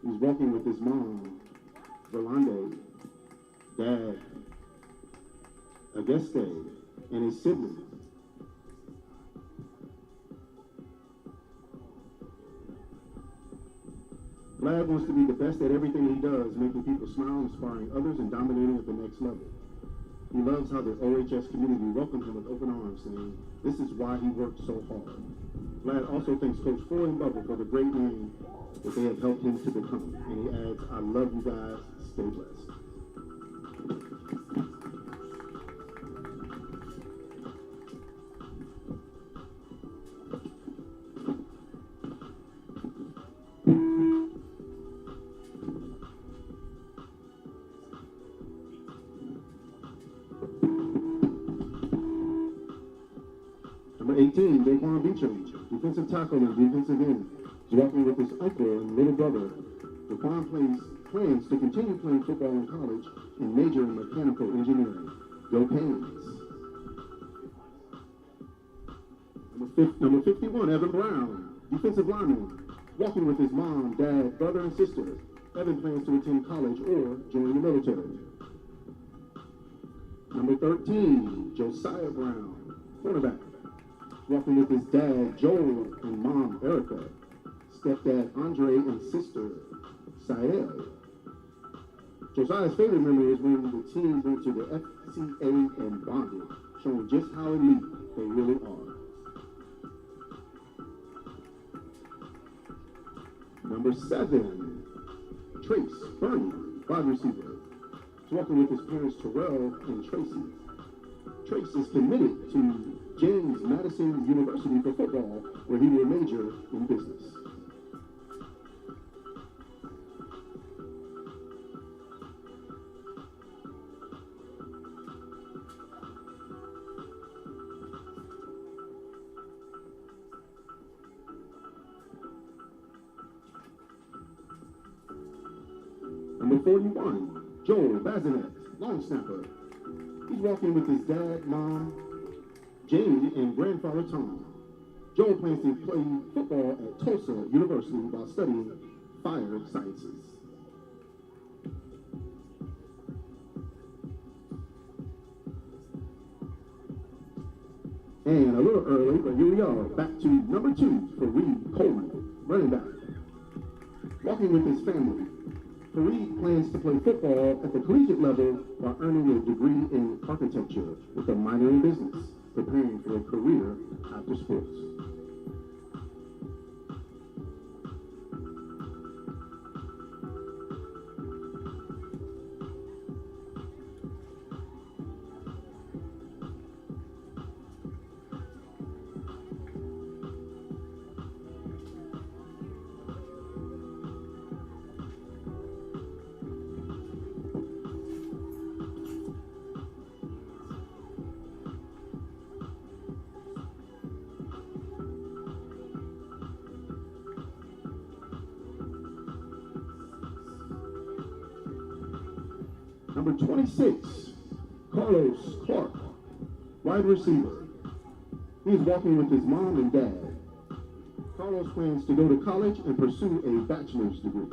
He's walking with his mom, Verlande, dad, Auguste, and his siblings. Vlad wants to be the best at everything he does, making people smile, inspiring others, and dominating at the next level. He loves how the OHS community welcomes him with open arms, saying, this is why he worked so hard. Vlad also thanks Coach Foy and Bubba for the great name that they have helped him to become. And he adds, I love you guys, stay blessed. Number 18, Daquan Beecham, defensive tackle and defensive end. He's walking with his uncle and little brother. Daquan plans to continue playing football in college and major in mechanical engineering. Go Canes. Number 51, Evan Brown, defensive lineman. Walking with his mom, dad, brother, and sister. Evan plans to attend college or join the military. Number 13, Josiah Brown, cornerback. Walking with his dad, Joel, and mom, Erica, stepdad, Andre, and sister, Sael. Josiah's favorite memory is when the team went to the FCA and bonded, showing just how elite they really are. Number 7, Trace Bernie, wide receiver. He's walking with his parents, Terrell and Tracy. Trace is committed to James Madison University for football, where he will major in business. Number 41, Joel Bazinet, long snapper. He's walking with his dad, mom, Jane, and grandfather Tom. Joel plans to play football at Tulsa University while studying fire sciences. And a little early, but here we are, back to number 2 for Reed Coleman, running back. Walking with his family, Fareed plans to play football at the collegiate level while earning a degree in architecture with a minor in business, preparing for a career after sports. Number 26, Carlos Clark, wide receiver. He's walking with his mom and dad. Carlos plans to go to college and pursue a bachelor's degree.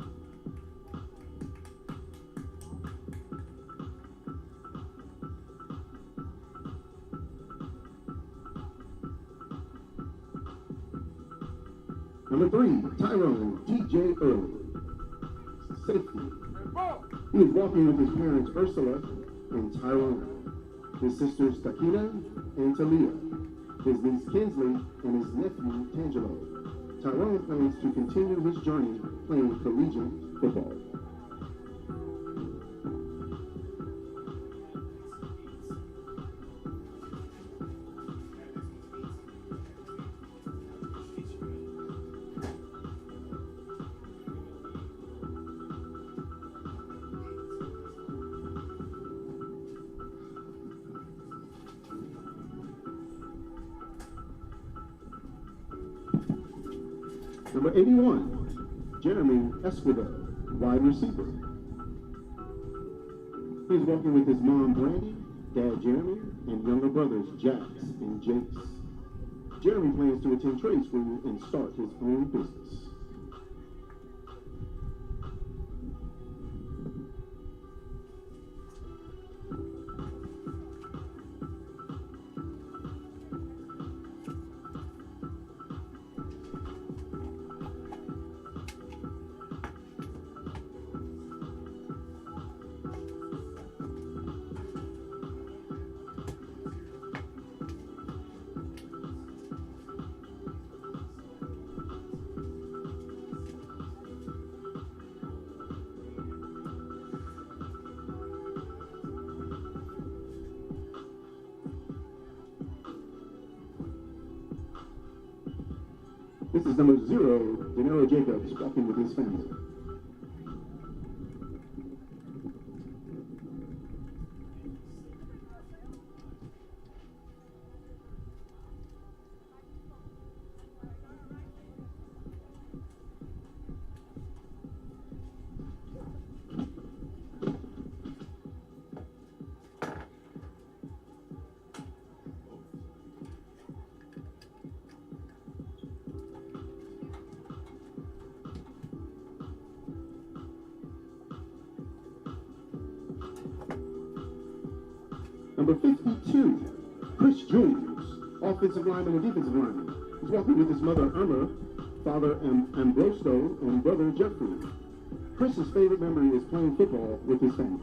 Number 3, Tyrone DJ Early, safety. He is walking with his parents, Ursula and Tyrone, his sisters, Takina and Talia, his niece, Kinsley, and his nephew, Tangelo. Tyrone plans to continue his journey playing collegiate football. Number 81, Jeremy Escobar, wide receiver. He's walking with his mom, Brandy, dad, Jeremy, and younger brothers, Jax and Jakes. Jeremy plans to attend trade school and start his own business. This is number 0, Denero Jacobs, walking with his family. Number 52, Chris Jones, offensive lineman and defensive lineman. He's walking with his mother, Irma, father, Ambrosto, and brother, Jeffrey. Chris's favorite memory is playing football with his family.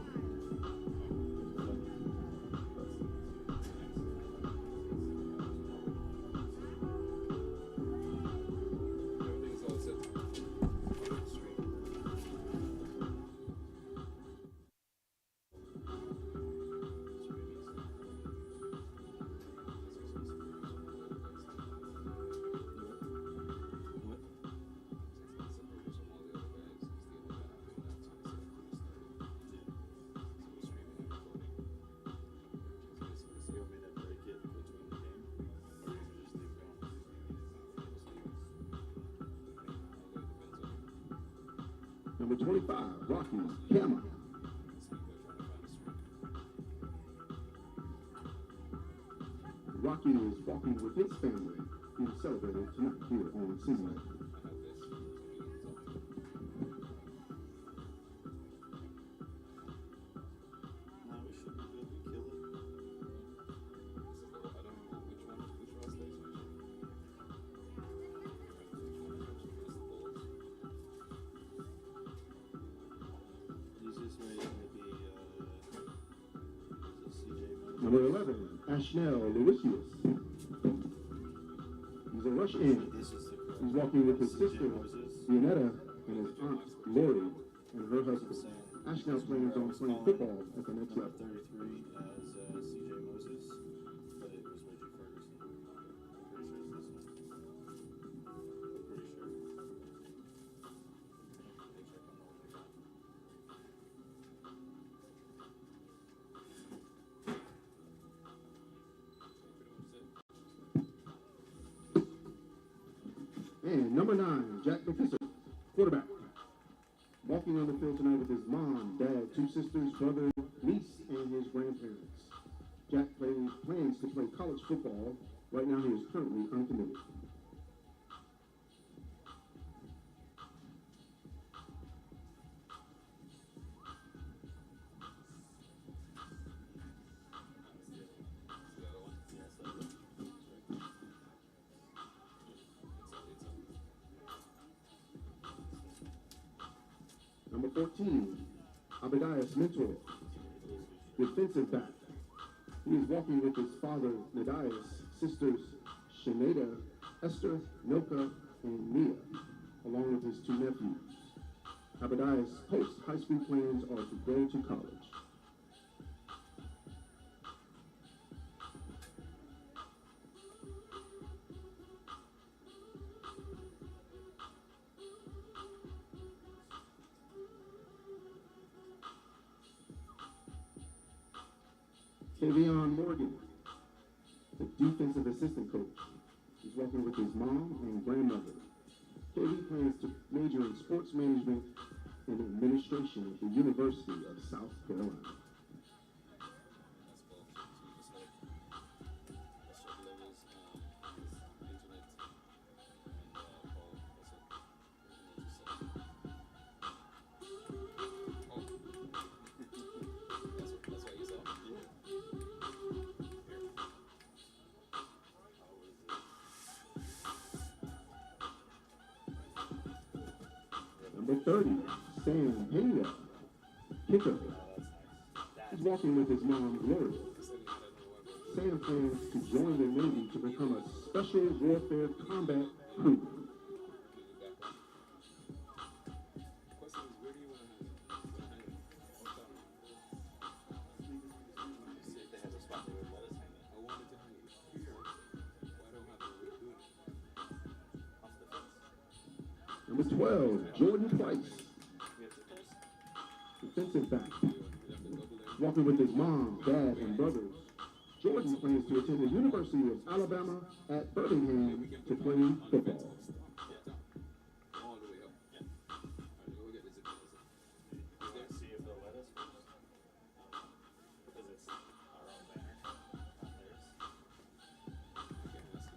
Number 25, Rocky Kama. Rocky is walking with his family being celebrated tonight here on Sydney. Number 11, Ashnell Lucius. He's a rush in. He's walking with his sister, Leonetta, and his aunt, Lori, and her husband. Ashnell plans on playing football at the next level. 33 as CJ Moses, but it was Reggie Ferguson. I'm pretty sure it's this one. Pretty sure. And number 9, Jack Professor, quarterback. Walking on the field tonight with his mom, dad, 2 sisters, brother, niece, and his grandparents. Jack plans to play college football. Right now he is currently uncommitted. Number 14, Abadias Mentor, defensive back. He is walking with his father, Nadias, sisters, Shanada, Esther, Noka, and Mia, along with his 2 nephews. Abadias' post-high school plans are to go to college. Tavion Morgan, the defensive assistant coach. He's walking with his mom and grandmother. KV plans to major in sports management and administration at the University of South Carolina. Number 30, Sam Pena, kicker. He's walking with his mom, Lori. Sam plans to join the Navy to become a special warfare combat crew. Number 12, Jordan Price, defensive back. Walking with his mom, dad, and brothers. Jordan plans to attend the University of Alabama at Birmingham to play football.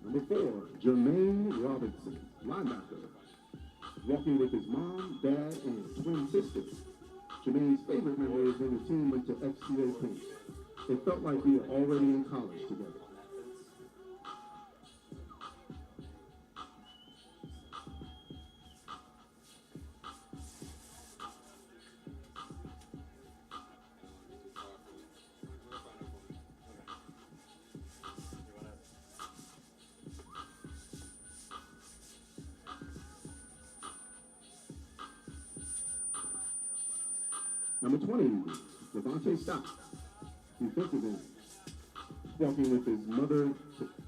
Number 4, Jermaine Robinson, linebacker. Walking with his mom, dad, and twin sister. Jermaine's favorite memory is when the team went to FCA Pink. It felt like we were already in college together. Number 20, Devontae Stott, defensive end. Walking with his mother,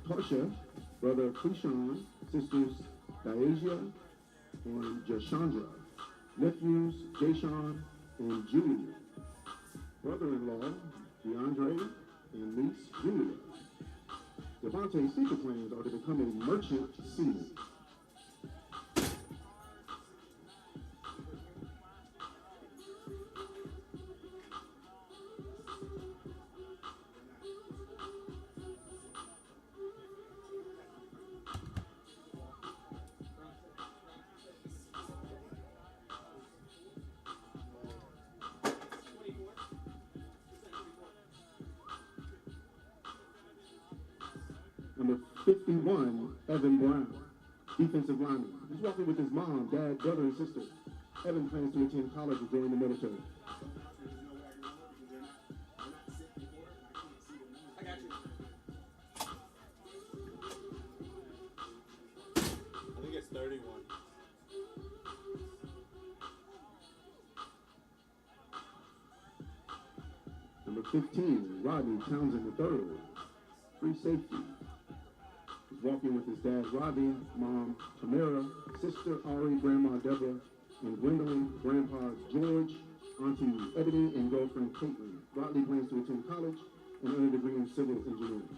Tarsha, brother, Krishan, sisters, Diasia and Jashandra, nephews, Jashawn and Julia, brother-in-law, DeAndre, and niece, Julia. Devontae's future plans are to become a merchant seaman. Number 51, Evan Brown, defensive lineman. He's walking with his mom, dad, brother, and sister. Evan plans to attend college and join the military. I got you. I think it's 31. Number 15, Rodney Townsend III, free safety. He's walking with his dad, Robbie, mom, Tamara, sister, Ari, grandma, Deborah, and Gwendolyn, grandpa, George, auntie, Ebony, and girlfriend, Caitlin. Rodney plans to attend college and earn a degree in civil engineering.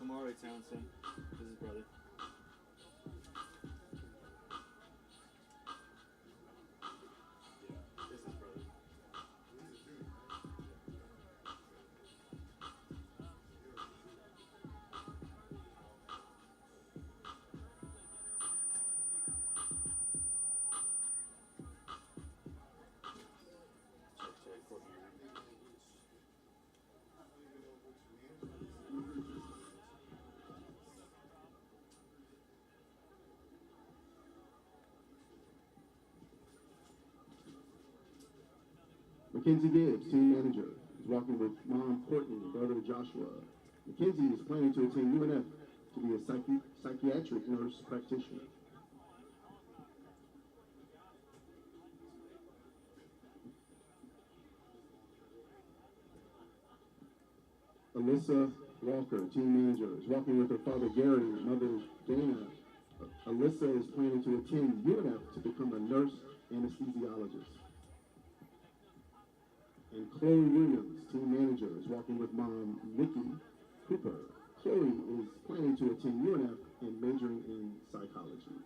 Amari Townsend. This is his brother. This is his brother. Check, Courtney. Mackenzie Gibbs, team manager, is walking with mom, Courtney, brother, Joshua. Mackenzie is planning to attend UNF to be a psychiatric nurse practitioner. Alyssa Walker, team manager, is walking with her father, Gary, mother, Dana. Alyssa is planning to attend UNF to become a nurse anesthesiologist. And Chloe Williams, team manager, is walking with mom, Nikki Cooper. Chloe is planning to attend UNF and majoring in psychology.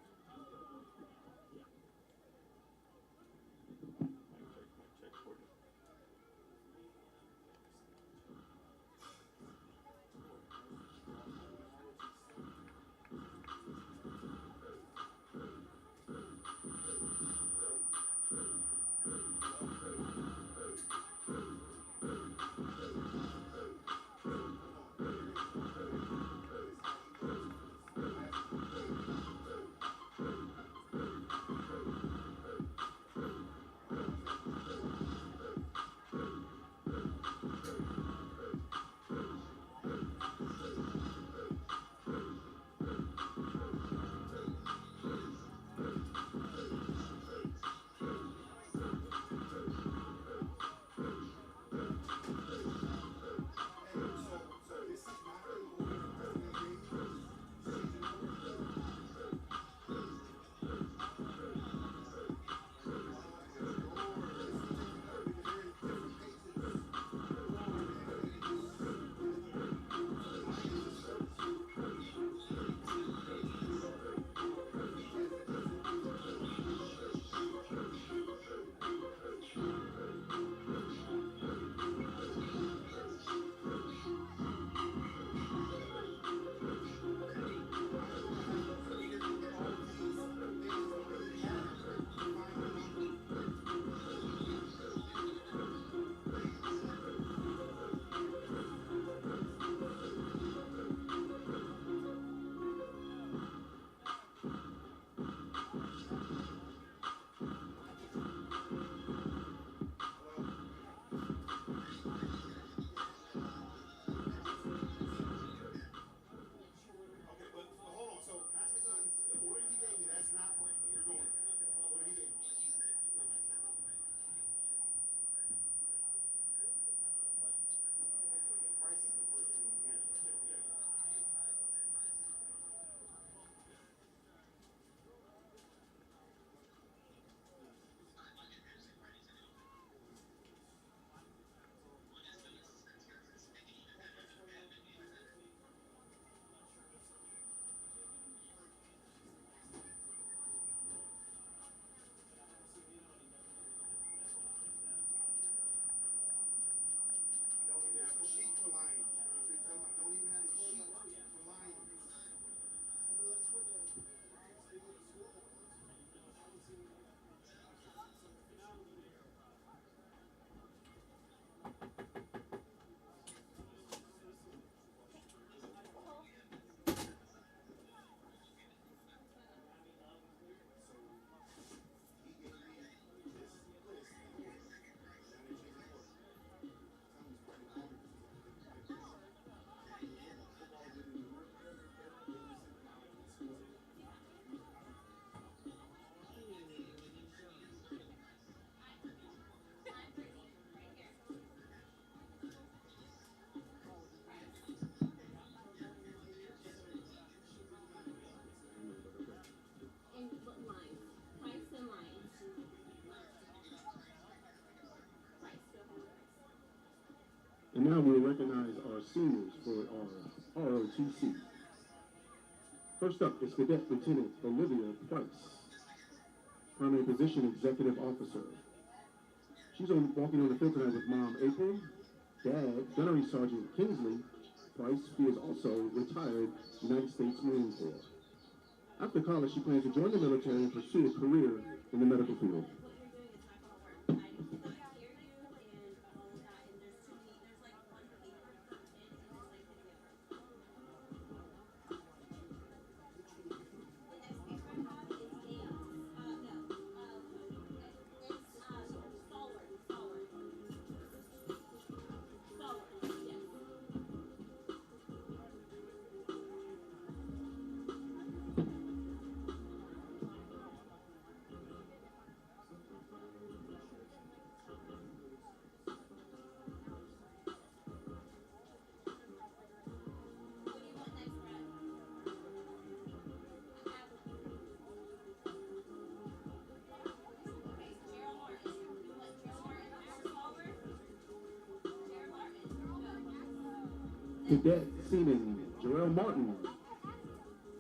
Now we will recognize our seniors for our ROTC. First up is Cadet Lieutenant Olivia Price, primary position Executive Officer. She's walking on the field tonight with Mom April, Dad Gunnery Sergeant Kingsley Price, who is also retired United States Marine Corps. After college, she plans to join the military and pursue a career in the medical field. Cadet Seaman Jarrell Martin,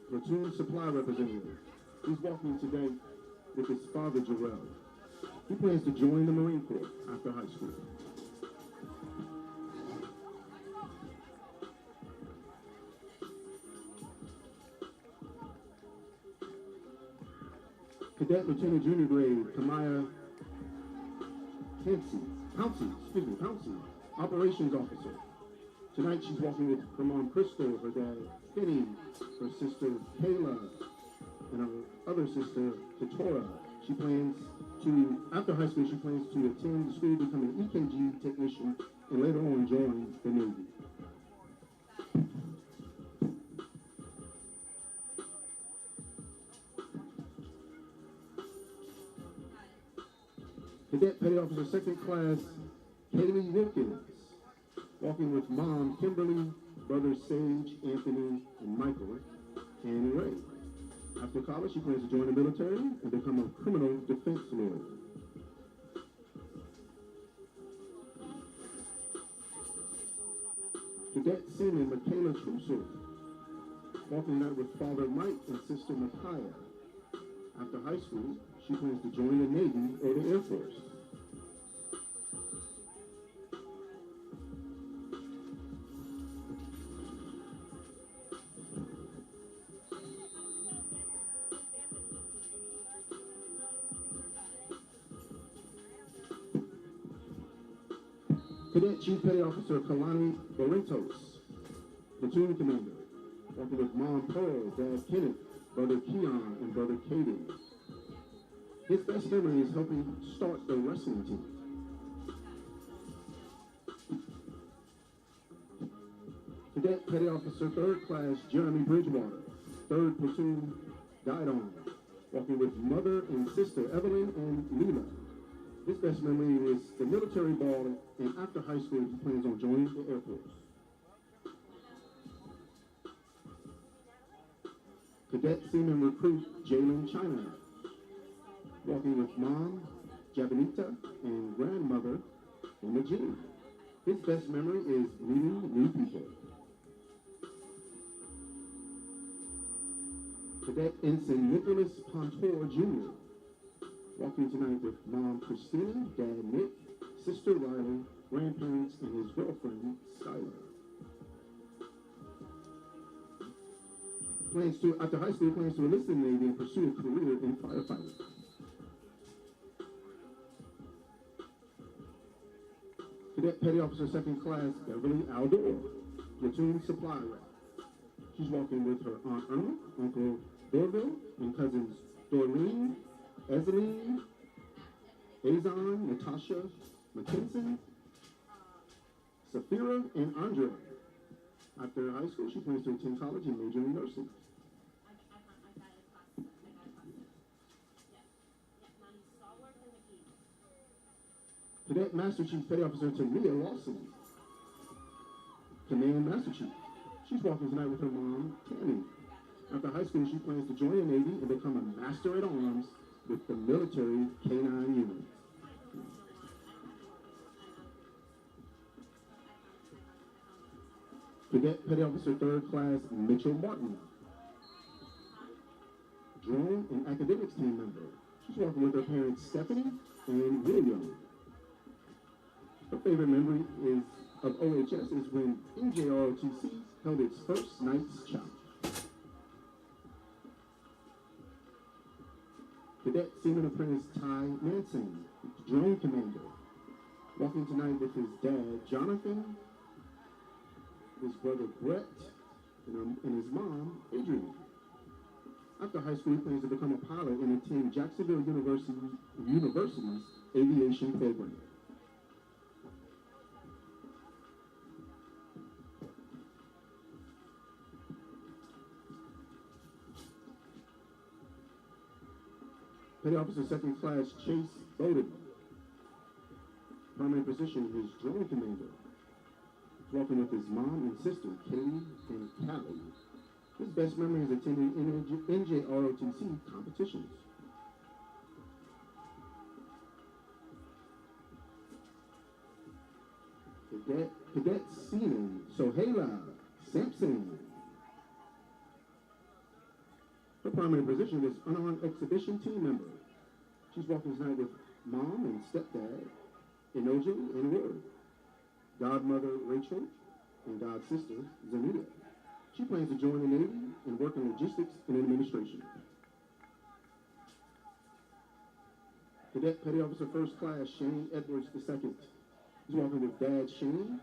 platoon supply representative. He's walking today with his father Jarrell. He plans to join the Marine Corps after high school. Cadet Lieutenant Junior Grade Kamaya Pouncey, Operations Officer. Tonight she's walking with her mom Crystal, her dad Finney, her sister Kayla, and her other sister Tatora. She plans to, after high school, she plans to attend the school, become an EKG technician, and later on join the Navy. Cadet Petty Officer Second Class Kaylee Wilkins, walking with Mom Kimberly, brothers Sage, Anthony, and Michael, and Ray. After college, she plans to join the military and become a criminal defense lawyer. Cadet Seaman Michaela Trussell, walking tonight with Father Mike and Sister Micaiah. After high school, she plans to join the Navy or the Air Force. Cadet Chief Petty Officer Kalani Barrientos, platoon commander, walking with Mom Pearl, Dad Kenneth, Brother Keon, and Brother Caden. His best memory is helping start the wrestling team. Cadet Petty Officer Third Class Jeremy Bridgewater, 3rd Platoon Guidon, walking with mother and sister Evelyn and Leela. His best memory is the military ball, and after high school, he plans on joining the Air Force. Cadet Seaman Recruit Jalen China, walking with Mom, Jabanita, and grandmother, Emma Jean. His best memory is meeting new people. Cadet Ensign Nicholas Pontor Jr., walking tonight with Mom Christina, Dad Nick, Sister Riley, grandparents, and his girlfriend, Skylar. After high school, plans to enlist in the Navy and pursue a career in firefighting. Cadet Petty Officer Second Class Beverly Aldor, platoon supply rep. She's walking with her Aunt Irma, Uncle Dorville, and cousins Doreen, Ezeline, Azon, Natasha, McKinson, Safira, and Andrea. After high school, she plans to attend college and major in nursing. Cadet Master Chief Petty Officer Tamia Lawson, Command Master Chief. She's walking tonight with her mom, Tammy. After high school, she plans to join the Navy and become a Master at Arms with the military K-9 unit. Cadet Petty Officer 3rd Class Mitchell Martin. Drone and Academics Team member. She's walking with her parents Stephanie and William. Her favorite memory of OHS is when NJROTC held its first Knights Chop. Cadet Seaman Apprentice Ty Manson, Drone Commander, walking tonight with his dad, Jonathan, his brother, Brett, and his mom, Adrian. After high school, he plans to become a pilot and attend Jacksonville University's aviation program. Petty Officer 2nd Class Chase Bowden. Primary position is Drone Commander. He's walking with his mom and sister, Katie and Callie. His best memory is attending NJROTC competitions. Cadet Seaman Sohaila Sampson. Her primary position is unarmed exhibition team member. She's walking tonight with mom and stepdad, Inoji and Word, godmother Rachel, and god sister Zanita. She plans to join the Navy and work in logistics and administration. Cadet Petty Officer 1st Class Shane Edwards II. He's walking with Dad Shane,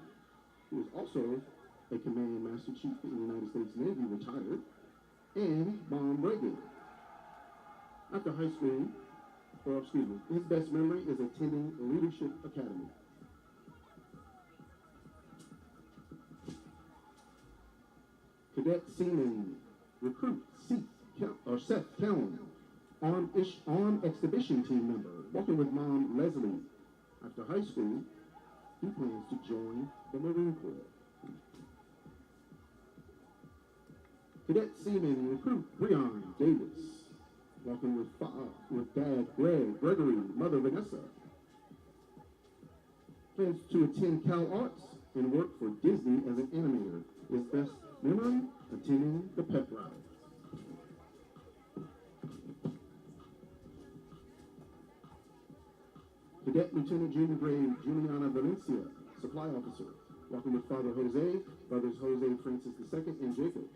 who is also a Command Master Chief in the United States Navy, retired, and Mom Reagan. After high school, his best memory is attending Leadership Academy. Cadet Seaman Recruit Seth Kelm, Armed Exhibition Team member, walking with Mom Leslie. After high school, he plans to join the Marine Corps. Cadet Seaman Recruit Breon Davis, walking with Dad Gregory, Mother Vanessa. Plans to attend Cal Arts and work for Disney as an animator. His best memory, attending the pep ride. Cadet Lieutenant Junior Grade Juliana Valencia, Supply Officer, walking with Father Jose, Brothers Jose Francis II and Jacob.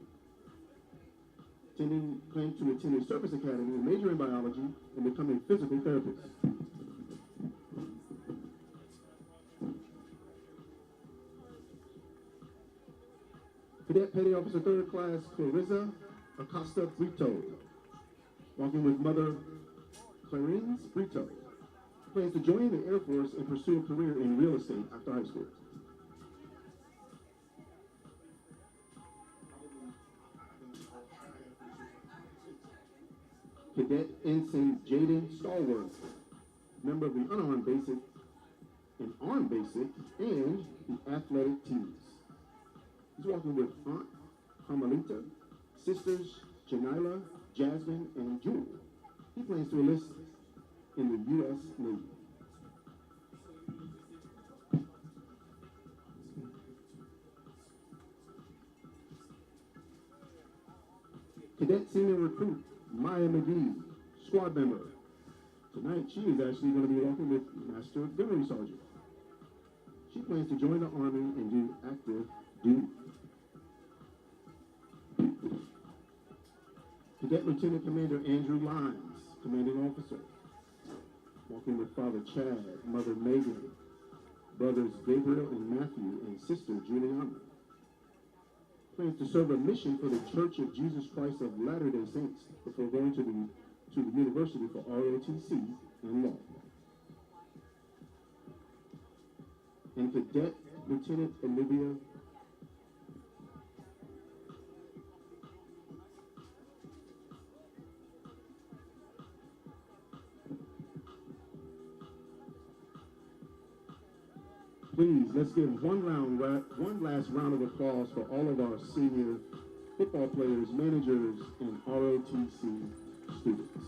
Plans to attend a service academy, major in biology, and become a physical therapist. Cadet Petty Officer 3rd Class Clarissa Acosta Brito, walking with Mother Clarence Brito. Plans to join the Air Force and pursue a career in real estate after high school. Cadet Ensign Jaden Stallworth, member of the unarmed basic and armed basic and the athletic teams. He's walking with Aunt Carmelita, sisters Janila, Jasmine, and Jewel. He plans to enlist in the U.S. Navy. Cadet Senior Recruit Maya McGee, squad member. Tonight, she is actually going to be walking with Master Gunnery Sergeant. She plans to join the Army and do active duty. Cadet Lieutenant Commander Andrew Lyons, Commanding Officer, walking with Father Chad, Mother Megan, brothers Gabriel and Matthew, and sister Juliana. Plans to serve a mission for the Church of Jesus Christ of Latter-day Saints before going to the University for ROTC and law. And Cadet Lieutenant Olivia Please, let's give one last round of applause for all of our senior football players, managers, and ROTC students.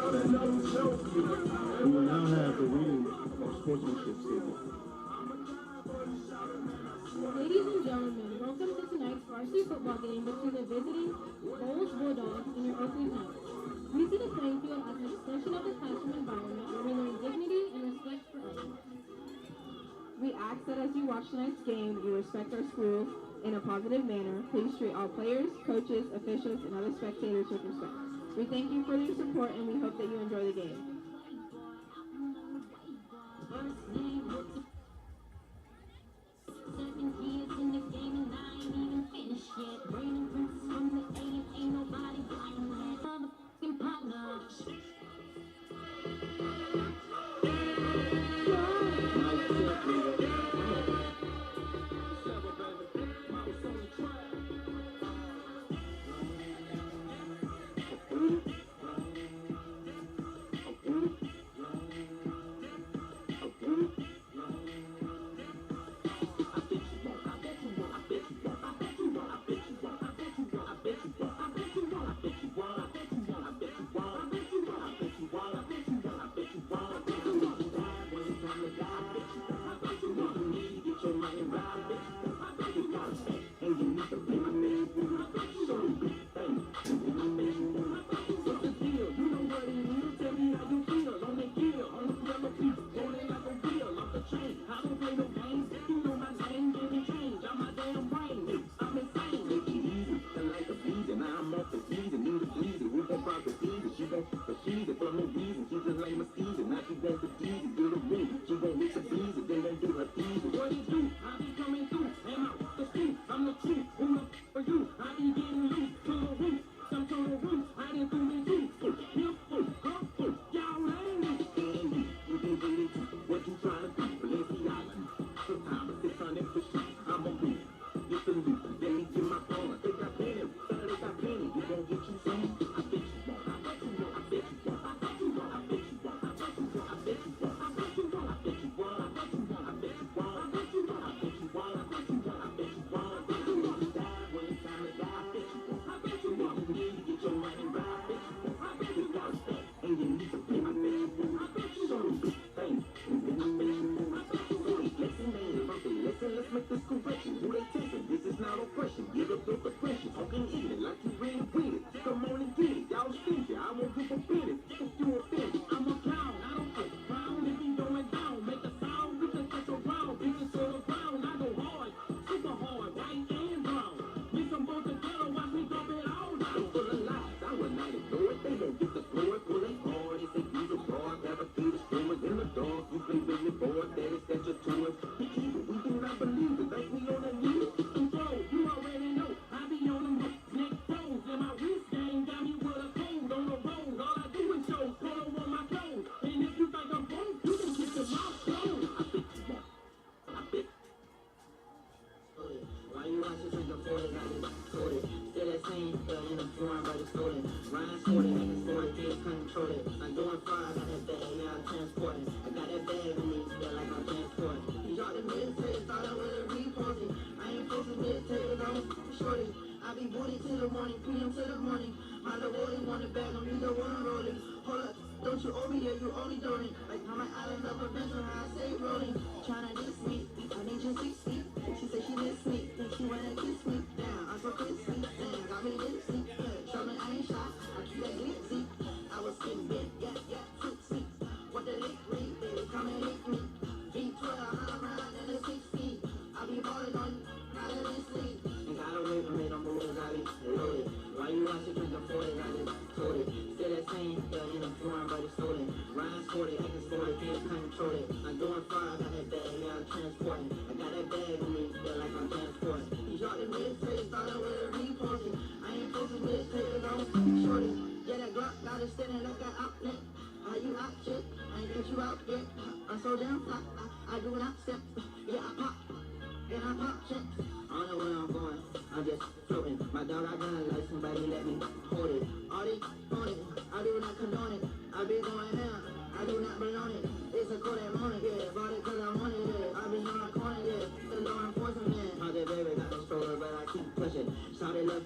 We will now have the reading of sportsmanship statement. Ladies and gentlemen, welcome to tonight's varsity football game between the visiting Bolles Bulldogs and your Oakleaf Knights. We see the playing field as an extension of the classroom environment where we learn dignity and respect for others. We ask that as you watch tonight's game, you respect our school in a positive manner. Please treat all players, coaches, officials, and other spectators with respect. We thank you for your support and we hope that you enjoy the game.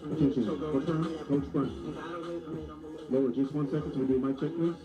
Attention, Coach Brown. Lower, just 1 second till we do mic check, please.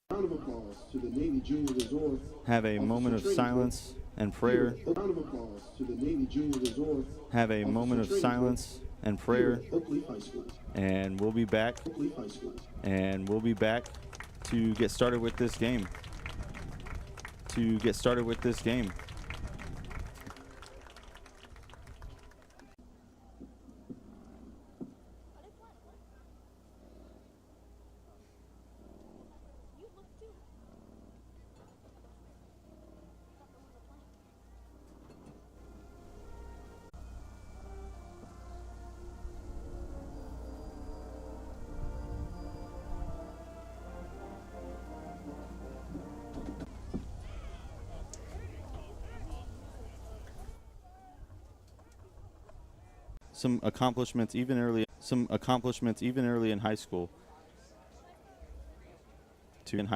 Round of applause to the Navy Junior Reserve. Have a moment of silence and prayer. Round of applause to the Navy Junior Reserve. Have a moment of silence and prayer. Oakleaf High School. And we'll be back. Oakleaf High School. And we'll be back to get started with this game. Some accomplishments even early in high school. To get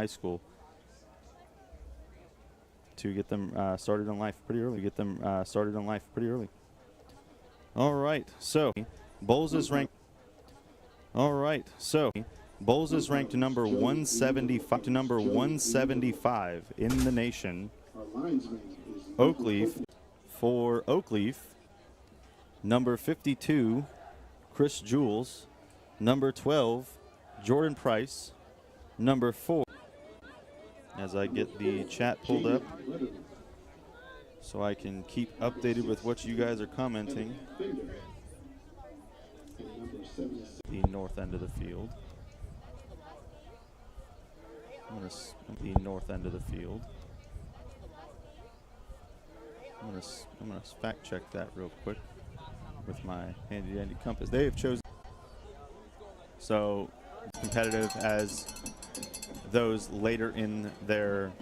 them started in life pretty early. All right, so Bolles is ranked. Bolles is ranked number 175 in the nation. Oakleaf, for Oakleaf, number 52, Chris Jules. Number 12, Jordan Price. Number 4, as I get the chat pulled up so I can keep updated with what you guys are commenting. The north end of the field. I'm going to fact check that real quick with my handy dandy compass. They have chosen so competitive as those later in their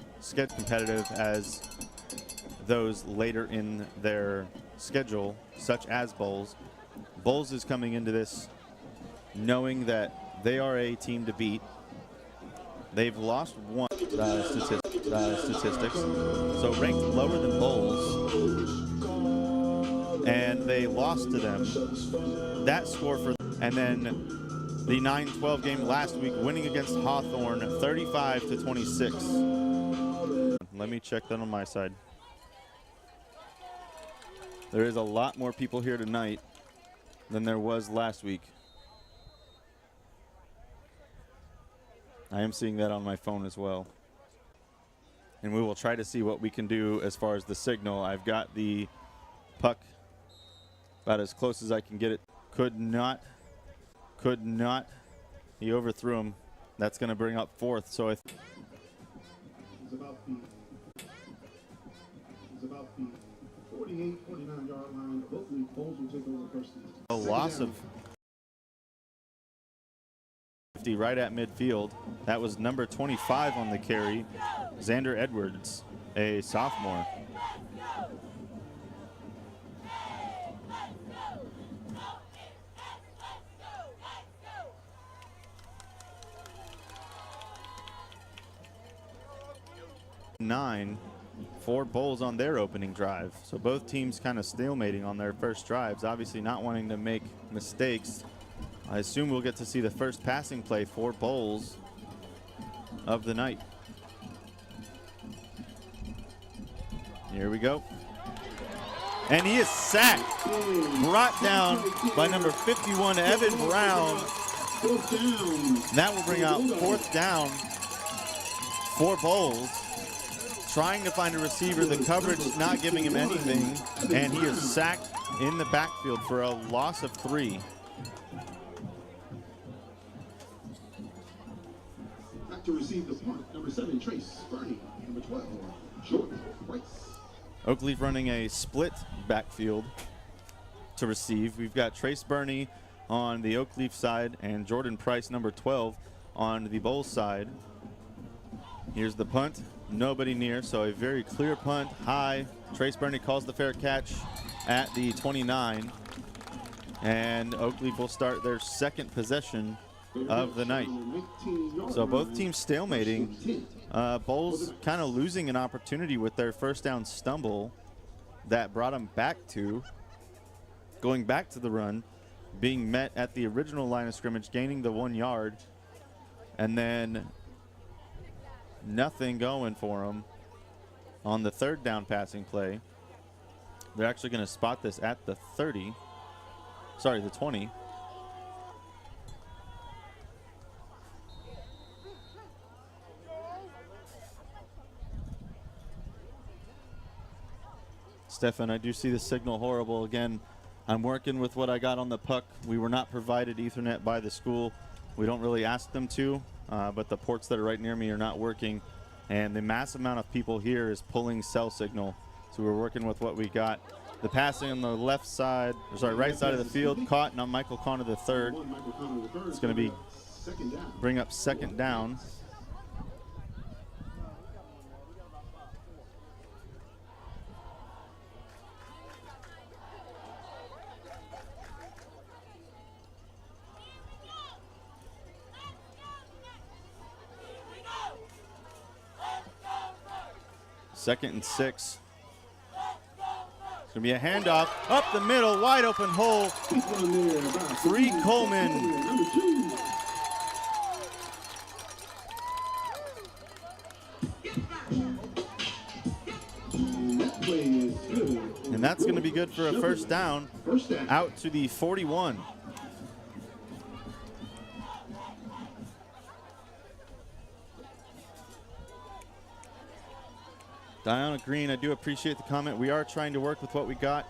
schedule, such as Bolles. Bolles is coming into this knowing that they are a team to beat. They've lost one. statistics. So ranked lower than Bolles, and they lost to them. That score for, and then the 9-12 game last week, winning against Hawthorne 35-26. Let me check that on my side. There is a lot more people here tonight than there was last week. I am seeing that on my phone as well. And we will try to see what we can do as far as the signal. I've got the puck about as close as I can get it. Could not. He overthrew him. That's going to bring up fourth. So It's about the 48, 49-yard line. Hopefully, Bolles will take over first. a loss of 50 right at midfield. That was number 25 on the carry, Xander Edwards, a sophomore. Nine for Bolles on their opening drive. So both teams kind of stalemating on their first drives, obviously not wanting to make mistakes. I assume we'll get to see the first passing play for Bolles of the night. Here we go. And he is sacked, brought down by number 51, Evan Brown. That will bring out fourth down for Bolles. Trying to find a receiver, the coverage not giving him anything, and he is sacked in the backfield for a loss of 3. Back to receive the punt, number 7, Trace Burney, number 12, Jordan Price. Oakleaf running a split backfield to receive. We've got Trace Burney on the Oakleaf side and Jordan Price, number 12, on the Bolles side. Here's the punt. Nobody near, so a very clear punt, high. Trace Burney calls the fair catch at the 29. And Oakleaf will start their second possession of the night. So both teams stalemating. Bolles kind of losing an opportunity with their first down stumble that brought them back to going back to the run, being met at the original line of scrimmage, gaining the 1 yard, and then nothing going for them on the third down passing play. They're actually going to spot this at the 30. Sorry, the 20. Stefan, I do see the signal horrible. Again, I'm working with what I got on the puck. We were not provided Ethernet by the school. We don't really ask them to, but the ports that are right near me are not working. And the mass amount of people here is pulling cell signal. So we're working with what we got. The passing on the left side, or sorry, right side of the field, caught on Michael Connor the third. It's going to be bring up second down. Second and 6. It's going to be a handoff up the middle, wide open hole. Free Coleman. And that's going to be good for a first down out to the 41. Diana Green, I do appreciate the comment. We are trying to work with what we got.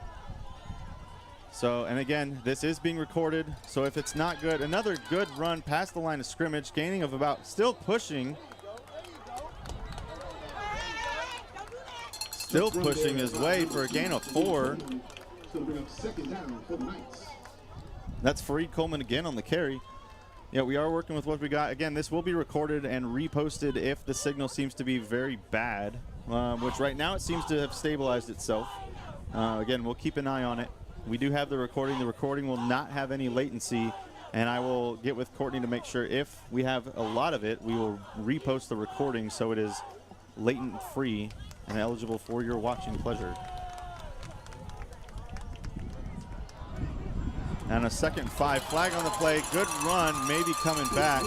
So, and again, this is being recorded. So if it's not good, another good run past the line of scrimmage, gaining of about, still pushing. Still pushing his way for a gain of 4. That's Fareed Coleman again on the carry. Yeah, we are working with what we got. Again, this will be recorded and reposted if the signal seems to be very bad, which right now it seems to have stabilized itself. Again, we'll keep an eye on it. We do have the recording. The recording will not have any latency And I will get with Courtney to make sure if we have a lot of it, we will repost the recording so it is latent free and eligible for your watching pleasure. And a 2nd and 5, flag on the play, good run, maybe coming back.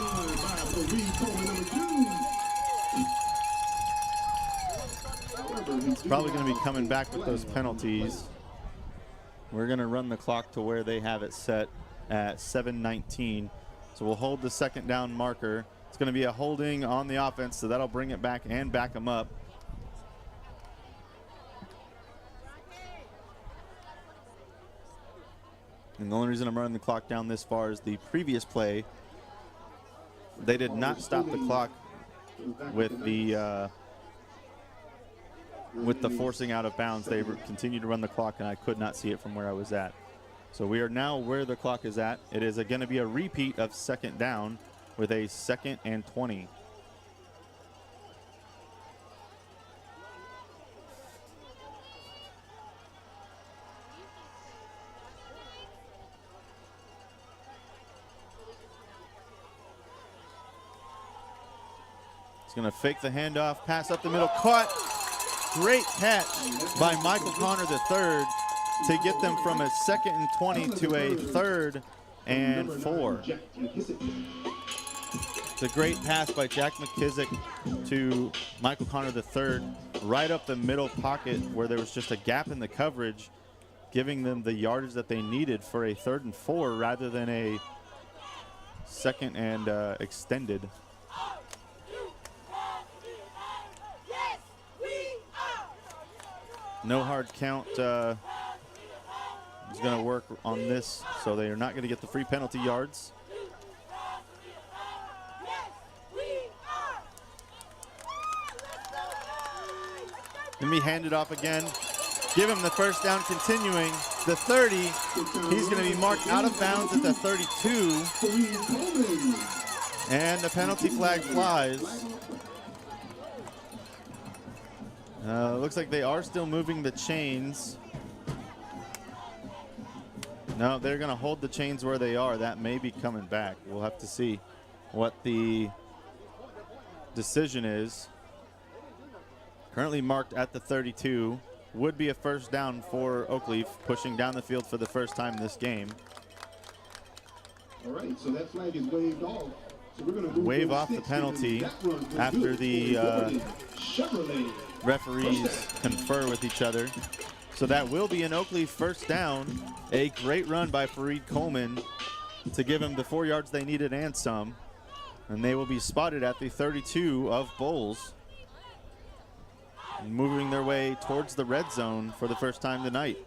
It's probably going to be coming back with those penalties. We're going to run the clock to where they have it set at 7:19. So we'll hold the 2nd down marker. It's going to be a holding on the offense, so that'll bring it back and back them up. And the only reason I'm running the clock down this far is the previous play. They did not stop the clock with the forcing out of bounds. They continued to run the clock, and I could not see it from where I was at. So we are now where the clock is at. It is going to be a repeat of 2nd down with a 2nd and 20. He's going to fake the handoff, pass up the middle, caught. Great catch by Michael Connor III to get them from a 2nd and 20 to a 3rd and 4. It's a great pass by Jack McKissick to Michael Connor III right up the middle pocket where there was just a gap in the coverage, giving them the yardage that they needed for a 3rd and 4 rather than a 2nd and extended. No hard count is going to work on this, so they are not going to get the free penalty yards. Going to be handed off again. Give him the 1st down, continuing the 30. He's going to be marked out of bounds at the 32. And the penalty flag flies. Looks like they are still moving the chains. No, they're going to hold the chains where they are. That may be coming back. We'll have to see what the decision is. Currently marked at the 32. Would be a 1st down for Oakleaf, pushing down the field for the first time this game. All right, so that flag is waved off. So we're going to wave off the penalty after the referees confer with each other. So that will be an Oakleaf 1st down. A great run by Fareed Coleman to give him the 4 yards they needed and some. And they will be spotted at the 32 of Bolles, moving their way towards the red zone for the first time tonight.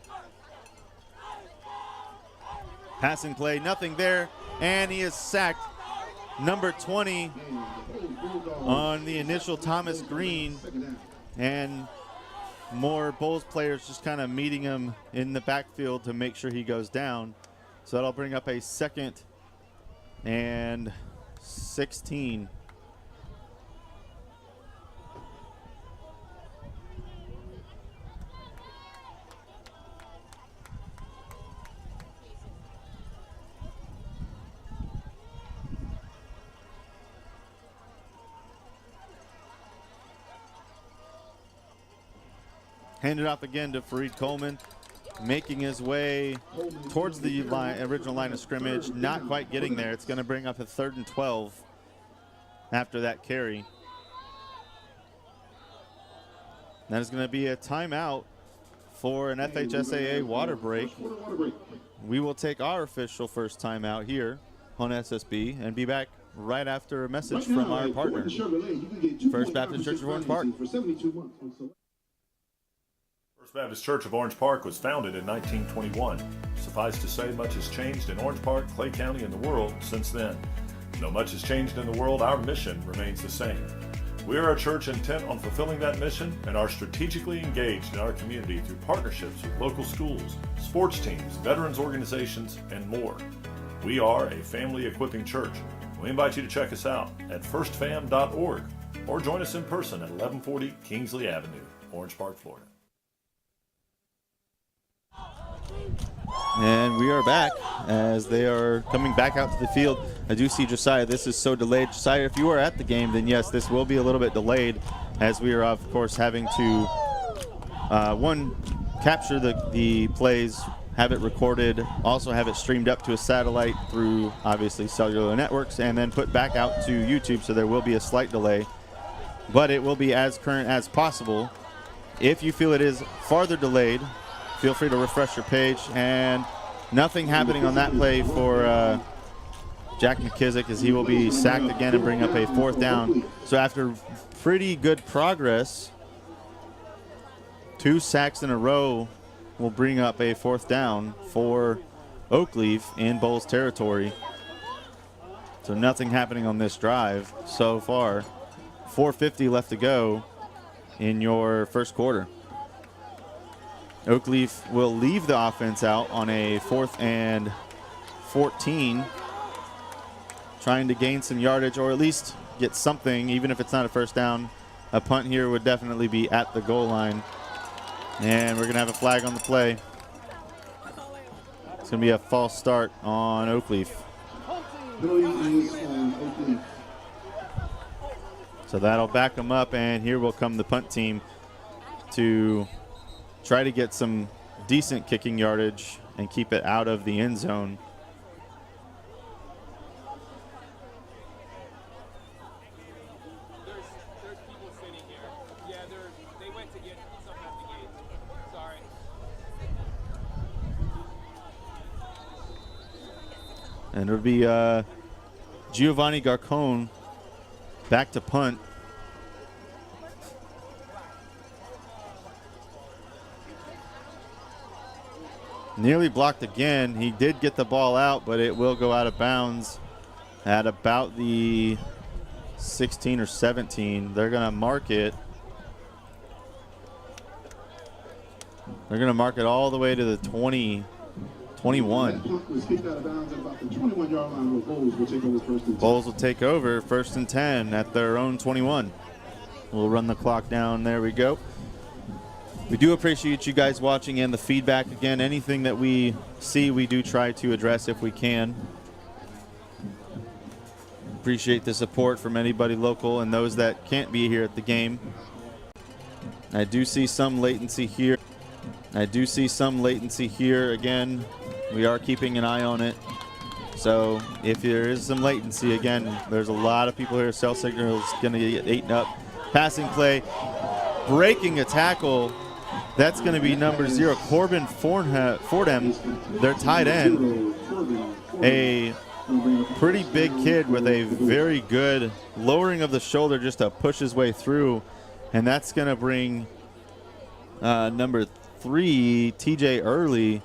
Passing play, nothing there, and he is sacked. Number 20 on the initial Thomas Green, and more Bolles players just kind of meeting him in the backfield to make sure he goes down. So that'll bring up a 2nd and 16. Handed off again to Fareed Coleman, making his way towards the original line of scrimmage, not quite getting there. It's going to bring up a 3rd and 12 after that carry. That is going to be a timeout for an FHSAA water break. We will take our official first timeout here on SSB and be back right after a message from our partner, First Baptist Church of Orange Park. First Baptist Church of Orange Park was founded in 1921. Suffice to say, much has changed in Orange Park, Clay County, and the world since then. Though much has changed in the world, our mission remains the same. We are a church intent on fulfilling that mission and are strategically engaged in our community through partnerships with local schools, sports teams, veterans organizations, and more. We are a family equipping church. We invite you to check us out at firstfam.org or join us in person at 1140 Kingsley Avenue, Orange Park, Florida. And we are back as they are coming back out to the field. I do see Josiah. This is so delayed. Josiah, if you were at the game, then yes, this will be a little bit delayed as we are, of course, having to, one, capture the plays, have it recorded, also have it streamed up to a satellite through, obviously, cellular networks, and then put back out to YouTube, so there will be a slight delay. But it will be as current as possible. If you feel it is farther delayed, feel free to refresh your page. And nothing happening on that play for Jack McKissick, as he will be sacked again and bring up a 4th down. So after pretty good progress, 2 sacks in a row will bring up a 4th down for Oakleaf in Bolles territory. So nothing happening on this drive so far. 4:50 left to go in your first quarter. Oakleaf will leave the offense out on a 4th and 14, trying to gain some yardage or at least get something, even if it's not a first down. A punt here would definitely be at the goal line. And we're going to have a flag on the play. It's going to be a false start on Oakleaf. So that'll back them up, and here will come the punt team to try to get some decent kicking yardage and keep it out of the end zone. There's people sitting here. Yeah, they went to get something at the gate. Sorry. And it'll be Giovanni Garcon back to punt. Nearly blocked again. He did get the ball out, but it will go out of bounds at about the 16 or 17. They're going to mark it. They're going to mark it all the way to the 21. Bolles will take over 1st and 10 at their own 21. We'll run the clock down. There we go. We do appreciate you guys watching and the feedback. Again, anything that we see, we do try to address if we can. Appreciate the support from anybody local and those that can't be here at the game. I do see some latency here. Again, we are keeping an eye on it. So if there is some latency, again, there's a lot of people here. Cell signal is going to get eaten up. Passing play, breaking a tackle. That's going to be number 0, Corbin Fordham, their tight end. A pretty big kid with a very good lowering of the shoulder just to push his way through. And that's going to bring number 3, TJ Early,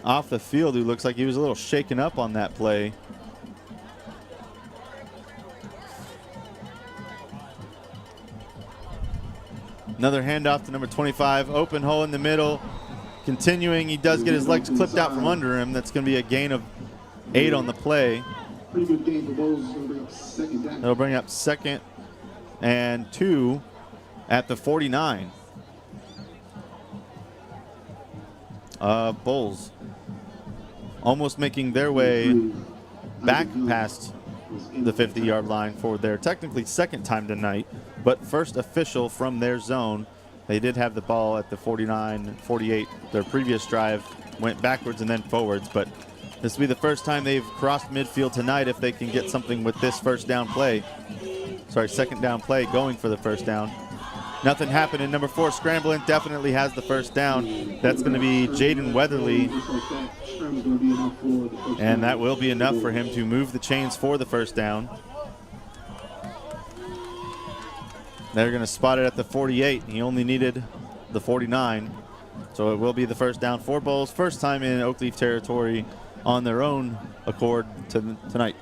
off the field, who looks like he was a little shaken up on that play. Another handoff to number 25, open hole in the middle. Continuing, he does get his legs clipped out from under him. That's going to be a gain of 8 on the play. Pretty good game for Bolles. Second down. That'll bring up 2nd and 2 at the 49. Bolles almost making their way back past the 50-yard line for their technically 2nd time tonight, but first official from their zone. They did have the ball at the 49-48. Their previous drive went backwards and then forwards, but this will be the first time they've crossed midfield tonight if they can get something with this 2nd down play going for the 1st down. Nothing happened in number 4, scrambling, definitely has the 1st down. That's going to be Jaden Weatherly, and that will be enough for him to move the chains for the 1st down. They're going to spot it at the 48. He only needed the 49, so it will be the 1st down for Bolles. First time in Oakleaf territory on their own accord tonight.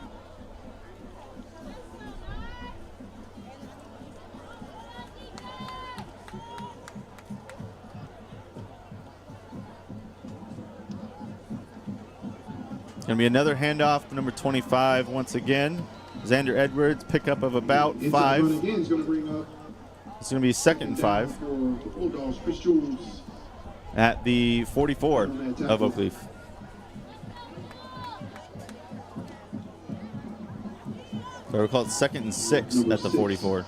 Going to be another handoff to number 25 once again. Xander Edwards, pickup of about 5. It's going to be 2nd and 5. at the 44 of Oakleaf. So we'll call it 2nd and 6 at the 44.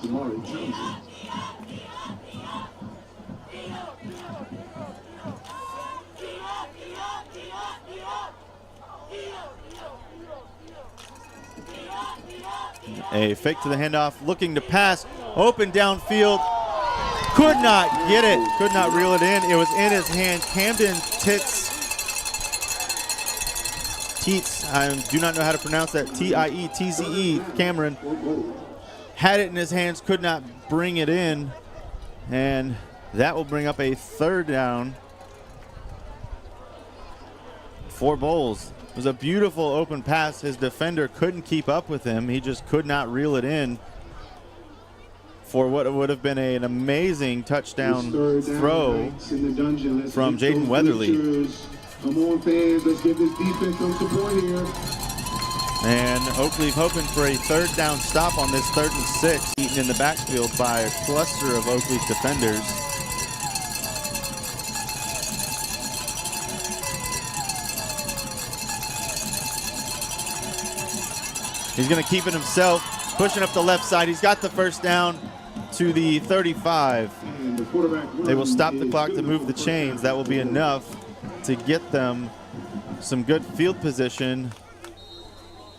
A fake to the handoff, looking to pass, open downfield, could not get it, could not reel it in. It was in his hand. Camden Tietz, I do not know how to pronounce that, Tietze, Cameron, had it in his hands, could not bring it in, and that will bring up a 3rd down for Bolles. It was a beautiful open pass. His defender couldn't keep up with him. He just could not reel it in for what would have been an amazing touchdown throw from Jaden Weatherly. Come on, fans, let's give this defense some support here. And Oakleaf hoping for a 3rd down stop on this 3rd and 6, eaten in the backfield by a cluster of Oakleaf defenders. He's going to keep it himself, pushing up the left side. He's got the 1st down to the 35. They will stop the clock to move the chains. That will be enough to get them some good field position.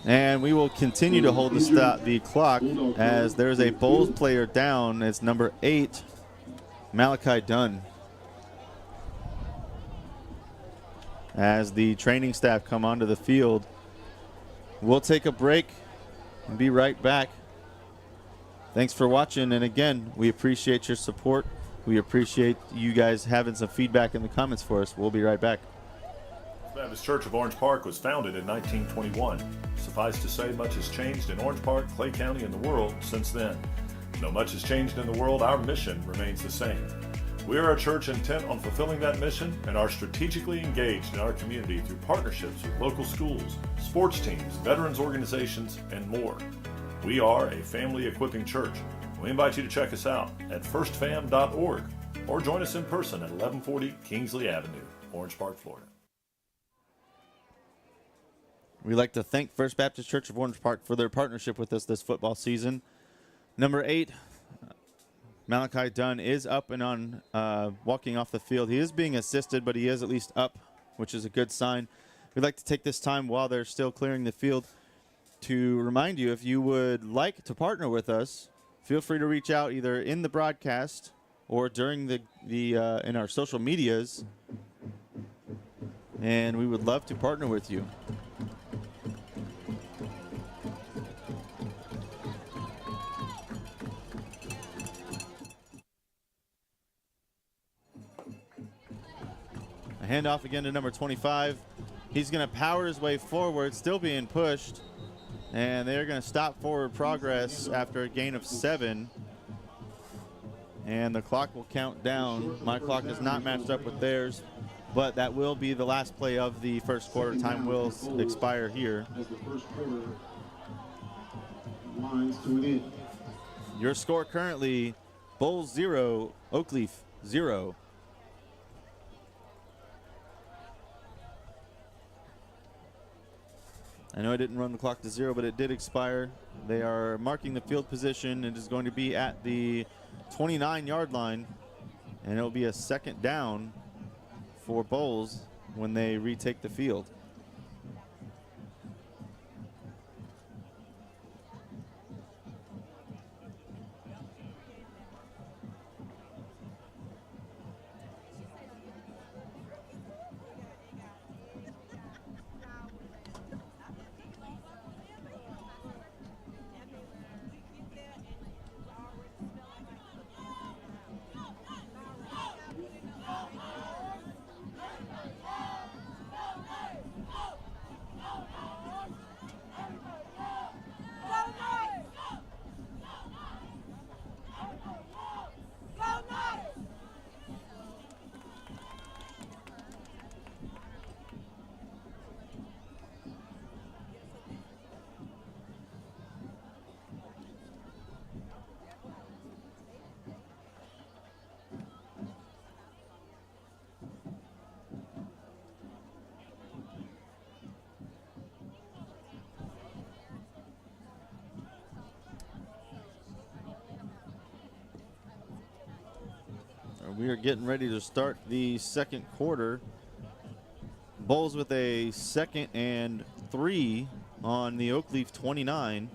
And we will continue to hold the clock as there's a Bolles player down. It's number 8, Malachi Dunn. As the training staff come onto the field, we'll take a break and be right back. Thanks for watching, and again, we appreciate your support. We appreciate you guys having some feedback in the comments for us. We'll be right back. Baptist Church of Orange Park was founded in 1921. Suffice to say, much has changed in Orange Park, Clay County, and the world since then. Though much has changed in the world, our mission remains the same. We are a church intent on fulfilling that mission and are strategically engaged in our community through partnerships with local schools, sports teams, veterans organizations, and more. We are a family equipping church. We invite you to check us out at firstfam.org or join us in person at 1140 Kingsley Avenue, Orange Park, Florida. We'd like to thank First Baptist Church of Orange Park for their partnership with us this football season. Number 8, Malachi Dunn is up and on, walking off the field. He is being assisted, but he is at least up, which is a good sign. We'd like to take this time while they're still clearing the field to remind you, if you would like to partner with us, feel free to reach out either in the broadcast or during the in our social medias, and we would love to partner with you. A handoff again to number 25. He's going to power his way forward, still being pushed, and they're going to stop forward progress after a gain of 7. And the clock will count down. My clock is not matched up with theirs, but that will be the last play of the first quarter. Time will expire here. As the first quarter winds to an end. Your score currently, Bolles 0, Oakleaf 0. I know I didn't run the clock to 0, but it did expire. They are marking the field position. It is going to be at the 29-yard line, and it'll be a 2nd down for Bolles when they retake the field. We are getting ready to start the second quarter. Bolles with a 2nd and 3 on the Oakleaf 29.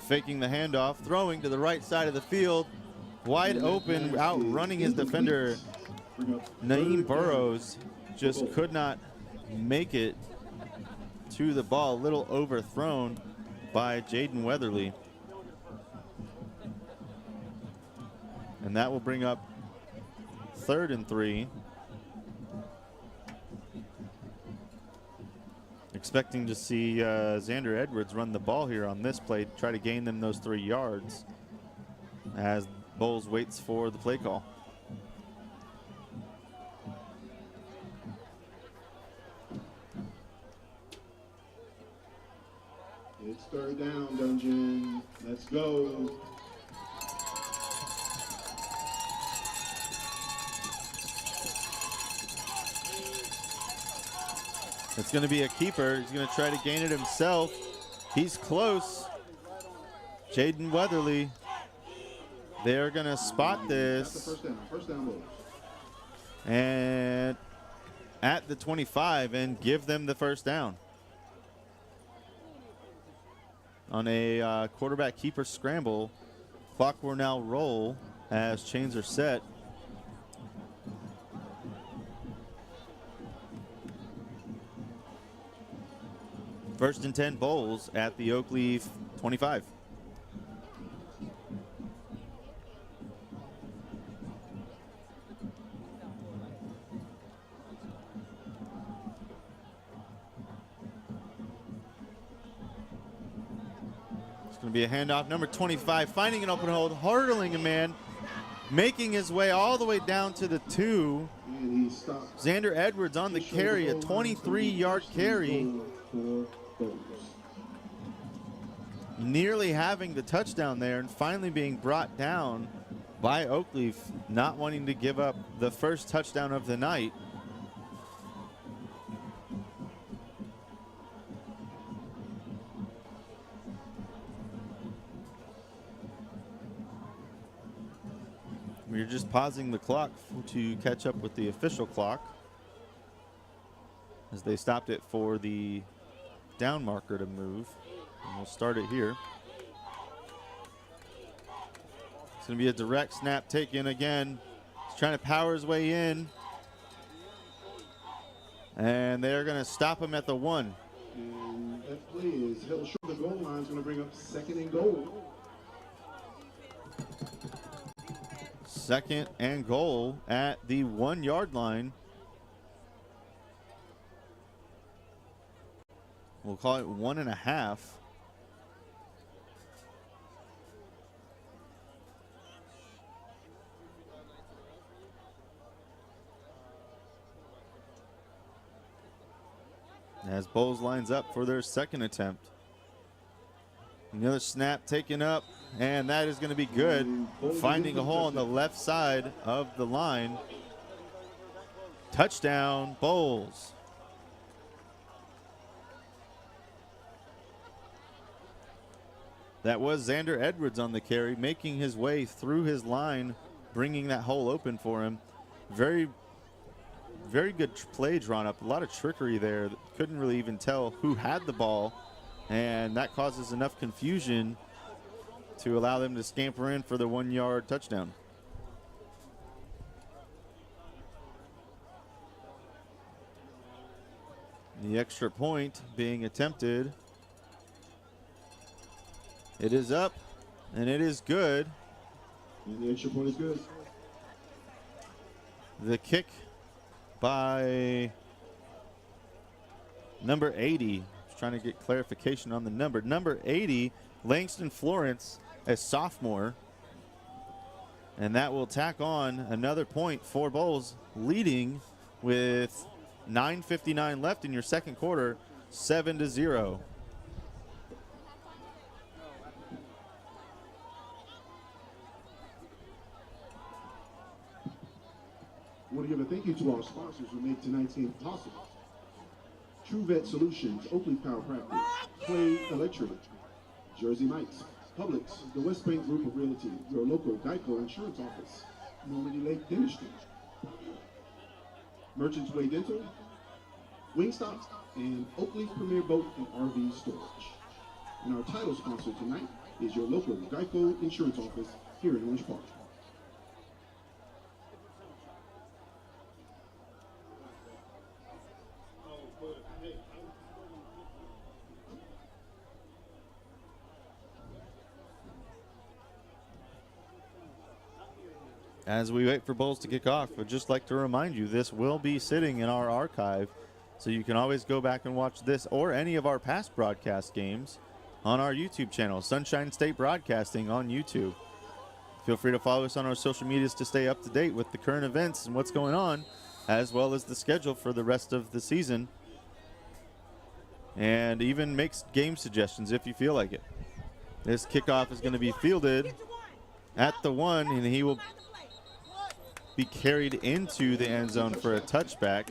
Faking the handoff, throwing to the right side of the field. Wide open, outrunning his defender. Naeem Burrows just could not make it to the ball. A little overthrown by Jaden Weatherly. And that will bring up 3rd and 3. Expecting to see Xander Edwards run the ball here on this play, try to gain them those 3 yards as Bolles waits for the play call. It's 3rd down, Dungeon. Let's go. It's going to be a keeper. He's going to try to gain it himself. He's close. Jaden Weatherly. They're going to spot this. First down, Bolles. And at the 25 and give them the first down. On a quarterback keeper scramble, clock will now roll as chains are set. First and 10 Bolles at the Oakleaf 25. It's going to be a handoff. Number 25 finding an open hold, hurdling a man, making his way all the way down to the 2. And he stopped. Xander Edwards on the carry, a 23-yard carry. Nearly having the touchdown there and finally being brought down by Oakleaf, not wanting to give up the first touchdown of the night. We're just pausing the clock to catch up with the official clock as they stopped it for the down marker to move. And we'll start it here. It's going to be a direct snap taken again. He's trying to power his way in. And they're going to stop him at the 1. And that play is held short of the goal line. It's going to bring up 2nd and goal. 2nd and goal at the 1-yard line. We'll call it 1.5. As Bolles lines up for their 2nd attempt. Another snap taken up, and that is going to be good. Finding a hole on the left side of the line. Touchdown, Bolles. That was Xander Edwards on the carry, making his way through his line, bringing that hole open for him. Very good play drawn up. A lot of trickery there. Couldn't really even tell who had the ball, and that causes enough confusion to allow them to scamper in for the 1-yard touchdown. The extra point being attempted. It is up, and it is good. And the extra point is good. The kick by number 80. Just trying to get clarification on the number. Number 80, Langston Florence, a sophomore. And that will tack on another point for Bolles, leading with 9:59 left in your second quarter, 7-0. I want to give a thank you to our sponsors who made tonight's game possible. True Vet Solutions, Oakleaf Power Practice, Clay Electric, Jersey Mike's, Publix, the West Bank Group of Realty, your local Geico Insurance Office, Normandy Lake Dentistry, Merchants Way Dental, Wingstop, and Oakleaf Premier Boat and RV Storage. And our title sponsor tonight is your local Geico Insurance Office here in Orange Park. As we wait for Bolles to kick off, I'd just like to remind you this will be sitting in our archive, so you can always go back and watch this or any of our past broadcast games on our YouTube channel, Sunshine State Broadcasting on YouTube. Feel free to follow us on our social medias to stay up to date with the current events and what's going on, as well as the schedule for the rest of the season, and even make game suggestions if you feel like it. This kickoff is going to be fielded at the 1, and he will be carried into the end zone for a touchback,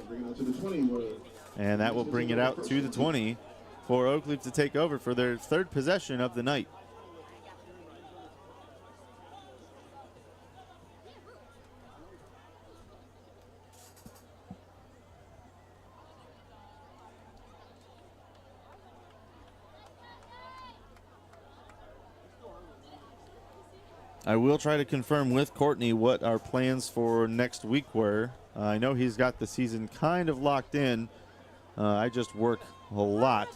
and that will bring it out to the 20 for Oakleaf to take over for their third possession of the night. I will try to confirm with Courtney what our plans for next week were. I know he's got the season kind of locked in. I just work a lot,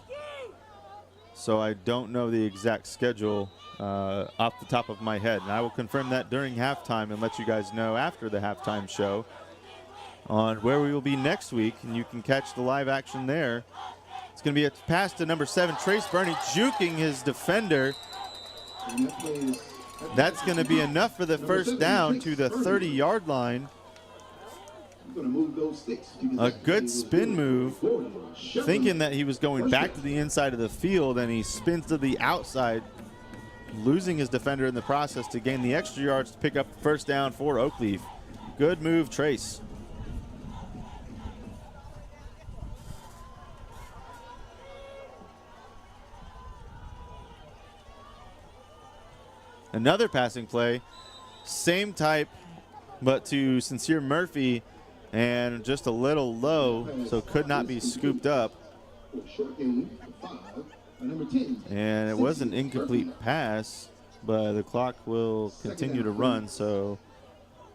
so I don't know the exact schedule off the top of my head. And I will confirm that during halftime and let you guys know after the halftime show on where we will be next week, and you can catch the live action there. It's going to be a pass to number 7, Trace Burney, juking his defender. That's going to be enough for the first down to the 30-yard line. A good spin move, thinking that he was going back to the inside of the field, and he spins to the outside, losing his defender in the process to gain the extra yards to pick up the first down for Oakleaf. Good move, Trace. Another passing play, same type, but to Sincere Murphy, and just a little low, so could not be scooped up. And it was an incomplete pass, but the clock will continue to run, so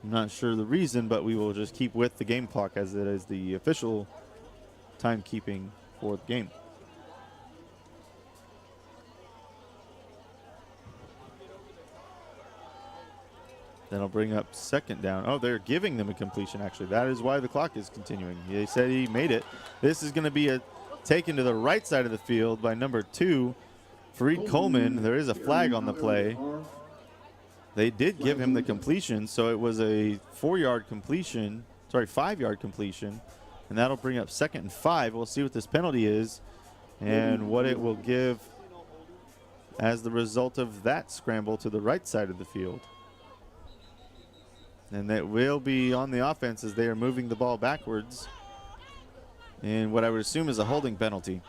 I'm not sure the reason, but we will just keep with the game clock as it is the official timekeeping for the game. That'll bring up second down. Oh, they're giving them a completion, actually. That is why the clock is continuing. They said he made it. This is going to be a taken to the right side of the field by number 2, Fareed Coleman. There is a flag on the play. They did give him the completion, so it was a 4-yard completion. Sorry, 5-yard completion. And that'll bring up 2nd and 5. We'll see what this penalty is and what it will give as the result of that scramble to the right side of the field. And that will be on the offense as they are moving the ball backwards in what I would assume is a holding penalty.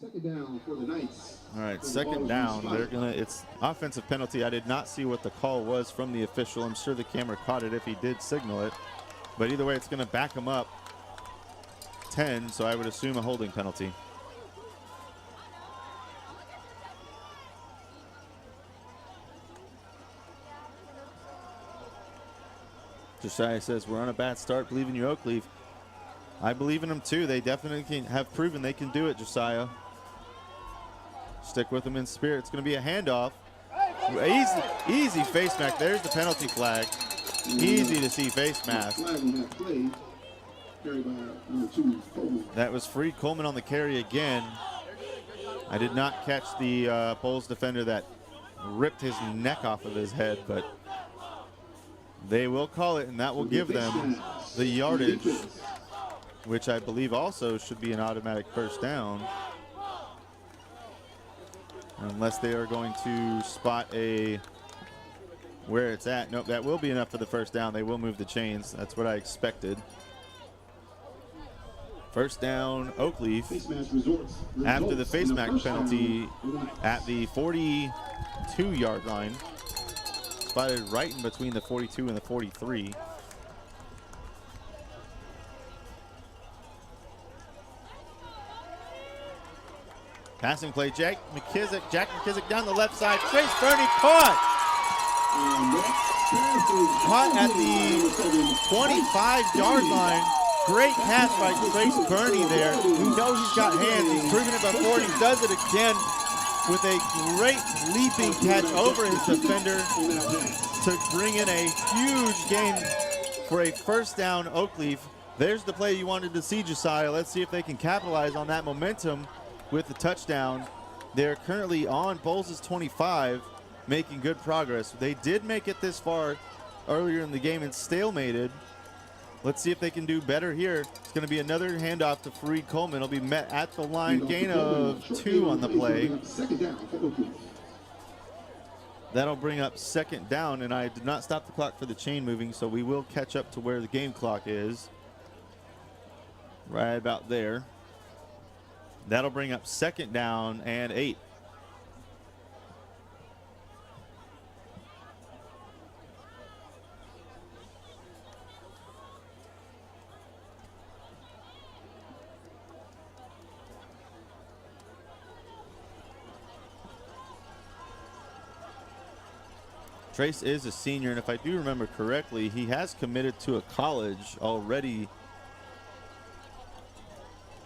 Second down for the Knights. All right, second down. It's offensive penalty. I did not see what the call was from the official. I'm sure the camera caught it if he did signal it. But either way, it's going to back him up 10, so I would assume a holding penalty. Josiah says, we're on a bad start. Believe in you, Oakleaf. I believe in them too. They definitely have proven they can do it, Josiah. Stick with them in spirit. It's going to be a handoff. Easy face mask. There's the penalty flag. Easy to see face mask. That was Freed Coleman on the carry again. I did not catch the Bolles defender that ripped his neck off of his head, but they will call it, and that will give them the yardage, which I believe also should be an automatic first down. Unless they are going to spot where it's at. Nope, that will be enough for the first down. They will move the chains. That's what I expected. First down, Oakleaf. After the face mask penalty at the 42-yard line. Spotted right in between the 42 and the 43. Passing play, Jack McKissick down the left side. Trace Burney caught at the 25-yard line. Great catch by Trace Burney there. We know he's got hands. He's proven it before, and he does it again with a great leaping catch over his defender to bring in a huge gain for a first down, Oakleaf. There's the play you wanted to see, Josiah. Let's see if they can capitalize on that momentum with the touchdown. They're currently on Bolles' 25, making good progress. They did make it this far earlier in the game and stalemated. Let's see if they can do better here. It's going to be another handoff to Freed Coleman. It'll be met at the line. Gain of 2 on the play. That'll bring up second down, and I did not stop the clock for the chain moving, so we will catch up to where the game clock is. Right about there. That'll bring up second down and 8. Trace is a senior, and if I do remember correctly, he has committed to a college already.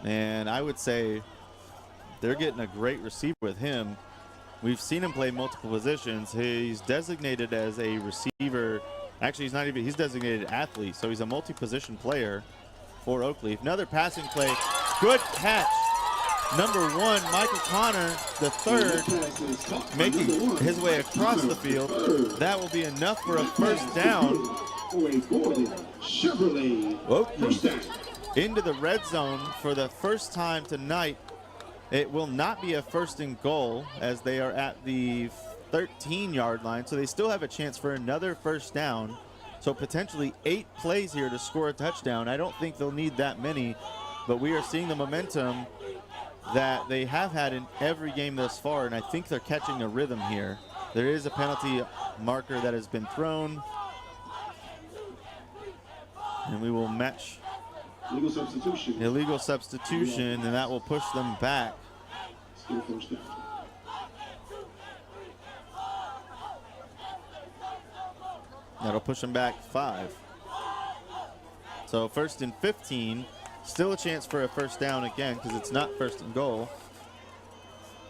And I would say they're getting a great receiver with him. We've seen him play multiple positions. He's designated as a receiver. Actually, he's designated athlete, so he's a multi-position player for Oakleaf. Another passing play. Good catch. Number 1, Michael Connor, the third, making his way across the field. That will be enough for a first down. Oakleaf into the red zone for the first time tonight. It will not be a first and goal as they are at the 13-yard line, so they still have a chance for another first down. So potentially 8 plays here to score a touchdown. I don't think they'll need that many, but we are seeing the momentum that they have had in every game thus far, and I think they're catching a rhythm here. There is a penalty marker that has been thrown, and we will match illegal substitution, and that will push them back. That'll push them back 5. So first and 15. Still a chance for a first down again because it's not first and goal.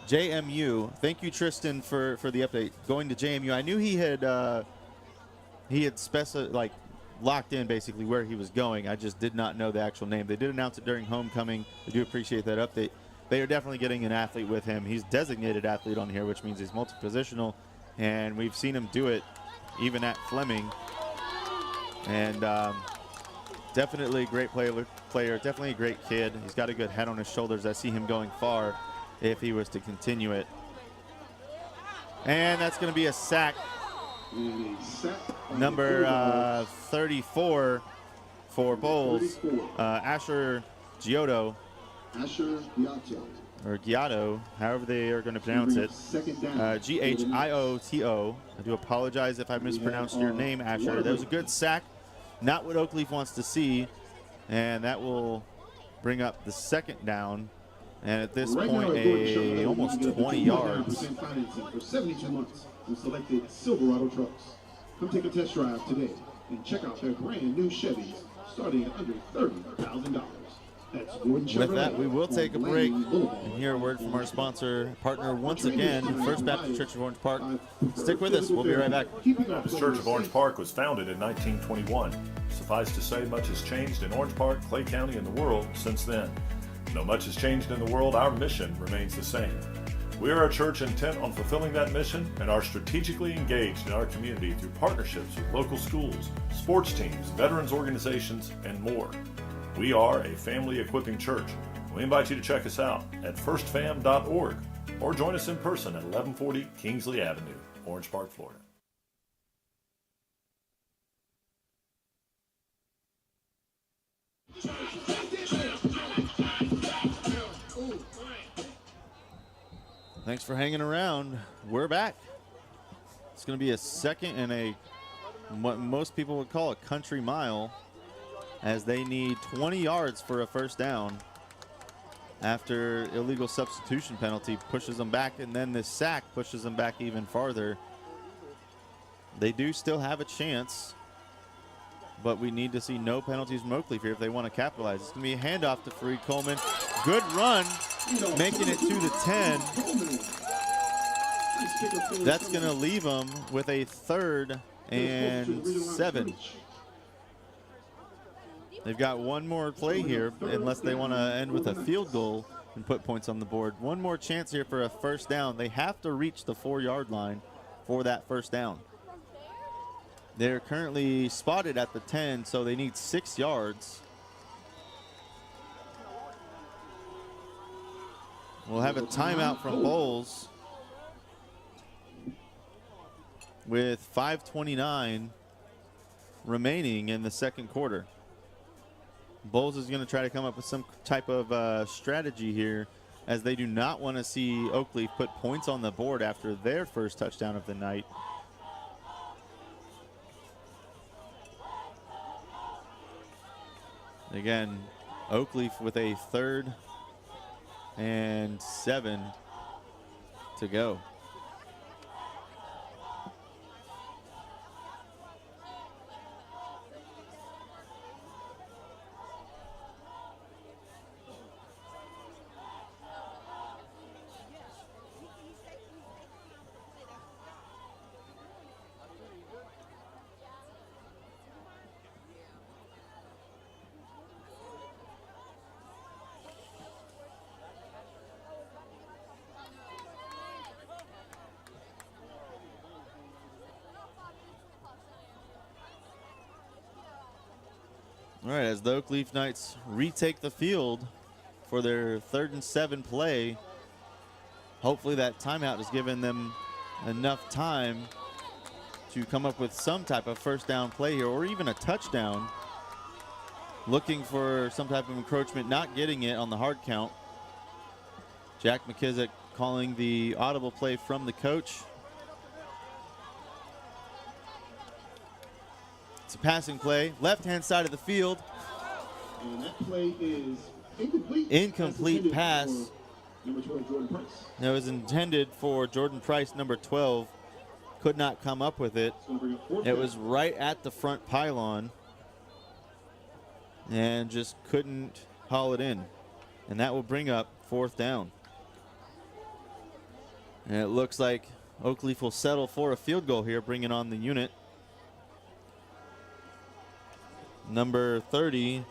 JMU. Thank you, Tristan, for the update. Going to JMU. I knew he had locked in basically where he was going. I just did not know the actual name. They did announce it during homecoming. I do appreciate that update. They are definitely getting an athlete with him. He's designated athlete on here, which means he's multi-positional, and we've seen him do it even at Fleming. And definitely a great player, definitely a great kid. He's got a good head on his shoulders. I see him going far if he was to continue it. And that's going to be a sack. Number 34 for Bolles, Asher Giotto. Or Giotto, however they are going to pronounce it. G-H-I-O-T-O. I do apologize if I mispronounced your name, Asher. That was a good sack. Not what Oakleaf wants to see, and that will bring up the second down. And at this point, almost 20 yards. For 72 months, we selected Silverado trucks. Come take a test drive today and check out their brand new Chevys starting at under $30,000. With that, we will take a break and hear a word from our sponsor partner once again, First Baptist Church of Orange Park. Stick with us. We'll be right back. Baptist Church of Orange Park was founded in 1921. Suffice to say, much has changed in Orange Park, Clay County, and the world since then. Though much has changed in the world, our mission remains the same. We are a church intent on fulfilling that mission and are strategically engaged in our community through partnerships with local schools, sports teams, veterans organizations, and more. We are a family equipping church. We invite you to check us out at firstfam.org or join us in person at 1140 Kingsley Avenue, Orange Park, Florida. Thanks for hanging around. We're back. It's going to be a second and what most people would call a country mile, as they need 20 yards for a first down after illegal substitution penalty pushes them back, and then this sack pushes them back even farther. They do still have a chance, but we need to see no penalties from Oakleaf here if they want to capitalize. It's going to be a handoff to Fareed Coleman. Good run, making it to the 10. That's going to leave them with a 3rd and 7. They've got one more play here, unless they want to end with a field goal and put points on the board. One more chance here for a first down. They have to reach the 4-yard line for that first down. They're currently spotted at the 10, so they need 6 yards. We'll have a timeout from Bolles with 5:29 remaining in the second quarter. Bolles is going to try to come up with some type of strategy here, as they do not want to see Oakleaf put points on the board after their first touchdown of the night. Again, Oakleaf with a 3rd and 7 to go. All right, as the Oakleaf Knights retake the field for their 3rd and 7 play, hopefully that timeout has given them enough time to come up with some type of first down play here, or even a touchdown. Looking for some type of encroachment, not getting it on the hard count. Jack McKissick calling the audible play from the coach. It's a passing play, left-hand side of the field. And that play is incomplete. Incomplete pass. Number 12, Jordan Price. That was intended for Jordan Price, number 12. Could not come up with it. It was right at the front pylon and just couldn't haul it in. And that will bring up 4th down. And it looks like Oakleaf will settle for a field goal here, bringing on the unit. Number 30,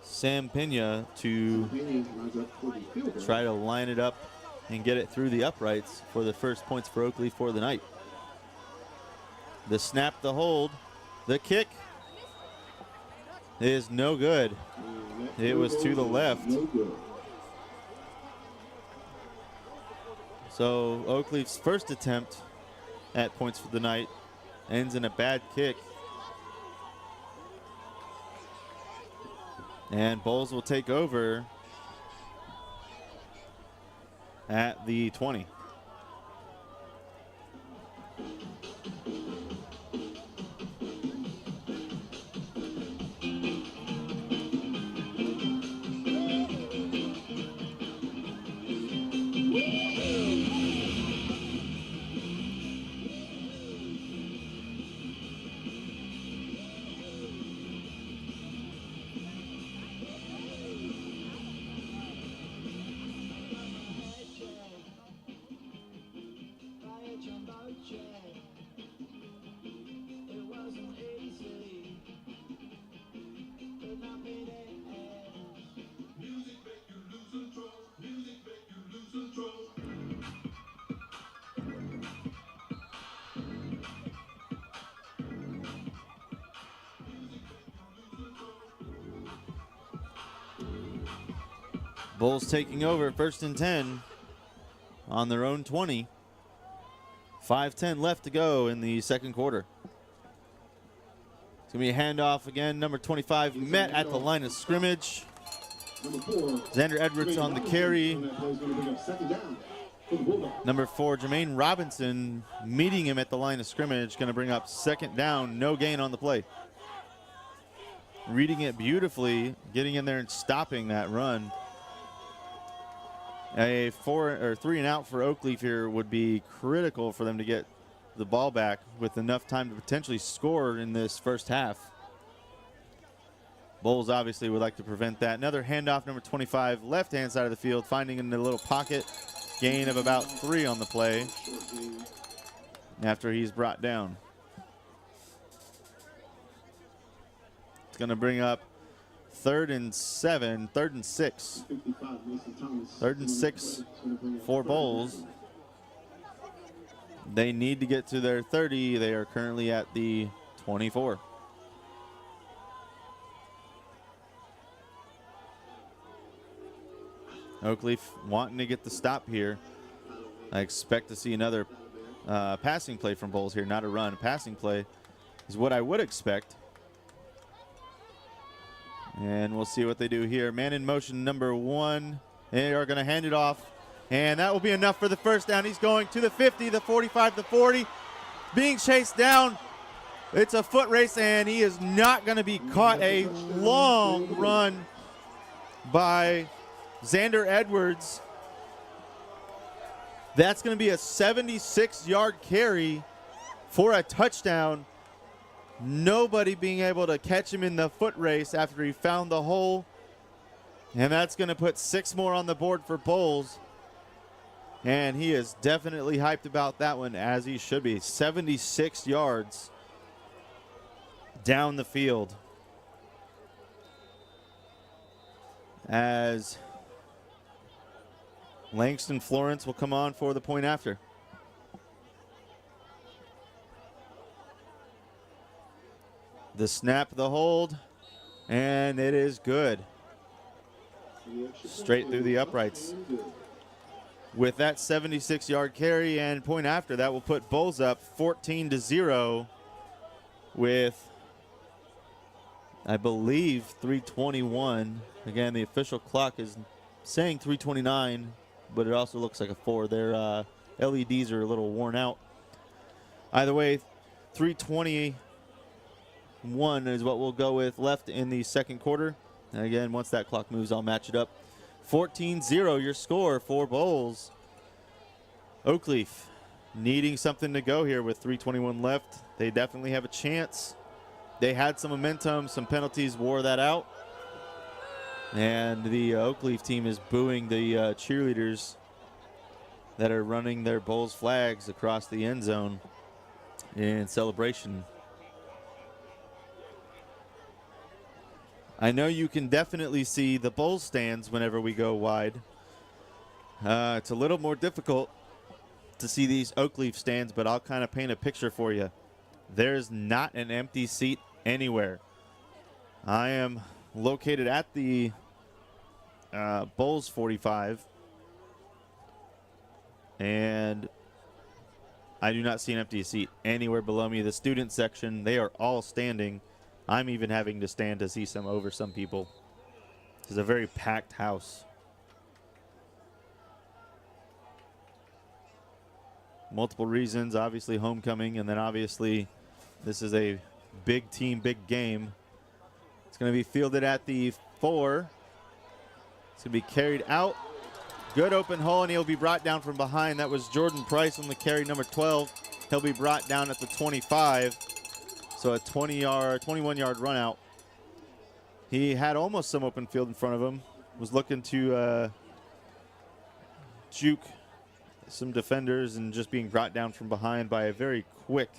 Sam Pena, to try to line it up and get it through the uprights for the first points for Oakleaf for the night. The snap, the hold, the kick is no good. It was to the left. So Oakleaf's first attempt at points for the night ends in a bad kick. And Bolles will take over at the 20. Bulls taking over 1st and 10 on their own 20. 5:10 left to go in the second quarter. It's going to be a handoff again. Number 25 met at the line of scrimmage. Xander Edwards on the carry. Number 4, Jermaine Robinson meeting him at the line of scrimmage. Going to bring up 2nd down. No gain on the play. Reading it beautifully, getting in there and stopping that run. A 3 and out for Oakleaf here would be critical for them to get the ball back with enough time to potentially score in this first half. Bolles obviously would like to prevent that. Another handoff, number 25, left-hand side of the field, finding in the little pocket. Gain of about 3 on the play after he's brought down. It's going to bring up 3rd and 7, 3rd and 6. 3rd and 6 for Bolles. They need to get to their 30. They are currently at the 24. Oakleaf wanting to get the stop here. I expect to see another passing play from Bolles here, not a run. A passing play is what I would expect. And we'll see what they do here. Man in motion, number 1. They are going to hand it off. And that will be enough for the first down. He's going to the 50, the 45, the 40. Being chased down. It's a foot race, and he is not going to be caught. A long run by Xander Edwards. That's going to be a 76-yard carry for a touchdown. Nobody being able to catch him in the foot race after he found the hole. And that's going to put 6 more on the board for Bolles. And he is definitely hyped about that one, as he should be. 76 yards down the field. As Langston Florence will come on for the point after. The snap, the hold, and it is good. Straight through the uprights. With that 76-yard carry and point after, that will put Bolles up 14-0 with, I believe, 3:21. Again, the official clock is saying 3:29, but it also looks like a 4. Their LEDs are a little worn out. Either way, 3:21 is what we'll go with left in the second quarter. And again, once that clock moves, I'll match it up. 14-0 your score for Bolles. Oakleaf needing something to go here with 3:21 left. They definitely have a chance. They had some momentum. Some penalties wore that out. And the Oakleaf team is booing the cheerleaders that are running their Bolles flags across the end zone in celebration. I know you can definitely see the Bolles stands whenever we go wide. It's a little more difficult to see these Oakleaf stands, but I'll kind of paint a picture for you. There's not an empty seat anywhere. I am located at the Bolles 45, and I do not see an empty seat anywhere below me. The student section, they are all standing. I'm even having to stand to see over some people. It's a very packed house. Multiple reasons, obviously homecoming, and then obviously this is a big team, big game. It's going to be fielded at the 4. It's going to be carried out. Good open hole, and he'll be brought down from behind. That was Jordan Price on the carry, number 12. He'll be brought down at the 25. So a 21-yard run out. He had almost some open field in front of him. Was looking to juke some defenders and just being brought down from behind by a very quick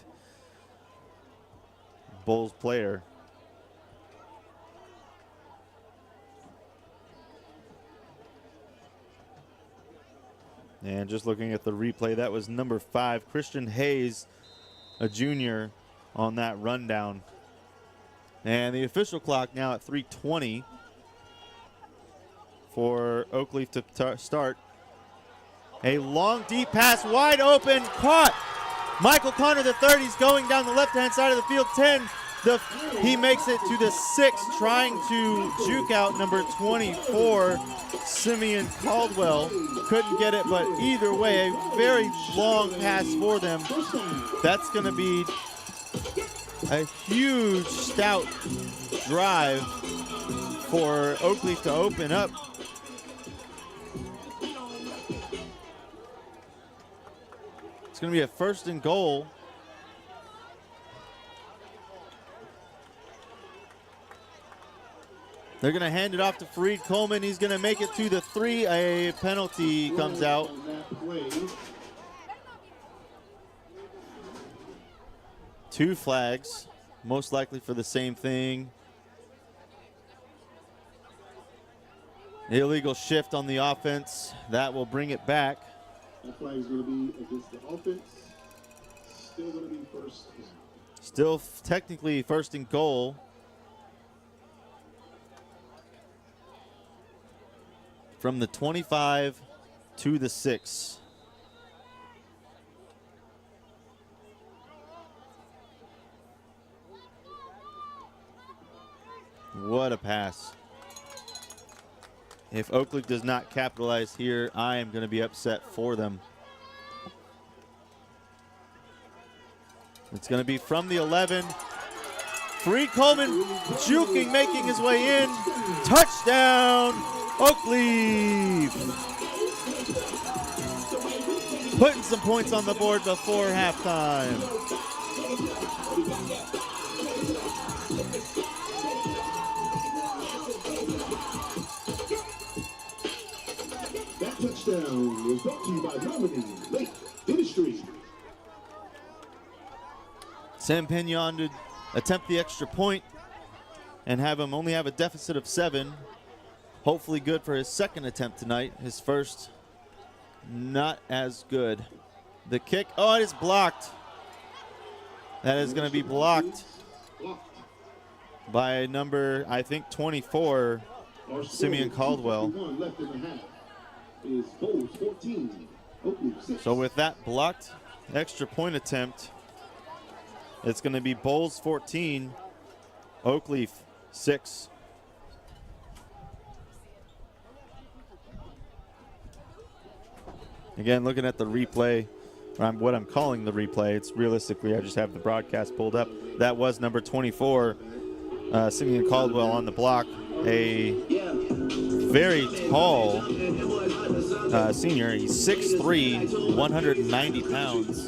Bolles player. And just looking at the replay, that was number 5, Christian Hayes, a junior, on that rundown. And the official clock now at 3:20. for Oakleaf to start. A long, deep pass, wide open, caught. Michael Connor, the 30s, going down the left-hand side of the field, 10. He makes it to the 6, trying to juke out number 24, Simeon Caldwell. Couldn't get it, but either way, a very long pass for them. That's going to be a huge, stout drive for Oakleaf to open up. It's going to be a 1st and goal. They're going to hand it off to Fareed Coleman. He's going to make it to the 3. A penalty comes out. Two flags, most likely for the same thing. Illegal shift on the offense. That will bring it back. That flag is going to be against the offense. Still going to be first. Still technically 1st and goal. From the 25 to the 6. What a pass. If Oakleaf does not capitalize here, I am going to be upset for them. It's going to be from the 11. Fareed Coleman juking, making his way in. Touchdown, Oakleaf. Putting some points on the board before halftime. Touchdown was brought to you by Nominee Lake Industries. Sam Pignon to attempt the extra point and only have a deficit of 7. Hopefully good for his 2nd attempt tonight. His first, not as good. The kick, oh, it is blocked. That is going to be blocked by number, I think, 24, Simeon Caldwell. Is Bolles 14, Oakleaf 6. So with that blocked extra point attempt, it's going to be Bolles 14, Oakleaf 6. Again, looking at the replay, what I'm calling the replay, it's realistically, I just have the broadcast pulled up. That was number 24, Simeon Caldwell on the block. A very tall senior. He's 6'3", 190 pounds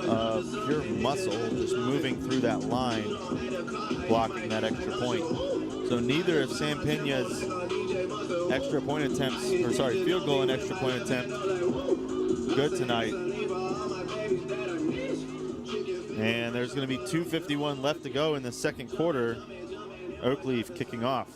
of pure muscle, just moving through that line, blocking that extra point. So neither of Sam Pena's field goal and extra point attempt good tonight. And there's going to be 2:51 left to go in the 2nd quarter. Oakleaf kicking off.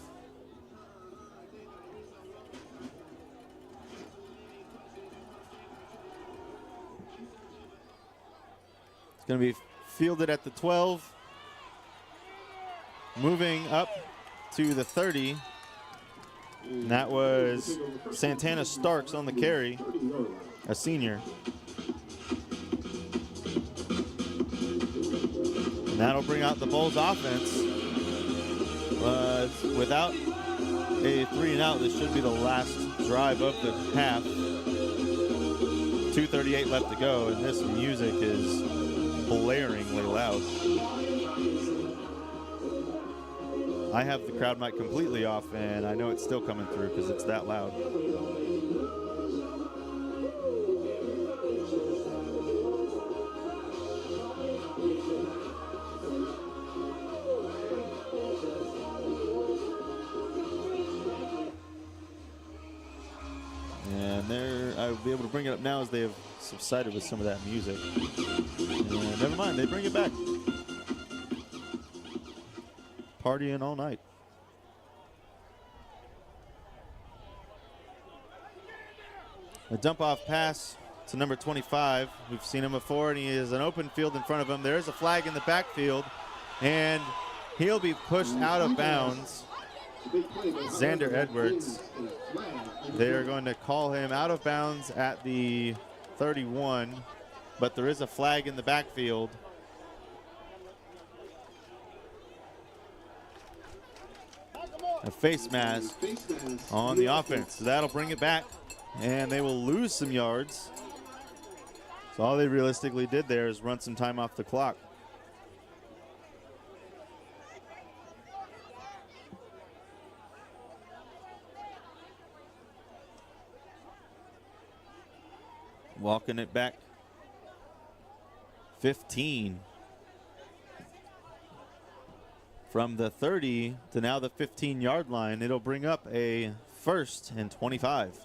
It's going to be fielded at the 12. Moving up to the 30. And that was Santana Starks on the carry, a senior. And that'll bring out the Bolles offense. Without a 3-and-out, this should be the last drive of the half. 2:38 left to go, and this music is blaringly loud. I have the crowd mic completely off, and I know it's still coming through because it's that loud. I'll be able to bring it up now as they have subsided with some of that music. And never mind, they bring it back. Partying all night. A dump-off pass to number 25. We've seen him before, and he has an open field in front of him. There is a flag in the backfield, and he'll be pushed out of bounds. Xander Edwards. They are going to call him out of bounds at the 31, but there is a flag in the backfield. A face mask on the offense. So that'll bring it back, and they will lose some yards. So all they realistically did there is run some time off the clock. Walking it back. 15. From the 30 to now the 15-yard line, it'll bring up a 1st and 25.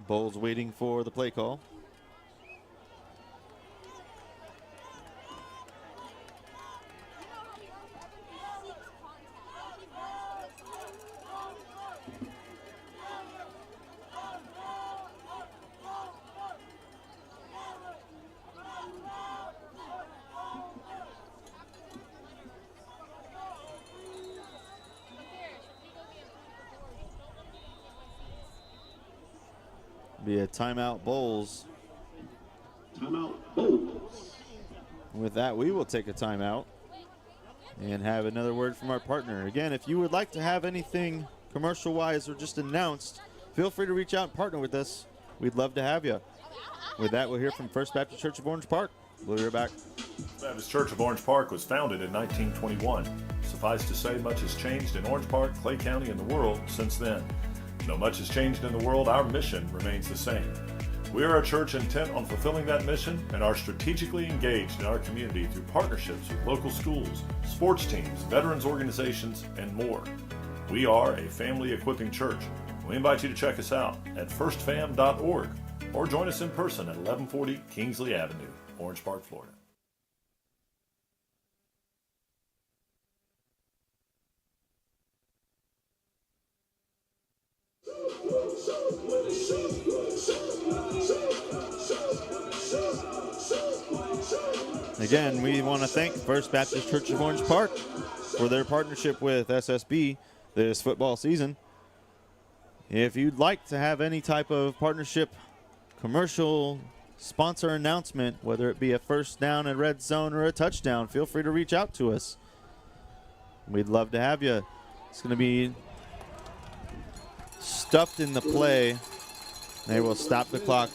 Bolles waiting for the play call. Be a timeout, Bolles. Timeout, Bolles. With that, we will take a timeout and have another word from our partner. Again, if you would like to have anything commercial-wise or just announced, feel free to reach out and partner with us. We'd love to have you. With that, we'll hear from First Baptist Church of Orange Park. We'll be right back. First Baptist Church of Orange Park was founded in 1921. Suffice to say, much has changed in Orange Park, Clay County, and the world since then. Though much has changed in the world, our mission remains the same. We are a church intent on fulfilling that mission and are strategically engaged in our community through partnerships with local schools, sports teams, veterans organizations, and more. We are a family equipping church. We invite you to check us out at firstfam.org or join us in person at 1140 Kingsley Avenue, Orange Park, Florida. Again, we want to thank First Baptist Church of Orange Park for their partnership with SSB this football season. If you'd like to have any type of partnership, commercial, sponsor announcement, whether it be a first down, a red zone, or a touchdown, feel free to reach out to us. We'd love to have you. It's going to be stuffed in the play. They will stop the clock.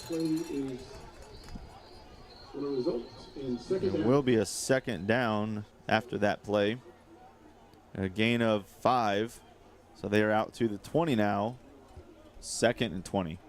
It will be a second down after that play. A gain of 5. So they are out to the 20 now. 2nd and 20.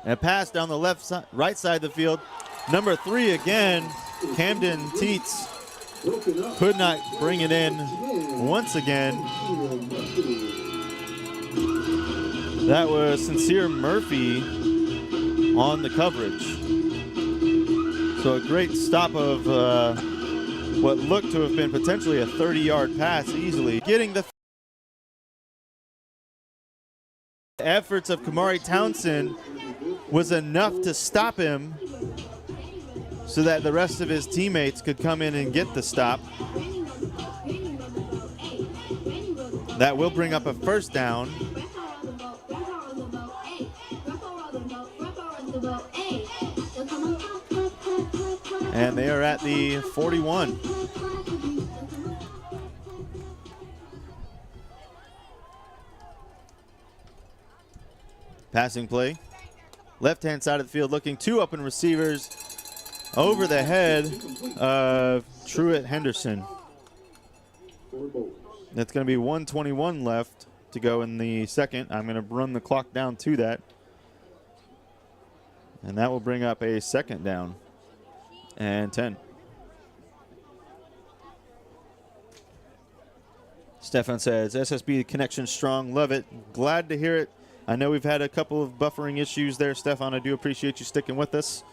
And a pass down the right side of the field. Number 3 again, Camden Teets could not bring it in once again. That was Sincere Murphy on the coverage. So a great stop of what looked to have been potentially a 30-yard pass easily. Getting the efforts of Kamari Townsend was enough to stop him so that the rest of his teammates could come in and get the stop. That will bring up a first down. And they are at the 41. Passing play. Left-hand side of the field looking 2 open receivers over the head of Truett Henderson. That's going to be 1:21 left to go in the second. I'm going to run the clock down to that. And that will bring up a second down and 10. Stefan says, SSB connection strong, love it. Glad to hear it. I know we've had a couple of buffering issues there, Stefan. I do appreciate you sticking with us.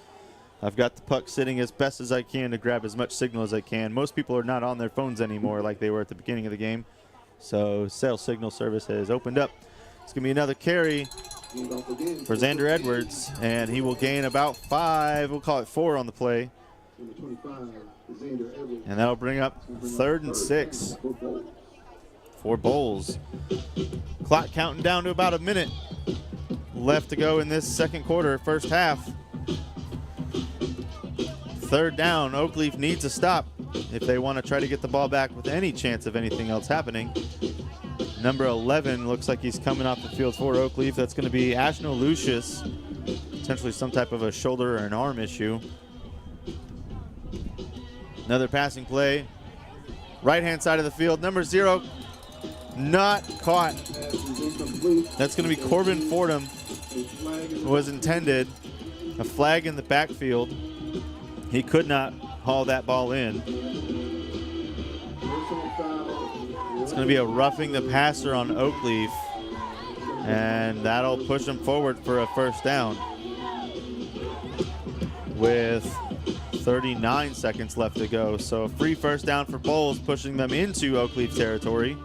I've got the puck sitting as best as I can to grab as much signal as I can. Most people are not on their phones anymore like they were at the beginning of the game. So cell signal service has opened up. It's going to be another carry for Xander Edwards, and he will gain about 5, we'll call it 4 on the play. And that'll bring up 3rd and 6 for Bolles. Clock counting down to about a minute left to go in this second quarter, first half. 3rd down, Oakleaf needs a stop if they want to try to get the ball back with any chance of anything else happening. Number 11 looks like he's coming off the field for Oakleaf. That's going to be Ashno Lucius, potentially some type of a shoulder or an arm issue. Another passing play. Right-hand side of the field, number 0, not caught. That's going to be Corbin Fordham, who was intended. A flag in the backfield. He could not haul that ball in. It's going to be a roughing the passer on Oakleaf, and that'll push him forward for a first down with 39 seconds left to go. So a free first down for Bolles, pushing them into Oakleaf territory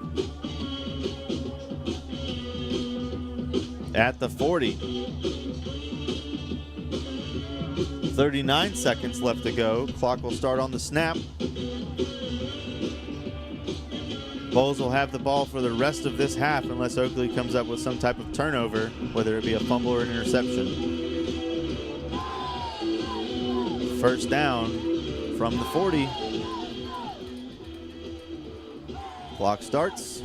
at the 40. 39 seconds left to go. Clock will start on the snap. Bolles will have the ball for the rest of this half unless Oakleaf comes up with some type of turnover, whether it be a fumble or an interception. First down from the 40. Clock starts.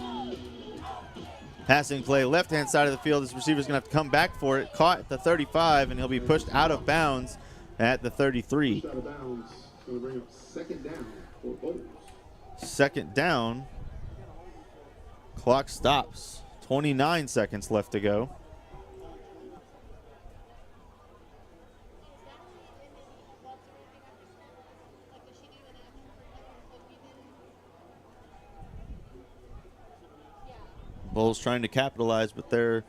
Passing play, left-hand side of the field. This receiver's going to have to come back for it. Caught at the 35, and he'll be pushed out of bounds at the 33. Out of bounds. Going to bring up second down for Bolles. Second down. Clock stops. 29 seconds left to go. Bolles trying to capitalize with their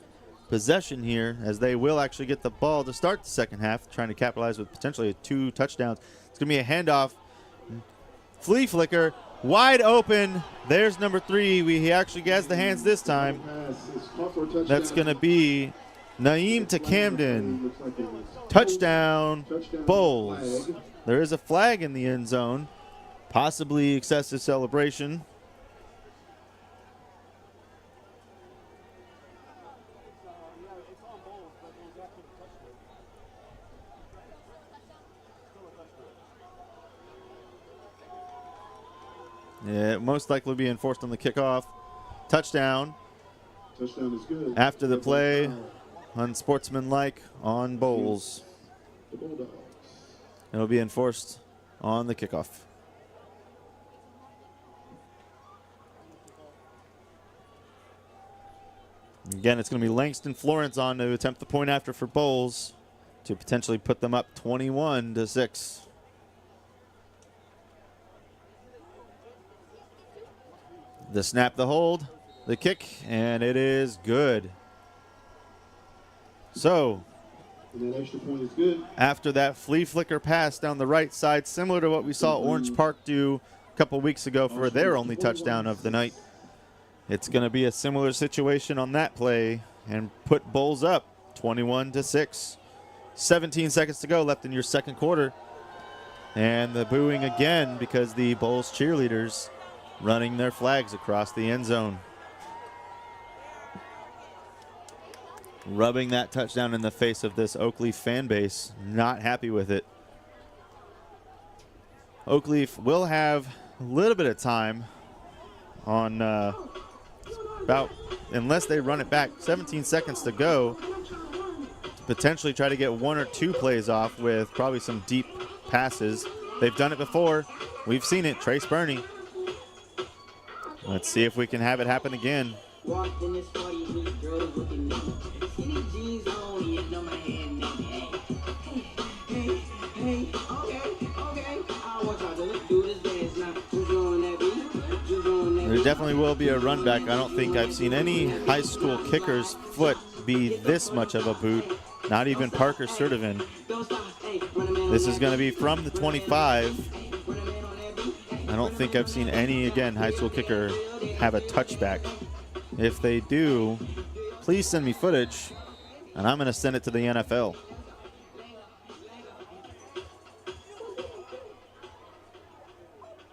possession here, as they will actually get the ball to start the second half, trying to capitalize with potentially 2 touchdowns. It's going to be a handoff. Flea flicker, wide open. There's number 3. He actually has the hands this time. That's going to be Naeem to Camden. Touchdown, Bolles. There is a flag in the end zone, possibly excessive celebration. Yeah, it most likely be enforced on the kickoff. Touchdown. Touchdown is good. After the play, unsportsmanlike on Bolles. The Bulldogs. It'll be enforced on the kickoff. Again, it's going to be Langston Florence on to attempt the point after for Bolles to potentially put them up 21-6. The snap, the hold, the kick, and it is good. So, and that extra point is good. After that flea flicker pass down the right side, similar to what we saw Orange Park do a couple weeks ago for their only touchdown of the night, it's going to be a similar situation on that play and put Bolles up 21-6. 17 seconds to go left in your second quarter. And the booing again because the Bolles cheerleaders running their flags across the end zone. Rubbing that touchdown in the face of this Oakleaf fan base. Not happy with it. Oakleaf will have a little bit of time on unless they run it back, 17 seconds to go, to potentially try to get 1 or 2 plays off with probably some deep passes. They've done it before. We've seen it. Trace Burney. Let's see if we can have it happen again. it definitely will be a run back. I don't think I've seen any high school kicker's foot be this much of a boot, not even Parker Sturdivant. This is going to be from the 25. I don't think I've seen any, again, high school kicker have a touchback. If they do, please send me footage, and I'm going to send it to the NFL.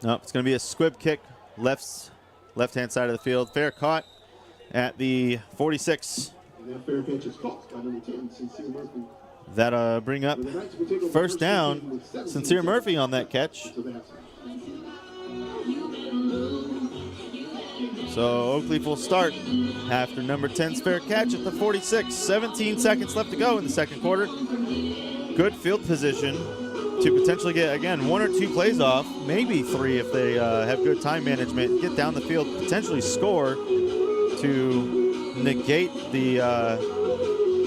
No, it's going to be a squib kick, left-hand side of the field. Fair caught at the 46. And that fair catch is caught by number 10, Sincere Murphy. That'll bring up first down. Sincere Murphy on that catch. So Oakleaf will start after number 10's fair catch at the 46. 17 seconds left to go in the second quarter. Good field position to potentially get, again, 1 or 2 plays off, maybe 3 if they have good time management, get down the field, potentially score to negate the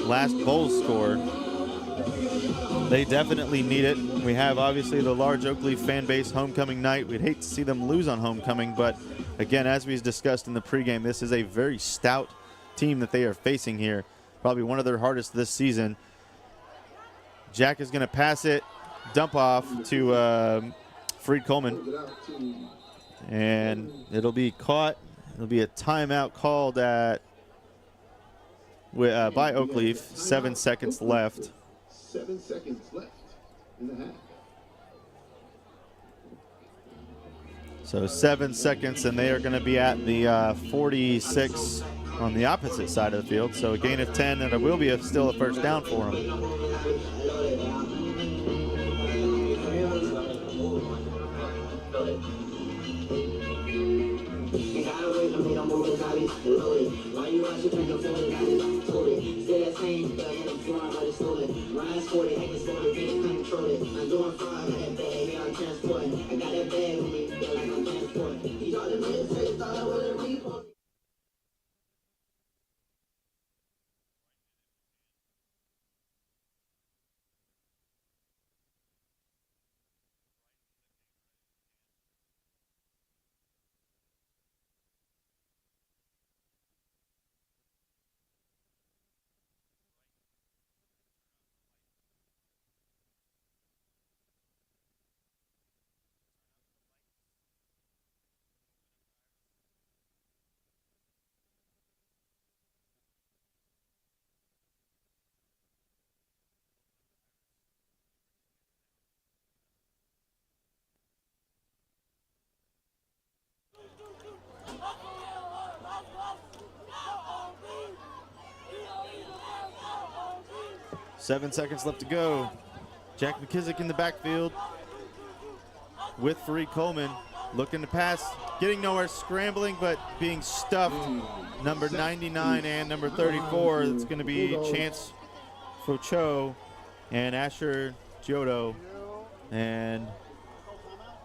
last Bolles score. They definitely need it. We have, obviously, the large Oakleaf fan base homecoming night. We'd hate to see them lose on homecoming, but, again, as we discussed in the pregame, this is a very stout team that they are facing here, probably one of their hardest this season. Jack is going to pass it. Dump off to Freed Coleman, and it'll be caught. It'll be a timeout called at by Oakleaf. 7 seconds left. 7 seconds left in the half. So 7 seconds, and they are going to be at the 46 on the opposite side of the field. So a gain of 10, and it will be still a first down for them. Seven seconds left to go. Jack McKissick in the backfield with Fareed Coleman. Looking to pass, getting nowhere, scrambling, but being stuffed. Number 99 and number 34. It's going to be Chance Focho and Asher Giotto. And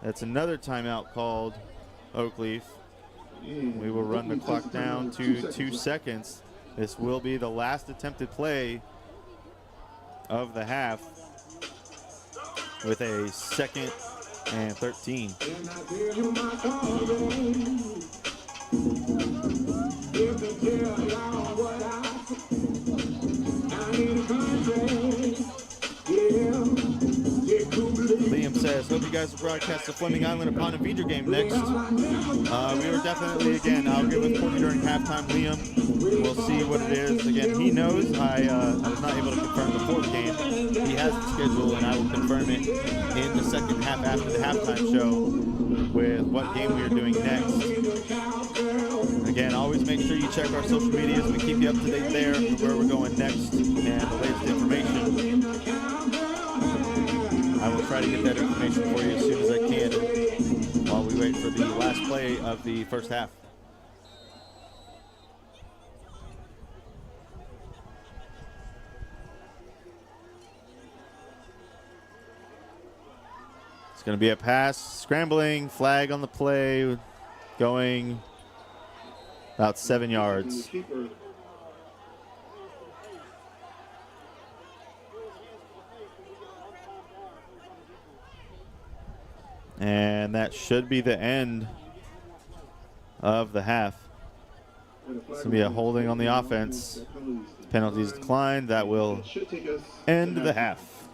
that's another timeout called Oakleaf. We will run the clock down to 2 seconds. This will be the last attempted play of the half with a 2nd and 13. Liam says, hope you guys will broadcast the Fleming Island upon a feature game next. We were definitely, again, I'll get with Courtney during halftime. Liam, we'll see what it is. Again, he knows. I was not able to confirm before the game. He has the schedule, and I will confirm it in the second half after the halftime show with what game we are doing next. Again, always make sure you check our social medias. We keep you up to date there with where we're going next and the latest information. I will try to get that information for you as soon as I can while we wait for the last play of the first half. It's going to be a pass, scrambling, flag on the play, going about 7 yards. And that should be the end of the half. It's going to be a holding on the offense. Penalties declined. That will end the half.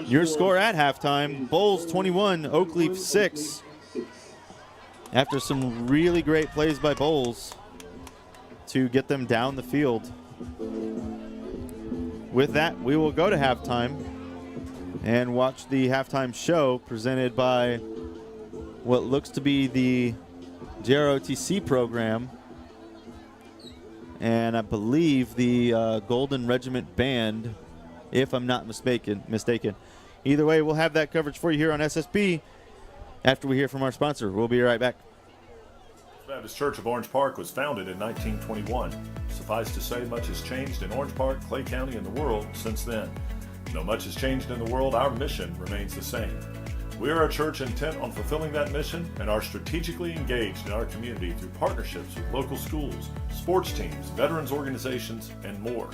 Your score at halftime, Bolles 21, Oakleaf 6. After some really great plays by Bolles to get them down the field. With that, we will go to halftime and watch the halftime show presented by what looks to be the JROTC program, and I believe the Golden Regiment Band, if I'm not mistaken. Either way, we'll have that coverage for you here on SSB after we hear from our sponsor. We'll be right back. Baptist Church of Orange Park was founded in 1921. Suffice to say, much has changed in Orange Park, Clay County, and the world since then. Though much has changed in the world, our mission remains the same. We are a church intent on fulfilling that mission and are strategically engaged in our community through partnerships with local schools, sports teams, veterans organizations, and more.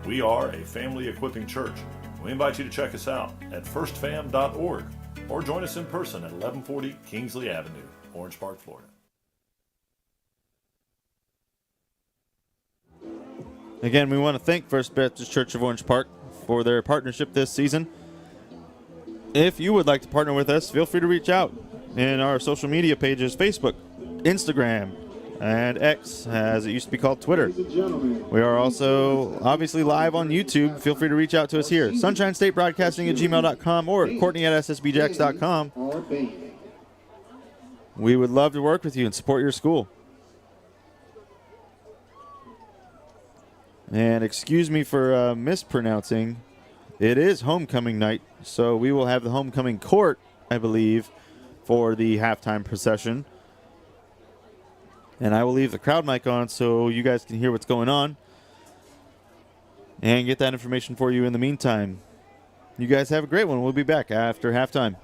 We are a family equipping church. We invite you to check us out at firstfam.org or join us in person at 1140 Kingsley Avenue, Orange Park, Florida. Again, we want to thank First Baptist Church of Orange Park for their partnership this season. If you would like to partner with us, feel free to reach out in our social media pages, Facebook, Instagram, and X, as it used to be called Twitter. We are also obviously live on YouTube. Feel free to reach out to us here. SunshineStateBroadcasting@gmail.com or Courtney@ssbjacks.com. We would love to work with you and support your school. And excuse me for mispronouncing. It is homecoming night, so we will have the homecoming court, I believe, for the halftime procession. And I will leave the crowd mic on so you guys can hear what's going on and get that information for you in the meantime. You guys have a great one. We'll be back after halftime.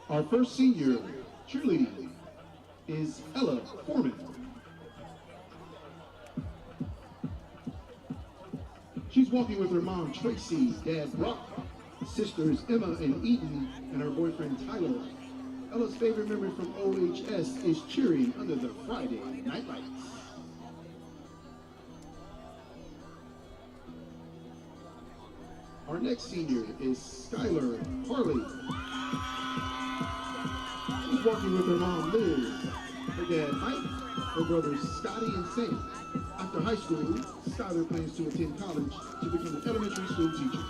Our first senior cheerleading is Ella Foreman. She's walking with her mom, Tracy, dad, Brock, sisters, Emma and Eden, and her boyfriend, Tyler. Ella's favorite memory from OHS is cheering under the Friday night lights. Our next senior is Skylar Harley. She's walking with her mom, Liz, her dad, Mike, her brothers, Scotty and Sam. After high school, Skylar plans to attend college to become an elementary school teacher.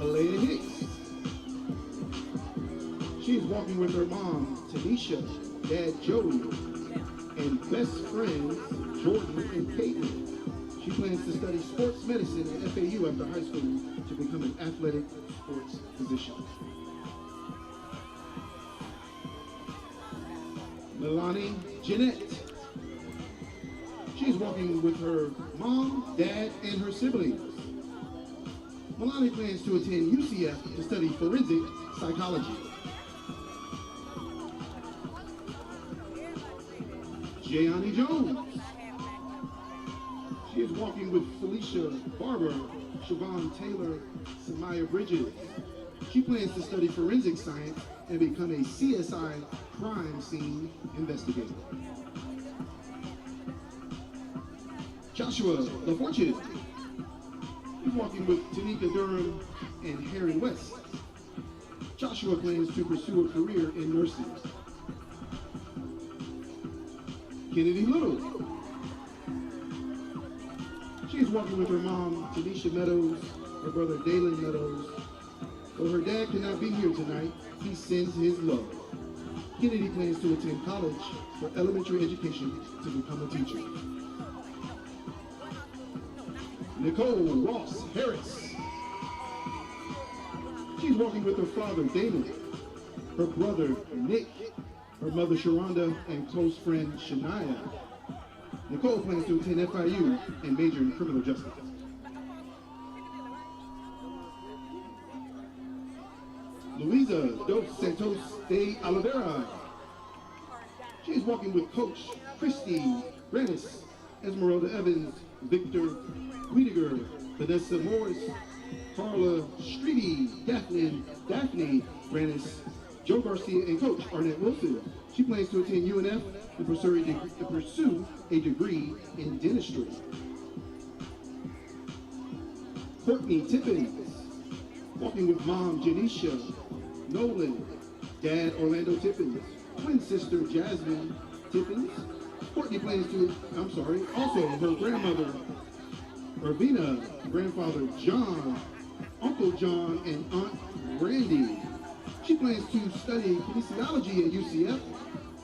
Alea Hicks. She is walking with her mom, Tanisha, dad, Joey, and best friends, Jordan and Caitlin. She plans to study sports medicine at FAU after high school to become an athletic sports physician. Milani Jeanette. She's walking with her mom, dad, and her siblings. Milani plans to attend UCF to study forensic psychology. Jayani Jones. She is walking with Felicia Barber, Siobhan Taylor, Samaya Bridges. She plans to study forensic science and become a CSI crime scene investigator. Joshua LaFortune. He's walking with Tanika Durham and Harry West. Joshua plans to pursue a career in nursing. Kennedy Little. She's walking with her mom, Tanisha Meadows, her brother Dalen Meadows. Though her dad cannot be here tonight, he sends his love. Kennedy plans to attend college for elementary education to become a teacher. Nicole Ross Harris. She's walking with her father, Damon, her brother, Nick, her mother, Sharonda, and close friend, Shania. Nicole plans to attend FIU and major in criminal justice. Luisa Dos Santos de Oliveira. She is walking with Coach Christy Rennis, Esmeralda Evans, Victor Wiedeger, Vanessa Morris, Carla Streety, Daphne Rennis, Joe Garcia, and Coach Arnett Wilson. She plans to attend UNF to pursue a degree in dentistry. Courtney Tippins, walking with mom Janisha Nolan, dad Orlando Tippins, twin sister Jasmine Tippins. Courtney plans to, also her grandmother Irvina, grandfather John, Uncle John, and Aunt Randy. She plans to study kinesiology at UCF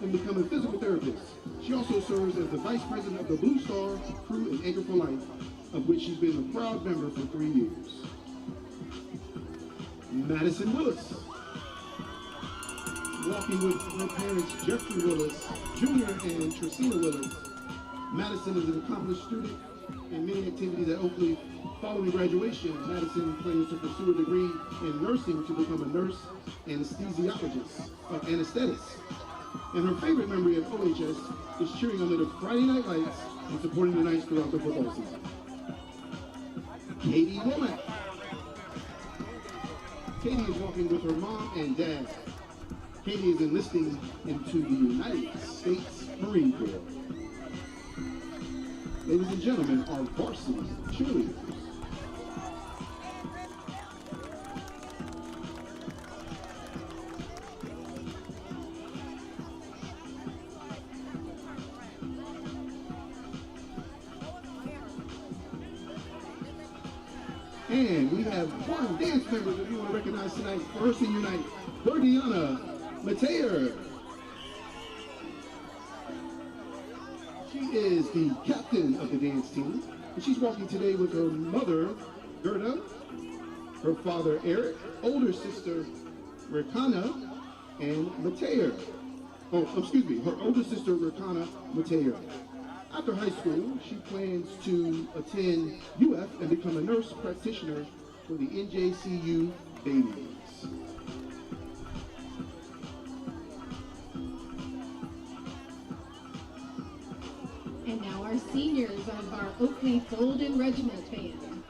and become a physical therapist. She also serves as the vice president of the Blue Star Crew and Anchor for Life, of which she's been a proud member for 3 years. Madison Willis, walking with her parents Jeffrey Willis Jr. and Trisina Willis. Madison is an accomplished student in many activities at Oakleaf. Following graduation, Madison plans to pursue a degree in nursing to become a nurse anesthesiologist, anesthetist. And her favorite memory of OHS is cheering under the Friday Night Lights and supporting the Knights throughout the football season. Katie Womack. Katie is walking with her mom and dad. Katie is enlisting into the United States Marine Corps. Ladies and gentlemen, our varsity cheerleaders. And we have one dance member that we want to recognize tonight for her senior night, Gordiana Mateer. She is the captain of the dance team, and she's walking today with her mother, Gerda, her father, Eric, older sister, Rekana, and Mateer. Her older sister, Rekana Mateer. After high school, she plans to attend UF and become a nurse practitioner for the NJCU babies. And now our seniors of our Oakleaf Golden Regiment Band.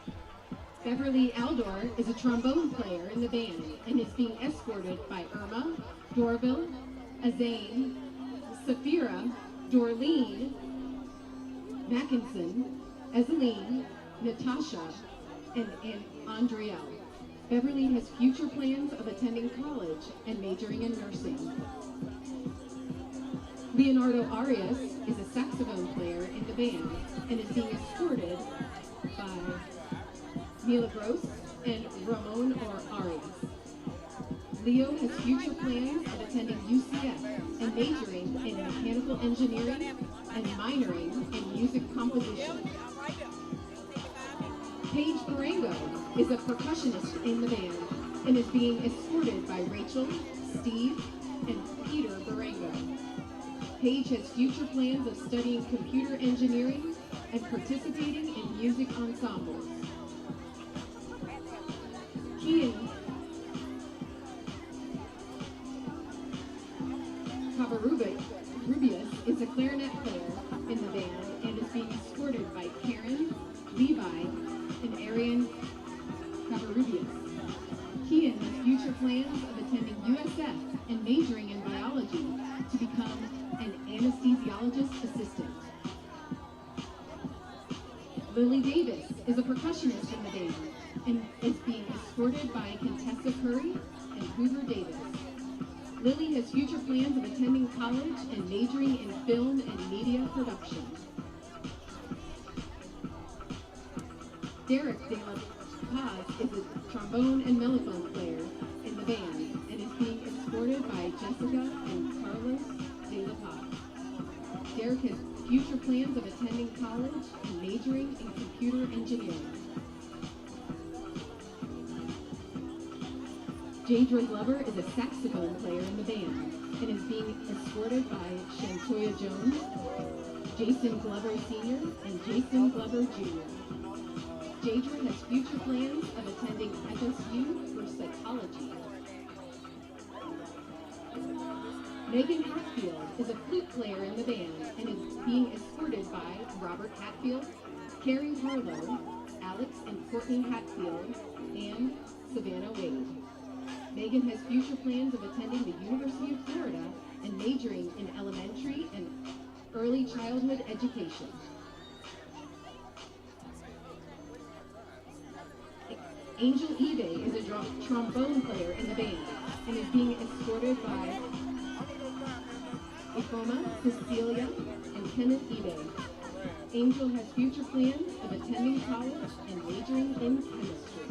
Beverly Aldor is a trombone player in the band and is being escorted by Irma, Dorville, Azane, Safira, Dorleen, Mackinson, Ezeline, Natasha, and Andrielle. Beverly has future plans of attending college and majoring in nursing. Leonardo Arias is a saxophone player in the band and is being escorted by Mila Gross and Ramon Arias. Leo has future plans of attending UCF and majoring in mechanical engineering and minoring in music composition. Paige Barango is a percussionist in the band and is being escorted by Rachel, Steve, and Peter Barango. Paige has future plans of studying computer engineering and participating in music ensembles. Kian Rubius is a clarinet player in the band and is being escorted by Karen, Levi, and Arian Cavarubius. Kian has future plans of attending USF and majoring in biology to become an anesthesiologist assistant. Lily Davis is a percussionist in the band and is being escorted by Contessa Curry and Hoover Davis. Lily has future plans of attending college and majoring in film and media production. Derek De La Paz is a trombone and mellophone player in the band and is being escorted by Jessica and Carlos De La Paz. Derek has future plans of attending college and majoring in computer engineering. Jadra Glover is a saxophone player in the band and is being escorted by Shantoya Jones, Jason Glover Sr., and Jason Glover Jr. Jadra has future plans of attending FSU for psychology. Megan Hatfield is a flute player in the band and is being escorted by Robert Hatfield, Carrie Harlow, Alex and Courtney Hatfield, and Savannah Wade. Megan has future plans of attending the University of Florida and majoring in elementary and early childhood education. Angel Ide is a trombone player in the band and is being escorted by Ifoma, Cecilia, and Kenneth Ide. Angel has future plans of attending college and majoring in chemistry.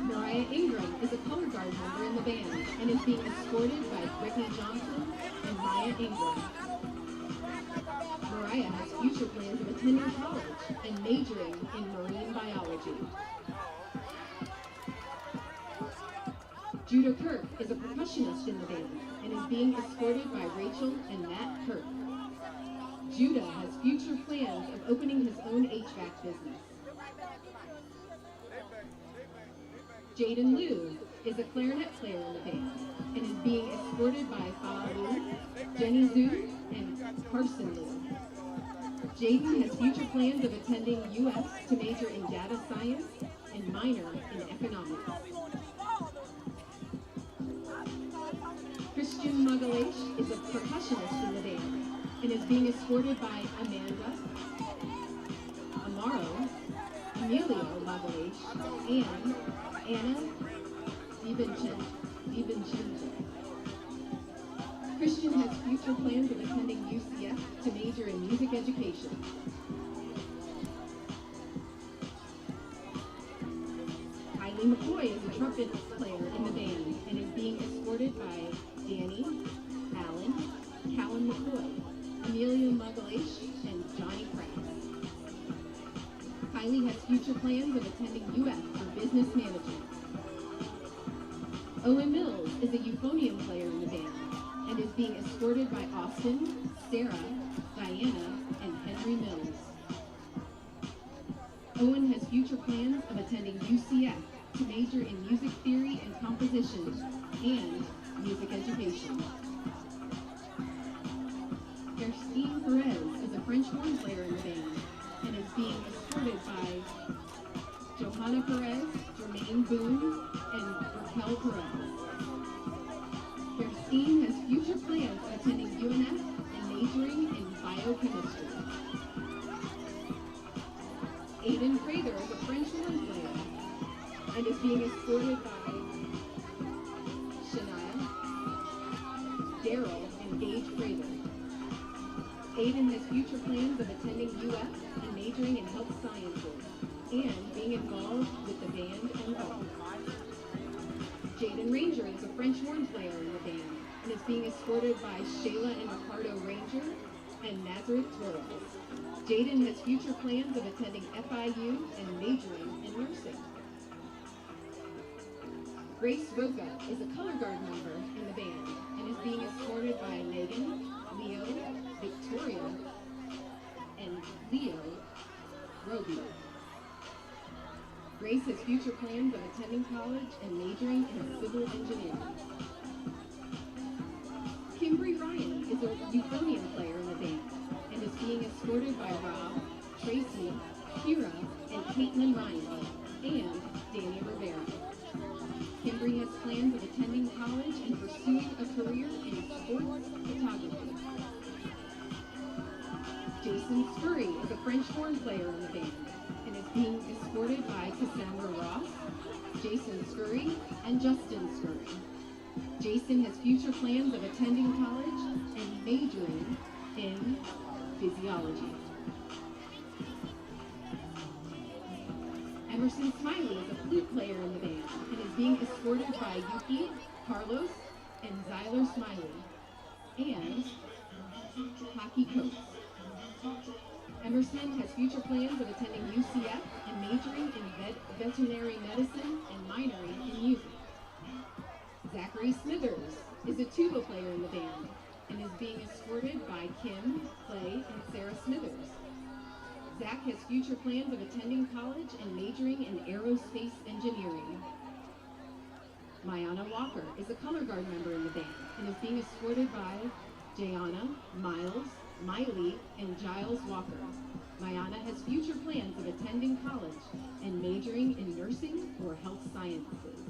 Mariah Ingram is a color guard member in the band and is being escorted by Brittany Johnson and Maya Ingram. Mariah has future plans of attending college and majoring in marine biology. Judah Kirk is a percussionist in the band and is being escorted by Rachel and Matt Kirk. Judah has future plans of opening his own HVAC business. Jaden Liu is a clarinet player in the band and is being escorted by Fa Liu, Jenny Zhu, and Carson Liu. Jaden has future plans of attending UF to major in data science and minor in economics. Christian Magalesh is a percussionist in the band and is being escorted by Amanda, Amaro, Emilio Magalesh, and Anna DiVincenzo. Christian has future plans of attending UCF to major in music education. Kylie McCoy is a trumpet player in the band and is being escorted by Danny, Alan, Callan McCoy, Emilio Magalesh, and Johnny Pratt. Kylie has future plans of attending UF for business management. Owen Mills is a euphonium player in the band and is being escorted by Austin, Sarah, Diana, and Henry Mills. Owen has future plans of attending UCF to major in music theory and composition and music education. Christine Perez is a French horn player in the band and is being escorted by Johanna Perez, Jermaine Boone, and Raquel Perez. Christine has future plans of attending UNF and majoring in biochemistry. Aiden Prather is a French horn player and is being escorted by Shania, Daryl, and Gage Prather. Aiden has future plans of attending UF and majoring in health sciences and being involved with the band and golf. Jaden Ranger is a French horn player in the band and is being escorted by Shayla and Ricardo Ranger and Nazareth Torres. Jaden has future plans of attending FIU and majoring in nursing. Grace Roca is a color guard member in the band and is being escorted by Megan, Leo, Victoria, and Leo Roby. Grace has future plans of attending college and majoring in civil engineering. Kimberly Ryan is a euphonium player in the band and is being escorted by Rob, Tracy, Kira, and Caitlin Ryan, and Danny Rivera. Kimberly has plans of attending college and pursuing a career in sports photography. Jason Scurry is a French horn player in the band and is being escorted by Cassandra Ross, Jason Scurry, and Justin Scurry. Jason has future plans of attending college and majoring in physiology. Emerson Smiley is a flute player in the band and is being escorted by Yuki, Carlos, and Zyler Smiley, and Hockey Coates. Emerson has future plans of attending UCF and majoring in veterinary medicine and minoring in music. Zachary Smithers is a tuba player in the band and is being escorted by Kim, Clay, and Sarah Smithers. Zach has future plans of attending college and majoring in aerospace engineering. Mayana Walker is a color guard member in the band and is being escorted by Jayana, Miles, Miley, and Giles Walker. Mayana has future plans of attending college and majoring in nursing or health sciences.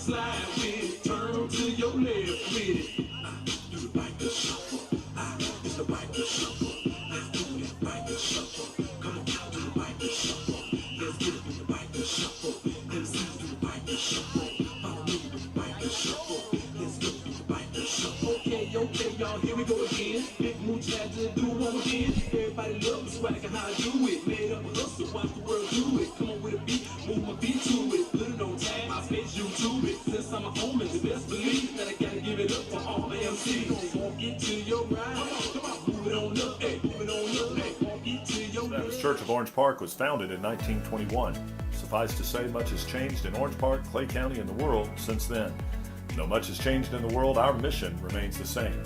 Slide with Here we go again. Big mood chat to do one again. Everybody love the swag and how I do it. Made up a hustle, watch the world do it. Come on with a beat, move my feet to it. Put it on tag, my space, YouTube it. Since I'm a homer, the best believe that I gotta give it up for all the MCs. Won't get to your ride. Come on, move it on up, hey, move it on up, hey. Won't get to your ride. The Church of Orange Park was founded in 1921. Suffice to say, much has changed in Orange Park, Clay County, and the world since then. Though much has changed in the world, our mission remains the same.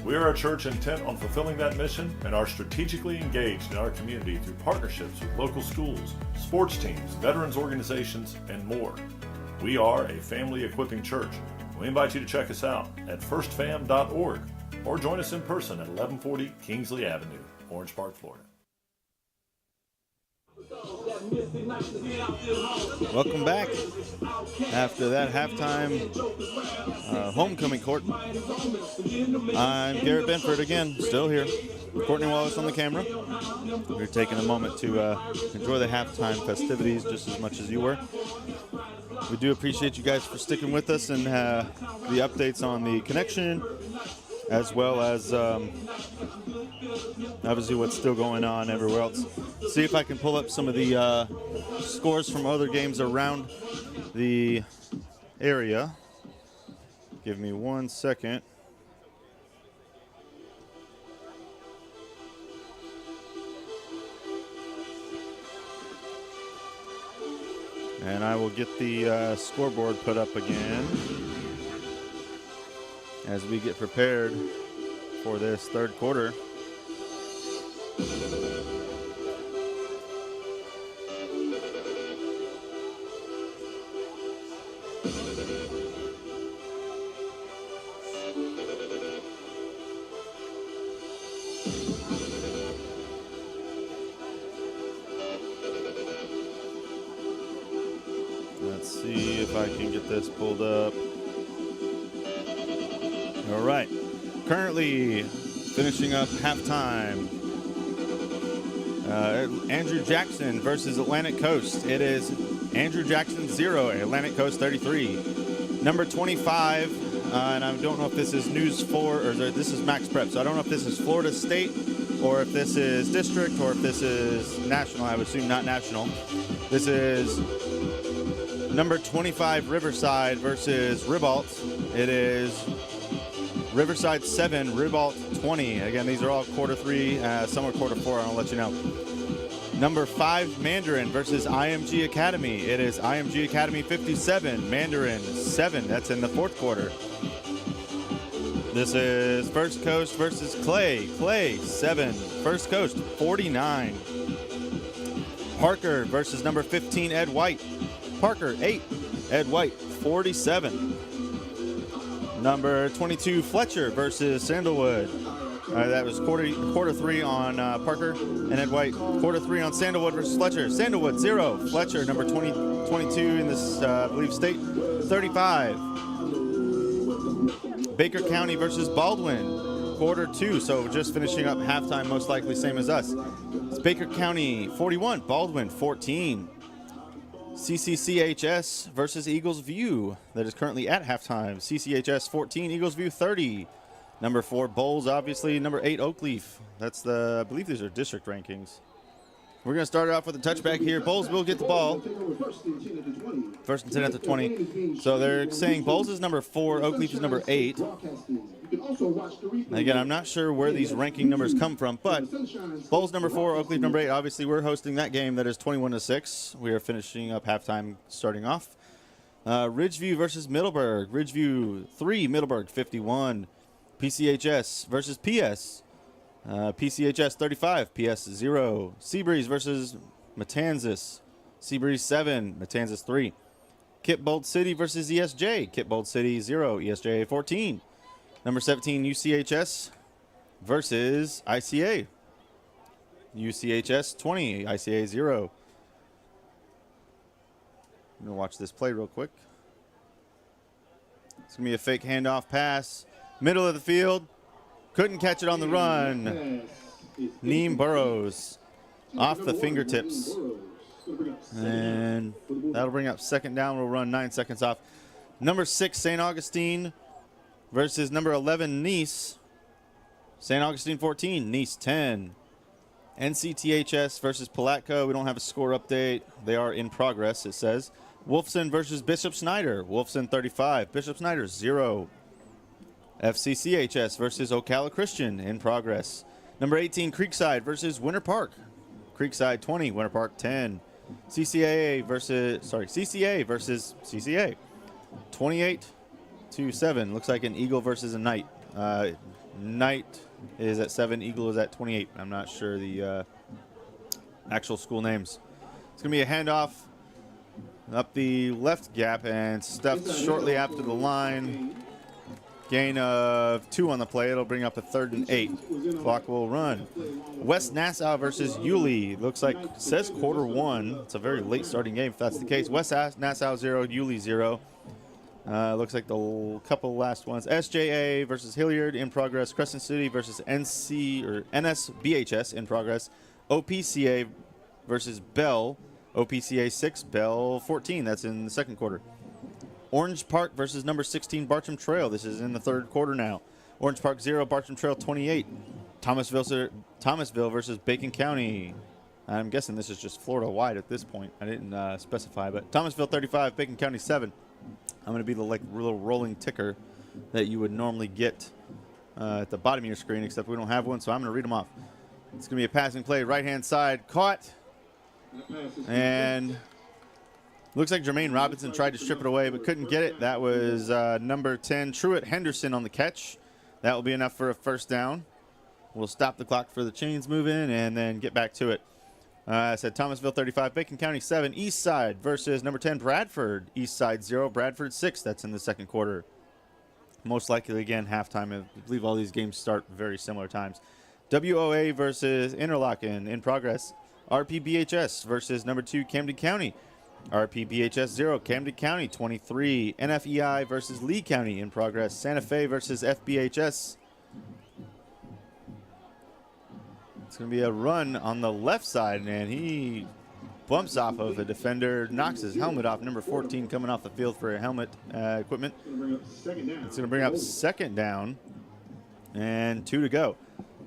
We are a church intent on fulfilling that mission and are strategically engaged in our community through partnerships with local schools, sports teams, veterans organizations, and more. We are a family equipping church. We invite you to check us out at firstfam.org or join us in person at 1140 Kingsley Avenue, Orange Park, Florida. Welcome back after that halftime homecoming court. I'm Garrett Benford again, still here. Courtney Wallace on the camera. We're taking a moment to enjoy the halftime festivities just as much as you were. We do appreciate you guys for sticking with us and the updates on the connection, as well as obviously what's still going on everywhere else. See if I can pull up some of the scores from other games around the area. Give me 1 second. And I will get the scoreboard put up again as we get prepared for this third quarter. Let's see if I can get this pulled up. All right. Currently finishing up halftime. Andrew Jackson versus Atlantic Coast. It is Andrew Jackson 0, Atlantic Coast 33. Number 25, and I don't know if this is News 4 or this is Max Prep, so I don't know if this is Florida State or if this is District or if this is National. I would assume not National. This is number 25 Riverside versus Ribault. It is Riverside 7, Ribault 20. Again, these are all quarter 3, some are quarter 4, I'll let you know. Number 5 Mandarin versus IMG Academy. It is IMG Academy 57, Mandarin 7. That's in the fourth quarter. This is First Coast versus Clay. Clay 7, First Coast 49. Parker versus number 15 Ed White. Parker 8, Ed White 47. Number 22 Fletcher versus Sandalwood. That was quarter 3 on Parker and Ed White. Quarter 3 on Sandalwood versus Fletcher. Sandalwood 0. Fletcher number 22 in this I believe state 35. Baker County versus Baldwin. Quarter 2. So just finishing up halftime, most likely same as us. It's Baker County 41. Baldwin 14. CCCHS versus Eagles View. That is currently at halftime. CCHS 14, Eagles View 30. Number 4 Bolles, obviously. Number 8 Oakleaf. That's the, I believe these are district rankings. We're going to start it off with a touchback here. Bolles will get the ball. First and 10 at the 20. So they're saying Bolles is number 4, Oakleaf is number 8. Again, I'm not sure where these ranking numbers come from, but Bolles number 4, Oakleaf number 8. Obviously, we're hosting that game. That is 21-6. We are finishing up halftime, starting off. Ridgeview versus Middleburg. Ridgeview 3, Middleburg 51. PCHS versus PS. PCHS 35, PS 0. Seabreeze versus Matanzas. Seabreeze 7, Matanzas 3. Kitbold City versus ESJ. Kitbold City 0, ESJ 14. Number 17, UCHS versus ICA. UCHS 20, ICA 0. I'm going to watch this play real quick. It's going to be a fake handoff pass. Middle of the field. Couldn't catch it on the run. Neem Burrows off the fingertips. And that'll bring up second down. We'll run 9 seconds off. Number 6, St. Augustine versus number 11, Nice. St. Augustine 14, Nice 10. NCTHS versus Palatka. We don't have a score update. They are in progress, it says. Wolfson versus Bishop Snyder. Wolfson 35, Bishop Snyder 0. FCCHS versus Ocala Christian in progress. Number 18, Creekside versus Winter Park. Creekside 20, Winter Park 10. CCA versus CCA. 28-7. Looks like an Eagle versus a Knight. Knight is at 7, Eagle is at 28. I'm not sure the actual school names. It's going to be a handoff up the left gap and stuffed shortly after the line. Gain of 2 on the play. It'll bring up a 3rd and 8. Clock will run. West Nassau versus Yulee. Looks like, says quarter 1. It's a very late starting game if that's the case. West Nassau 0, Yulee 0. Looks like the couple last ones. SJA versus Hilliard in progress. Crescent City versus NSBHS in progress. OPCA versus Bell. OPCA 6, Bell 14. That's in the second quarter. Orange Park versus number 16, Bartram Trail. This is in the third quarter now. Orange Park 0, Bartram Trail 28. Thomasville versus Bacon County. I'm guessing this is just Florida-wide at this point. I didn't specify, but Thomasville 35, Bacon County 7. I'm going to be the little rolling ticker that you would normally get at the bottom of your screen, except we don't have one, so I'm going to read them off. It's going to be a passing play, right-hand side, caught, and looks like Jermaine Robinson tried to strip it away but couldn't get it. That was number 10, Truett Henderson on the catch. That will be enough for a first down. We'll stop the clock for the chains moving and then get back to it. I said Thomasville 35, Bacon County 7, East Side versus number 10, Bradford. East Side 0, Bradford 6. That's in the second quarter. Most likely, again, halftime. I believe all these games start very similar times. WOA versus Interlochen in progress. RPBHS versus number 2, Camden County. RPBHS 0, Camden County 23. NFEI versus Lee County in progress. Santa Fe versus FBHS. It's going to be a run on the left side, and he bumps off of a defender, knocks his helmet off. Number 14 coming off the field for a helmet equipment. It's going to bring up second down and 2 to go.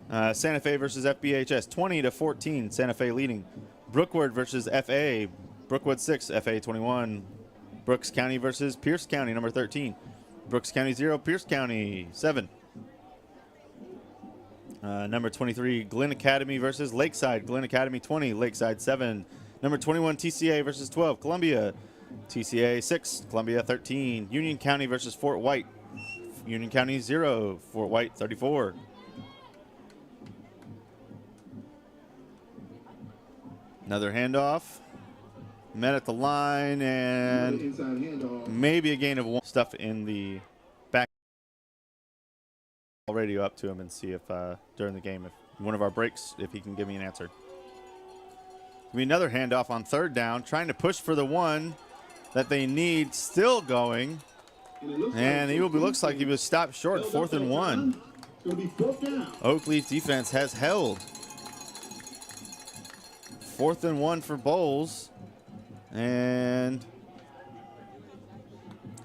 Santa Fe versus FBHS, 20-14, Santa Fe leading. Brookwood versus FA, Brookwood 6, FA 21. Brooks County versus Pierce County, number 13. Brooks County 0, Pierce County 7. Number 23, Glen Academy versus Lakeside. Glen Academy 20, Lakeside 7. Number 21, TCA versus 12, Columbia. TCA 6, Columbia 13. Union County versus Fort White. Union County 0, Fort White 34. Another handoff. Met at the line and maybe a gain of 1. Stuff in the back. I'll radio up to him and see if during the game, if one of our breaks, if he can give me an answer. Give me another handoff on third down, trying to push for the one that they need, still going. And he looks like he was stopped short, 4th and 1. Oakleaf defense has held. 4th and 1 for Bolles. And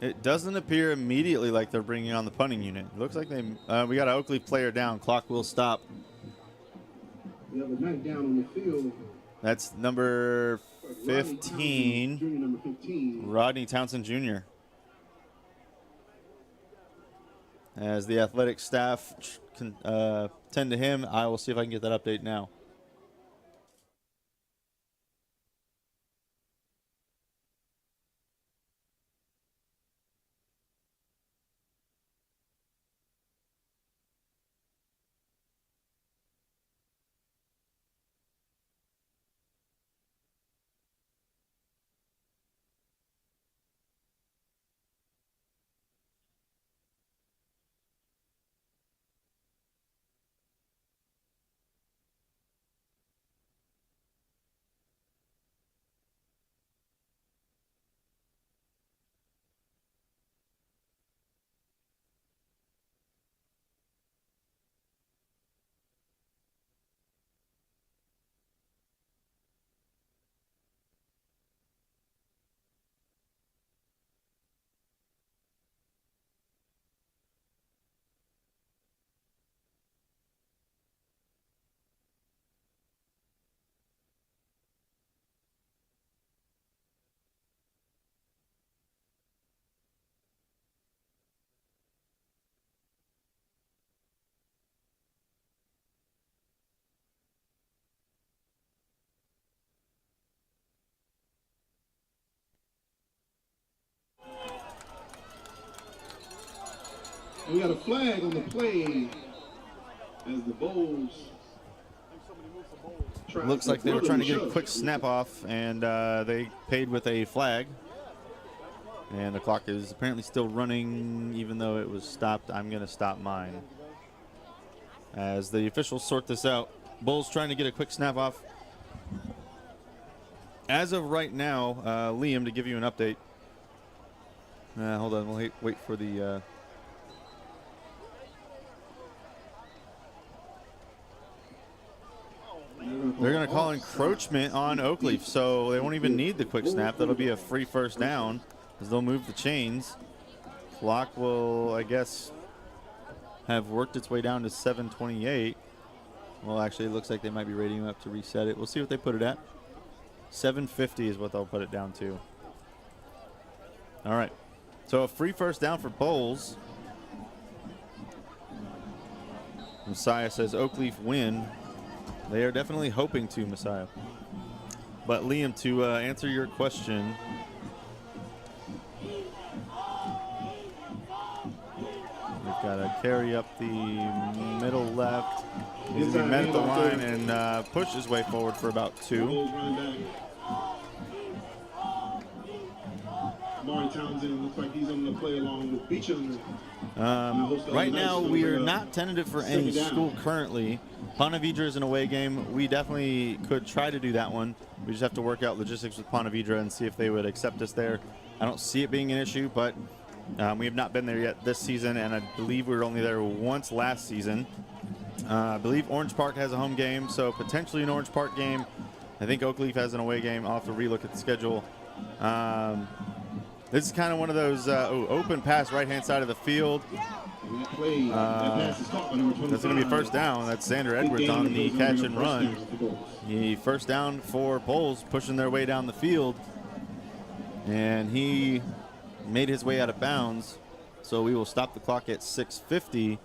it doesn't appear immediately like they're bringing on the punting unit. It looks like we got an Oakleaf player down. Clock will stop. We have a Knight down on the field. That's number 15, Junior, number 15. Rodney Townsend Jr. As the athletic staff tend to him, I will see if I can get that update now. And we got a flag on the play as the Bulls. Looks like they were trying to get a quick snap off, and they paid with a flag. And the clock is apparently still running, even though it was stopped. I'm going to stop mine. As the officials sort this out, Bulls trying to get a quick snap off. As of right now, Liam, to give you an update. Hold on, we'll wait for the... They're going to call encroachment on Oakleaf, so they won't even need the quick snap. That'll be a free first down, as they'll move the chains. Clock will, I guess, have worked its way down to 7:28. Well, actually, it looks like they might be rating up to reset it. We'll see what they put it at. 7:50 is what they'll put it down to. All right. So a free first down for Bolles. Messiah says Oakleaf win. They are definitely hoping to, Messiah. But Liam, to answer your question, we've got to carry up the middle left. He's going to be met at the line and push his way forward for about 2. Townsend looks like he's going to play along with Beecham. Right now, we are not tentative for any school currently. Ponte Vedra is an away game. We definitely could try to do that one. We just have to work out logistics with Ponte Vedra and see if they would accept us there. I don't see it being an issue, but we have not been there yet this season, and I believe we were only there once last season. I believe Orange Park has a home game, so potentially an Orange Park game. I think Oakleaf has an away game. I'll have to relook at the schedule. This is kind of one of those open pass right-hand side of the field. That's going to be first down. That's Xander Edwards on the catch and run. The first down for Bolles, pushing their way down the field. And he made his way out of bounds. So we will stop the clock at 6:50.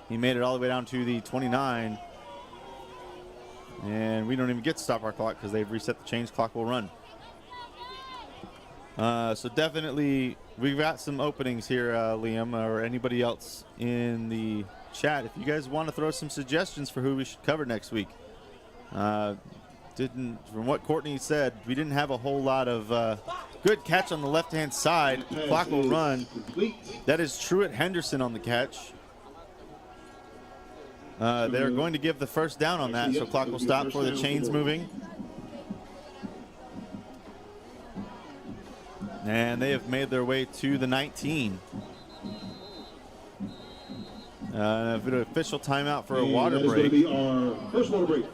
He made it all the way down to the 29. And we don't even get to stop our clock because they've reset the change. Clock will run. So definitely, we've got some openings here, Liam, or anybody else in the chat. If you guys want to throw some suggestions for who we should cover next week. From what Courtney said, we didn't have a whole lot of good catch on the left-hand side. Clock will run. That is Truett Henderson on the catch. They're going to give the first down on that, so clock will stop for the chains moving. And they have made their way to the 19. Official timeout for a water break. That is going to be our first water break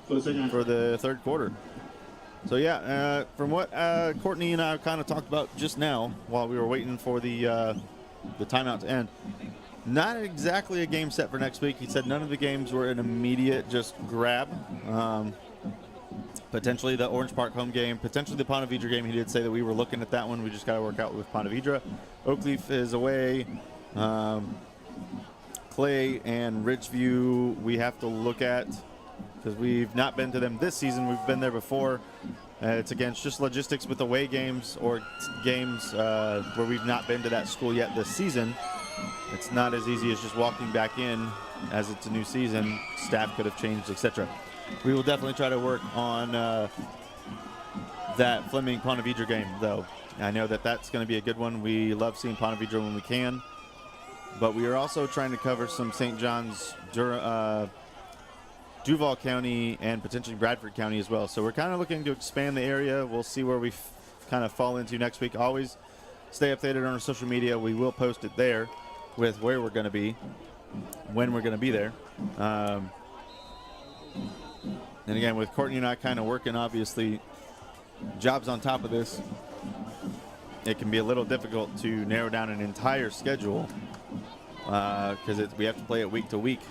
for the second half. For the third quarter. So yeah, from what Courtney and I kind of talked about just now while we were waiting for the timeout to end, not exactly a game set for next week. He said none of the games were an immediate just grab. Potentially the Orange Park home game, potentially the Ponte Vedra game. He did say that we were looking at that one. We just got to work out with Ponte Vedra. Oakleaf is away. Clay and Ridgeview we have to look at because we've not been to them this season. We've been there before. It's against just logistics with away games or games where we've not been to that school yet this season. It's not as easy as just walking back in as it's a new season. Staff could have changed, etc. We will definitely try to work on that Fleming Ponte Vedra game, though. I know that that's going to be a good one. We love seeing Ponte Vedra when we can. But we are also trying to cover some St. John's, Duval County, and potentially Bradford County as well. So we're kind of looking to expand the area. We'll see where we kind of fall into next week. Always stay updated on our social media. We will post it there with where we're going to be, when we're going to be there. And again, with Courtney and I kind of working, obviously, jobs on top of this, it can be a little difficult to narrow down an entire schedule because we have to play it week to week.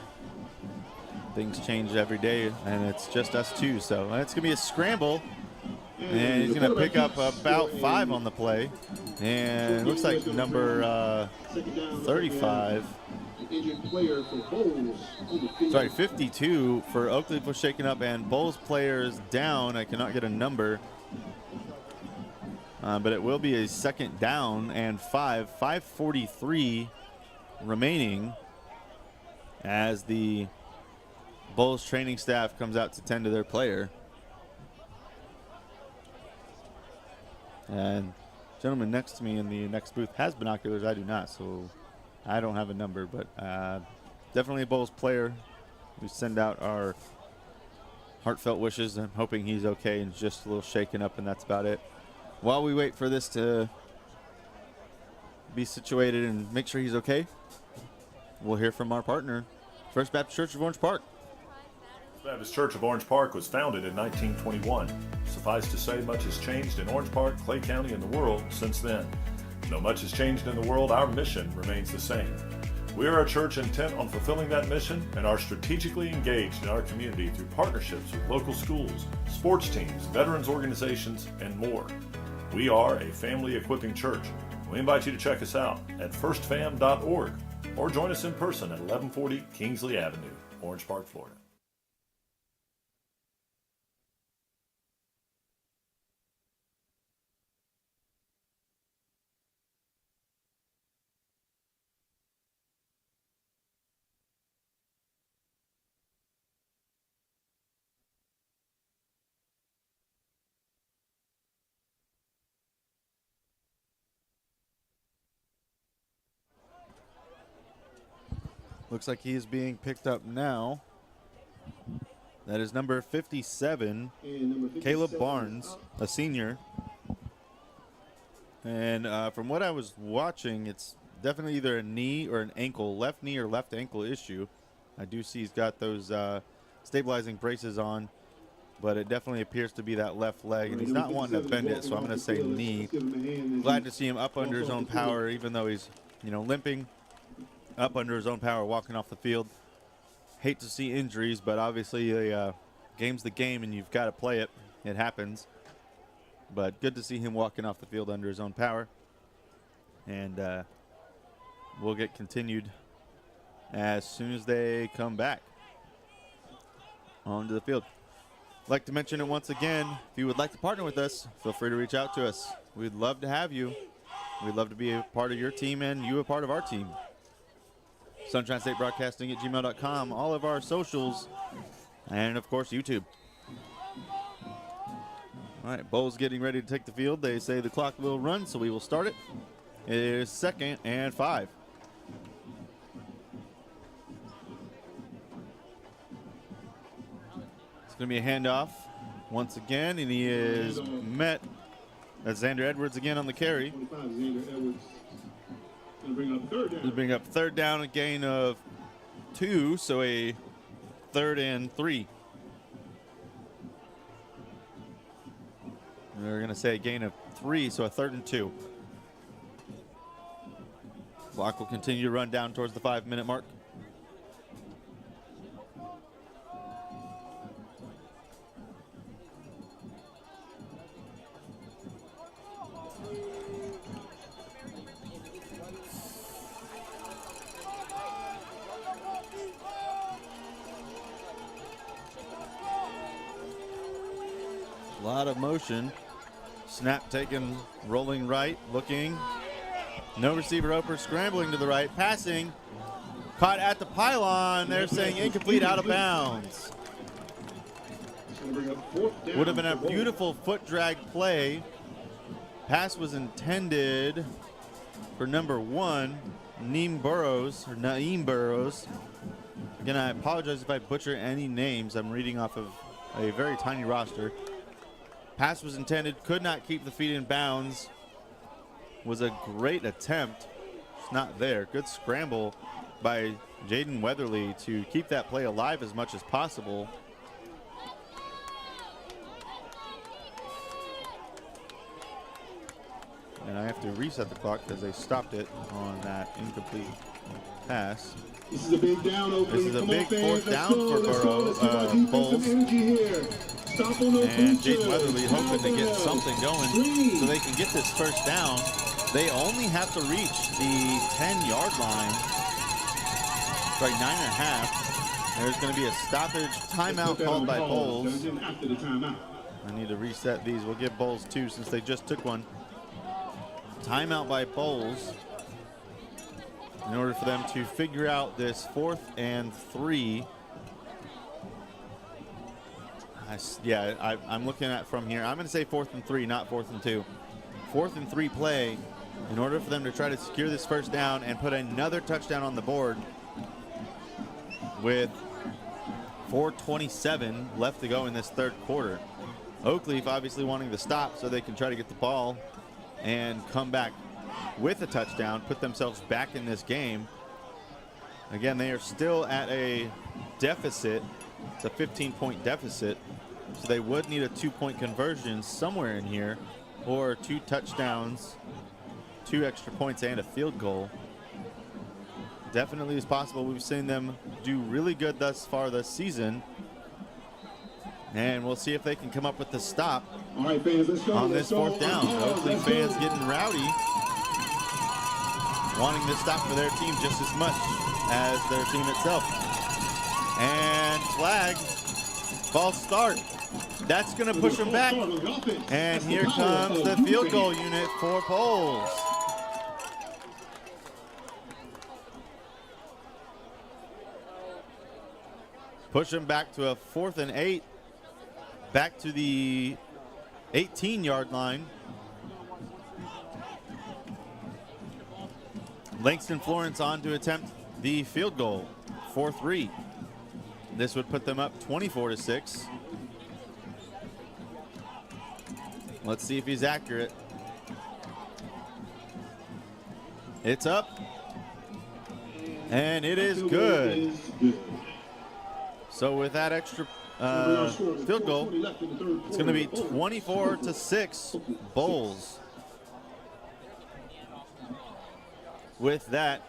Things change every day, and it's just us two. So it's going to be a scramble, and he's going to pick up about 5 on the play. And it looks like number 35. Player for Bolles. Sorry, 52 for Oakleaf was shaken up, and Bolles players down. I cannot get a number, but it will be a second down and 5. 5:43 remaining as the Bulls training staff comes out to tend to their player. And gentleman next to me in the next booth has binoculars. I do not, so I don't have a number, but definitely a Bulls player. We send out our heartfelt wishes. I'm hoping he's okay and just a little shaken up, and that's about it. While we wait for this to be situated and make sure he's okay, we'll hear from our partner, First Baptist Church of Orange Park. Baptist Church of Orange Park was founded in 1921. Suffice to say, much has changed in Orange Park, Clay County, and the world since then. Though much has changed in the world, our mission remains the same. We are a church intent on fulfilling that mission and are strategically engaged in our community through partnerships with local schools, sports teams, veterans organizations, and more. We are a family equipping church. We invite you to check us out at firstfam.org or join us in person at 1140 Kingsley Avenue, Orange Park, Florida. Looks like he is being picked up now. That is number 57, Caleb Barnes, a senior. And from what I was watching, it's definitely either a knee or an ankle, left knee or left ankle issue. I do see he's got those stabilizing braces on, but it definitely appears to be that left leg, and he's not wanting to bend it, so I'm going to say knee. Glad to see him up under his own power, even though he's, limping. Up under his own power, walking off the field. Hate to see injuries, but obviously the game's the game, and you've got to play it. It happens. But good to see him walking off the field under his own power. And we'll get continued as soon as they come back onto the field. Like to mention it once again, if you would like to partner with us, feel free to reach out to us. We'd love to have you. We'd love to be a part of your team and you a part of our team. SunshineStateBroadcasting@gmail.com, all of our socials, and of course YouTube. All right, Bulls getting ready to take the field. They say the clock will run, so we will start it. It is 2nd and 5. It's going to be a handoff once again, and he is met as Xander Edwards again on the carry. 25, Xander Edwards. He'll bring up third down, a gain of 2, so a 3rd and 3. We're going to say a gain of 3, so a 3rd and 2. Clock will continue to run down towards the 5-minute mark. A lot of motion. Snap taken, rolling right, looking. No receiver open, scrambling to the right, passing. Caught at the pylon. They're saying incomplete, out of bounds. Would have been a beautiful foot drag play. Pass was intended for number 1, Naeem Burrows. Again, I apologize if I butcher any names. I'm reading off of a very tiny roster. Pass was intended, could not keep the feet in bounds. Was a great attempt. It's not there. Good scramble by Jaden Weatherly to keep that play alive as much as possible. And I have to reset the clock because they stopped it on that incomplete pass. This is a big down, Oakleaf. This is a big fourth down for Bulls. And Jaden Weatherly hoping to get something going so they can get this first down. They only have to reach the 10-yard line. It's like 9.5. There's going to be a stoppage timeout called by Bulls. I need to reset these. We'll give Bulls 2 since they just took one. Timeout by Bulls. in order for them to figure out this 4th and 3. I'm looking at from here. I'm going to say 4th and 3, not 4th and 2. 4th and 3 play in order for them to try to secure this first down and put another touchdown on the board with 4:27 left to go in this third quarter. Oakleaf obviously wanting to stop so they can try to get the ball and come back with a touchdown, put themselves back in this game. Again, they are still at a deficit. It's a 15-point deficit, so they would need a 2-point conversion somewhere in here, or 2 touchdowns, 2 extra points, and a field goal. Definitely is possible. We've seen them do really good thus far this season, and we'll see if they can come up with the stop on this 4th down. Oakleaf fans getting rowdy, wanting this stop for their team just as much as their team itself. And flag, false start. That's going to push them back. And here comes the field goal unit for Bolles. Push them back to a 4th and 8. Back to the 18-yard line. Langston Florence on to attempt the field goal, 4-3. This would put them up 24-6. Let's see if he's accurate. It's up. And it is good. So with that extra field goal, it's going to be 24-6 Bolles. With that,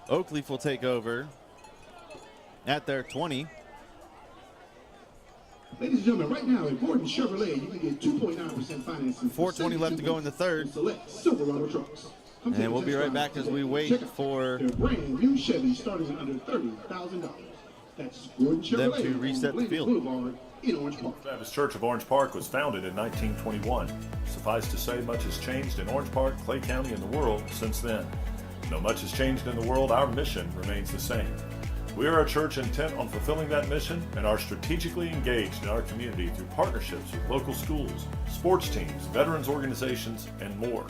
Oakleaf will take over at their 20. Ladies and gentlemen, right now at Gordon Chevrolet, you can get 2.9% financing. 4:20 left to go in the third. Select Silverado trucks. And we'll be right back as we wait for their brand new Chevy starting at under $30,000. That's Gordon them Chevrolet to reset the on field. Boulevard in Orange Park. Baptist Church of Orange Park was founded in 1921. Suffice to say, much has changed in Orange Park, Clay County, and the world since then. Though much has changed in the world, our mission remains the same. We are a church intent on fulfilling that mission and are strategically engaged in our community through partnerships with local schools, sports teams, veterans organizations, and more.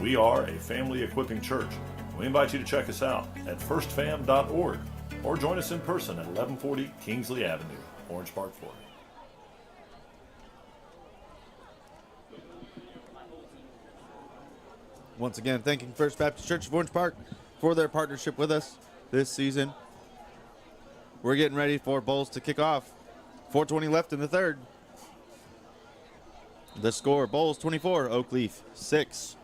We are a family equipping church. We invite you to check us out at firstfam.org or join us in person at 1140 Kingsley Avenue, Orange Park, Florida. Once again, thanking First Baptist Church of Orange Park for their partnership with us this season. We're getting ready for Bolles to kick off. 4:20 left in the third. The score, Bolles 24, Oakleaf 6.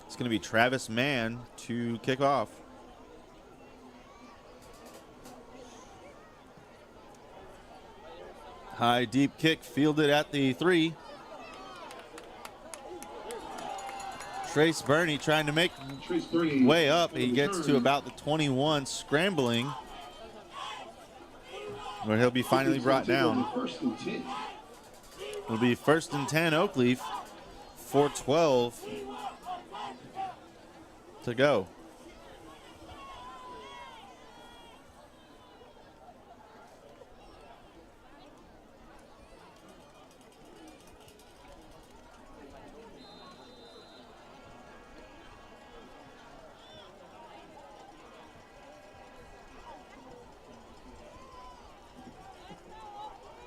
It's going to be Travis Mann to kick off. High deep kick fielded at the 3. Trace Burney trying to make way up. He gets to about the 21, scrambling, where he'll be finally brought down. It'll be 1st and 10 Oakleaf, 4:12 to go.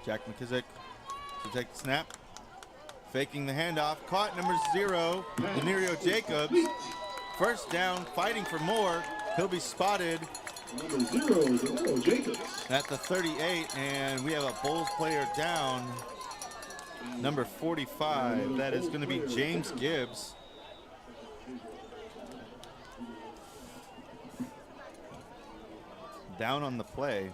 Jack McKissick to take the snap. Faking the handoff. Caught number 0, Denario Jacobs. First down, fighting for more. He'll be spotted Number 0, Denario Jacobs. at the 38, and we have a Bolles player down. Number 45. That is going to be James Gibbs. Down on the play.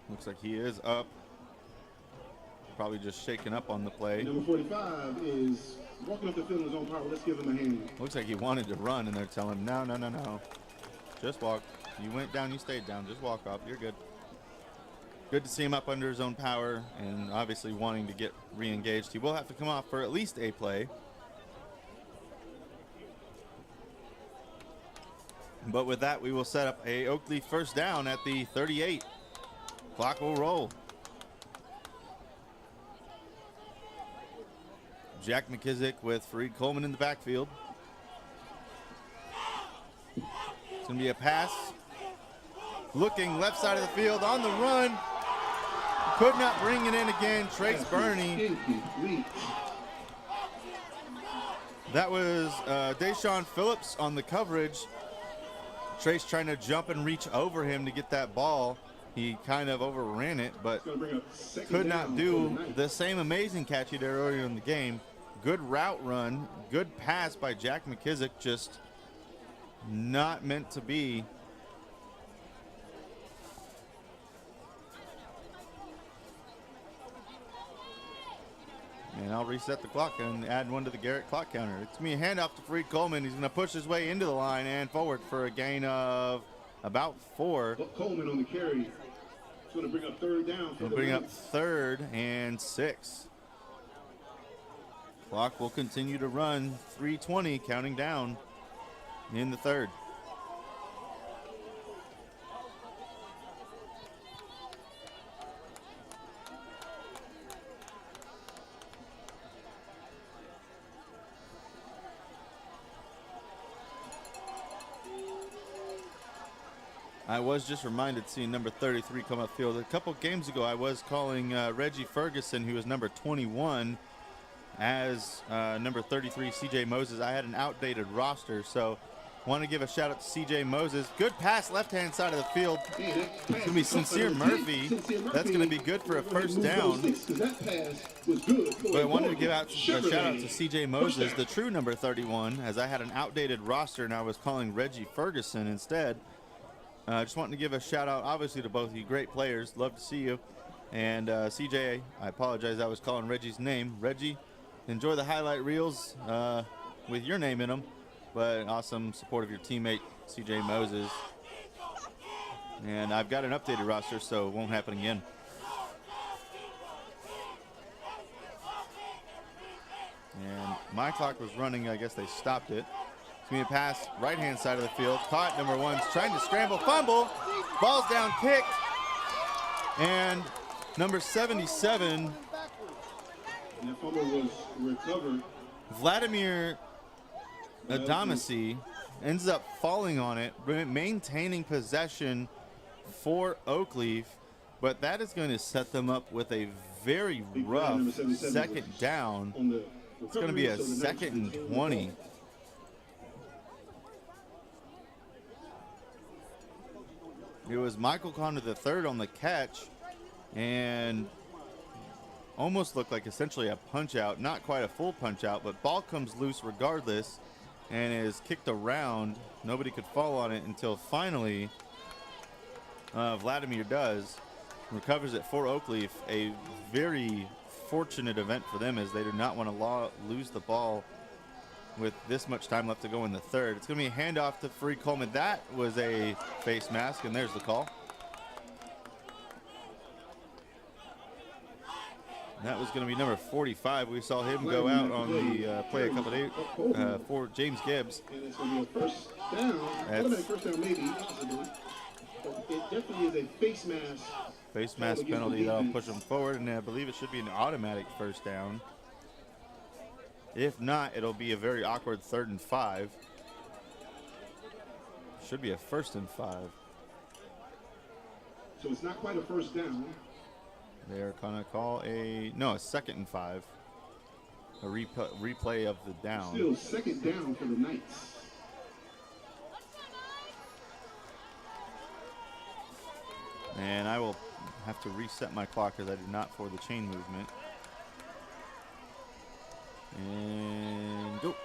Looks like he is up. Probably just shaken up on the play. Number 45 is Walking up the field in his own power. Let's give him a hand. Looks like he wanted to run, and they're telling him, no, no, no, no. Just walk. You went down, you stayed down. Just walk up. You're good. Good to see him up under his own power and obviously wanting to get re-engaged. He will have to come off for at least a play. But with that, we will set up a Oakleaf first down at the 38. Clock will roll. Jack McKissick with Fareed Coleman in the backfield. It's going to be a pass. Looking left side of the field on the run. Could not bring it in again. Trace Burney. That was Deshaun Phillips on the coverage. Trace trying to jump and reach over him to get that ball. He kind of overran it, but could not do the same amazing catch he did earlier in the game. Good route run, good pass by Jack McKissick, just not meant to be. And I'll reset the clock and add one to the Garrett clock counter. It's going to be a handoff to Fareed Coleman. He's going to push his way into the line and forward for a gain of about 4. Coleman on the carry. It's going to bring up third down. He'll bring up 3rd and 6. Clock will continue to run. 3:20 counting down in the 3rd. I was just reminded seeing number 33 come upfield. A couple games ago, I was calling Reggie Ferguson, who was number 21, as number 33, C.J. Moses. I had an outdated roster, so want to give a shout out to C.J. Moses. Good pass, left-hand side of the field. It's going to be Sincere Murphy. That's going to be good for a first down. But I wanted to give out a shout out to C.J. Moses, the true number 31, as I had an outdated roster and I was calling Reggie Ferguson instead. Just wanting to give a shout out, obviously, to both of you. Great players. Love to see you. And CJ, I apologize. I was calling Reggie's name. Reggie, enjoy the highlight reels with your name in them. But awesome support of your teammate, CJ Moses. And I've got an updated roster, so it won't happen again. And my clock was running. I guess they stopped it. It's going to be a pass, right-hand side of the field. Caught, number 1's trying to scramble, fumble. Ball's down, kicked. And number 77. And the fumble was recovered. Vladimir Adamasi ends up falling on it, maintaining possession for Oakleaf. But that is going to set them up with a very rough second down. It's going to be a 2nd and 20. It was Michael Conner III on the catch and almost looked like essentially a punch out, not quite a full punch out, but ball comes loose regardless and is kicked around. Nobody could fall on it until finally Vladimir does. Recovers it for Oakleaf. A very fortunate event for them as they do not want to lose the ball with this much time left to go in the 3rd. It's going to be a handoff to Fareed Coleman. That was a face mask, and there's the call. That was going to be number 45. We saw him go out on the play a couple days for James Gibbs. And it's going to be a first down. First down maybe, possibly. It definitely is a face mask. Face mask penalty that'll push him forward, and I believe it should be an automatic first down. If not, it'll be a very awkward 3rd and 5. Should be a 1st and 5. So it's not quite a first down. They're going to call a 2nd and 5. A replay of the down. Still 2nd down for the Knights. And I will have to reset my clock as I did not for the chain movement. And go.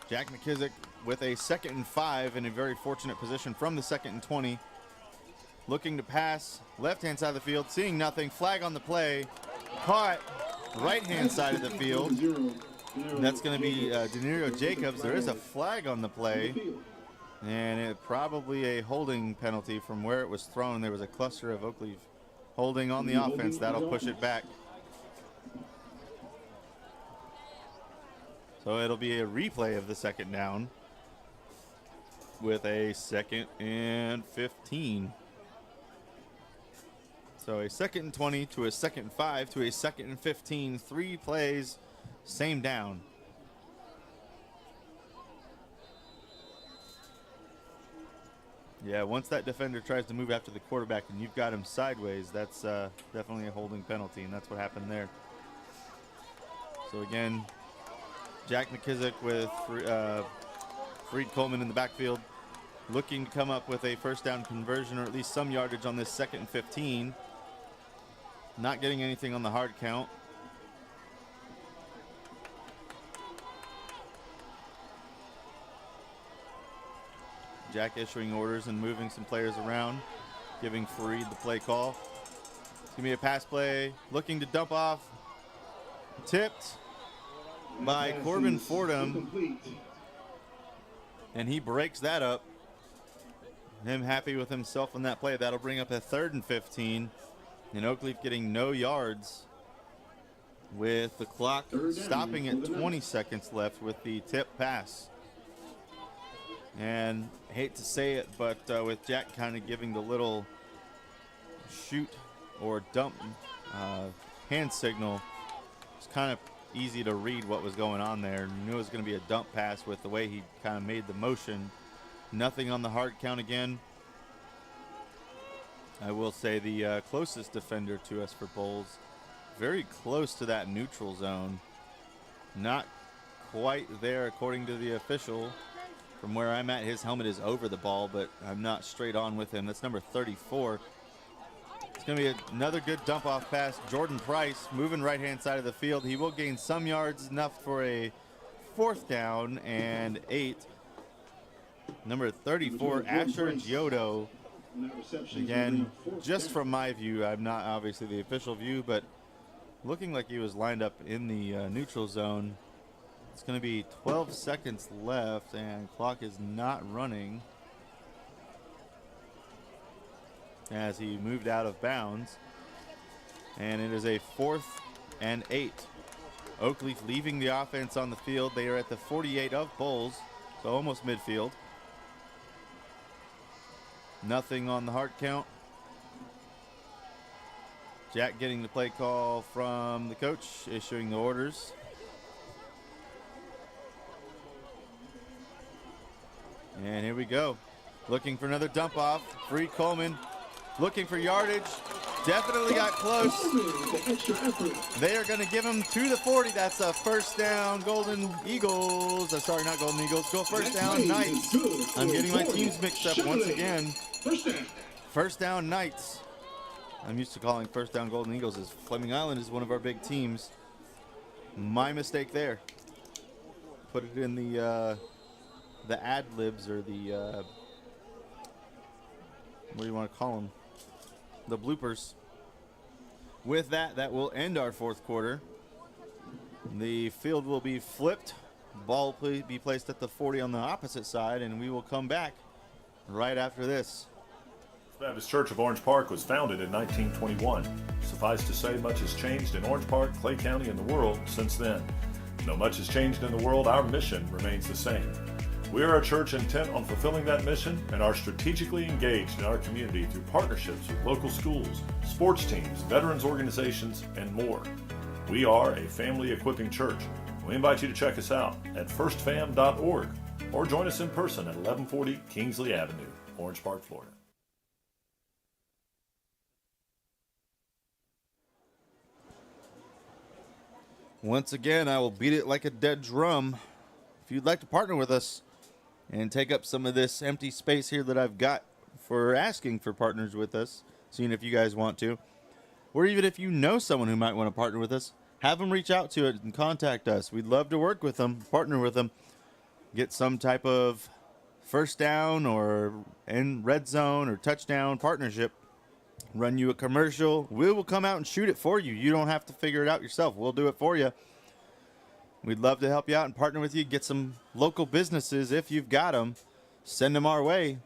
Jack McKissick with a 2nd and 5 in a very fortunate position from the 2nd and 20. Looking to pass, left-hand side of the field, seeing nothing. Flag on the play. Caught, right-hand side of the field. And that's going to be Denario Jacobs. There is a flag on the play, and it probably a holding penalty from where it was thrown. There was a cluster of Oakleaf holding on the offense. That'll push it back. So it'll be a replay of the second down with a 2nd and 15. So a 2nd and 20 to a 2nd and 5 to a 2nd and 15. 3 plays, same down. Yeah, once that defender tries to move after the quarterback and you've got him sideways, that's definitely a holding penalty, and that's what happened there. So again, Jack McKissick with Freed Coleman in the backfield, looking to come up with a first down conversion or at least some yardage on this 2nd and 15. Not getting anything on the hard count. Jack issuing orders and moving some players around, giving Fareed the play call. It's going to be a pass play, looking to dump off. Tipped by Corbin Fordham, and he breaks that up. Him happy with himself on that play. That'll bring up a 3rd and 15, and Oakleaf getting no yards with the clock stopping at 20 seconds left with the tip pass. And I hate to say it, but with Jack kind of giving the little shoot or dump hand signal, it's kind of easy to read what was going on there. You knew it was going to be a dump pass with the way he kind of made the motion. Nothing on the hard count again. I will say the closest defender to us for Bolles, very close to that neutral zone. Not quite there according to the official. From where I'm at, his helmet is over the ball, but I'm not straight on with him. That's number 34. It's going to be another good dump-off pass. Jordan Price moving right-hand side of the field. He will gain some yards, enough for a 4th down and 8. Number 34, Asher Giotto. Again, just from my view, I'm not obviously the official view, but looking like he was lined up in the neutral zone. It's going to be 12 seconds left, and clock is not running as he moved out of bounds. And it is a 4th and 8. Oakleaf leaving the offense on the field. They are at the 48 of Bolles, so almost midfield. Nothing on the hard count. Jack getting the play call from the coach, issuing the orders. And here we go. Looking for another dump off. Free Coleman looking for yardage. Definitely got close. They are going to give him to the 40. That's a first down, Golden Eagles. Sorry, not Golden Eagles. Go first down, Knights. I'm getting my teams mixed up once again. First down, Knights. I'm used to calling first down Golden Eagles, as Fleming Island is one of our big teams. My mistake there. Put it in the ad libs, or the what do you want to call them? The bloopers. With that, that will end our 4th quarter. The field will be flipped. Ball will be placed at the 40 on the opposite side, and we will come back right after this. Baptist Church of Orange Park was founded in 1921. Suffice to say, much has changed in Orange Park, Clay County, and the world since then. Though much has changed in the world, our mission remains the same. We are a church intent on fulfilling that mission and are strategically engaged in our community through partnerships with local schools, sports teams, veterans organizations, and more. We are a family equipping church. We invite you to check us out at firstfam.org or join us in person at 1140 Kingsley Avenue, Orange Park, Florida. Once again, I will beat it like a dead drum. If you'd like to partner with us and take up some of this empty space here that I've got for asking for partners with us, seeing if you guys want to, or even if you know someone who might want to partner with us, have them reach out to it and contact us. We'd love to work with them, partner with them, get some type of first down or in red zone or touchdown partnership, run you a commercial. We will come out and shoot it for you. You don't have to figure it out yourself. We'll do it for you. We'd love to help you out and partner with you. Get some local businesses if you've got them. Send them our way.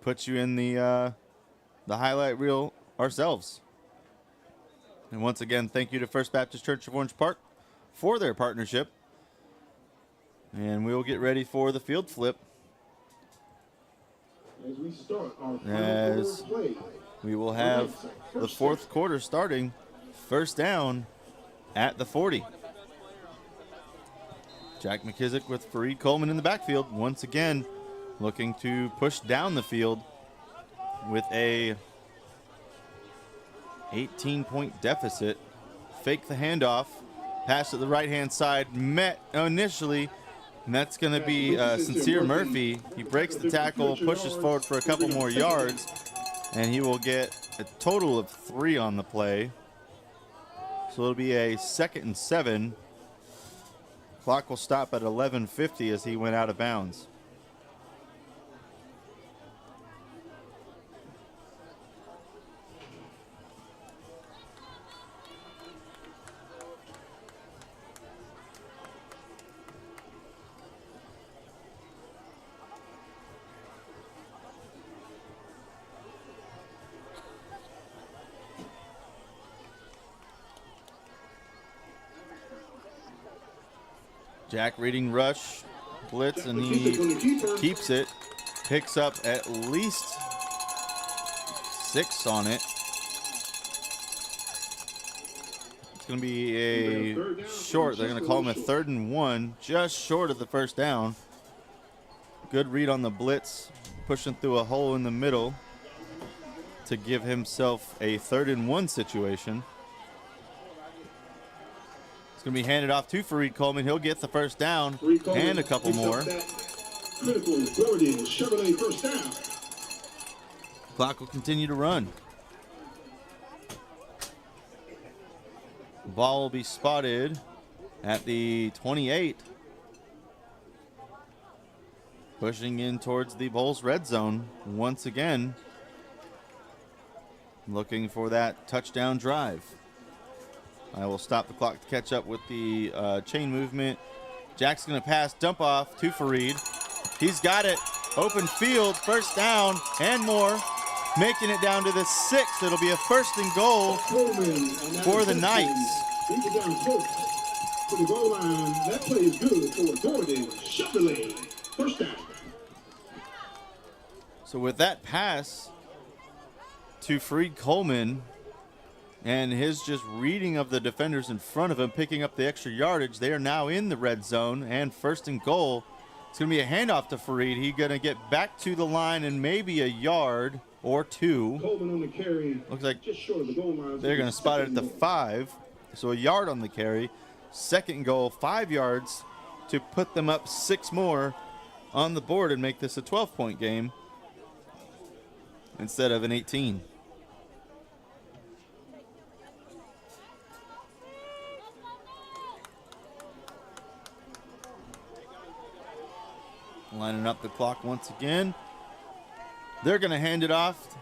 Put you in the highlight reel ourselves. And once again, thank you to First Baptist Church of Orange Park for their partnership. And we will get ready for the field flip. As we start our As final play, we will have the fourth quarter starting. First down at the 40. Jack McKissick with Fareed Coleman in the backfield. Once again, looking to push down the field with a 18-point deficit. Fake the handoff. Pass to the right-hand side. Met initially. And that's going to be Sincere Murphy. He breaks the tackle, pushes forward for a couple more yards, and he will get a total of 3 on the play. So it'll be a 2nd and 7. Clock will stop at 11:50 as he went out of bounds. Jack reading rush, blitz, and he keeps it. Picks up at least 6 on it. It's going to be a short. They're going to call him a 3rd and 1, just short of the first down. Good read on the blitz, pushing through a hole in the middle to give himself a 3rd and 1 situation. Going to be handed off to Fareed Coleman. He'll get the first down and a couple more. Critical Gordon Chevrolet first down. Clock will continue to run. Ball will be spotted at the 28. Pushing in towards the Bolles red zone once again. Looking for that touchdown drive. I will stop the clock to catch up with the chain movement. Jack's going to pass, dump off to Fareed. He's got it. Open field, first down and more. Making it down to the 6. It'll be a 1st and goal for the Knights. Down close to the goal line. That play is good for Gordon Chevrolet. First down. So with that pass to Fareed Coleman, and his just reading of the defenders in front of him, picking up the extra yardage, they are now in the red zone and 1st and goal. It's going to be a handoff to Fareed. He's going to get back to the line and maybe a yard or 2. Coleman on the carry. Looks like just short of the goal line. They're going to spot it at the 5. So a yard on the carry. 2nd and goal, 5 yards to put them up 6 more on the board and make this a 12-point game instead of an 18. Lining up the clock once again. They're going to hand it off.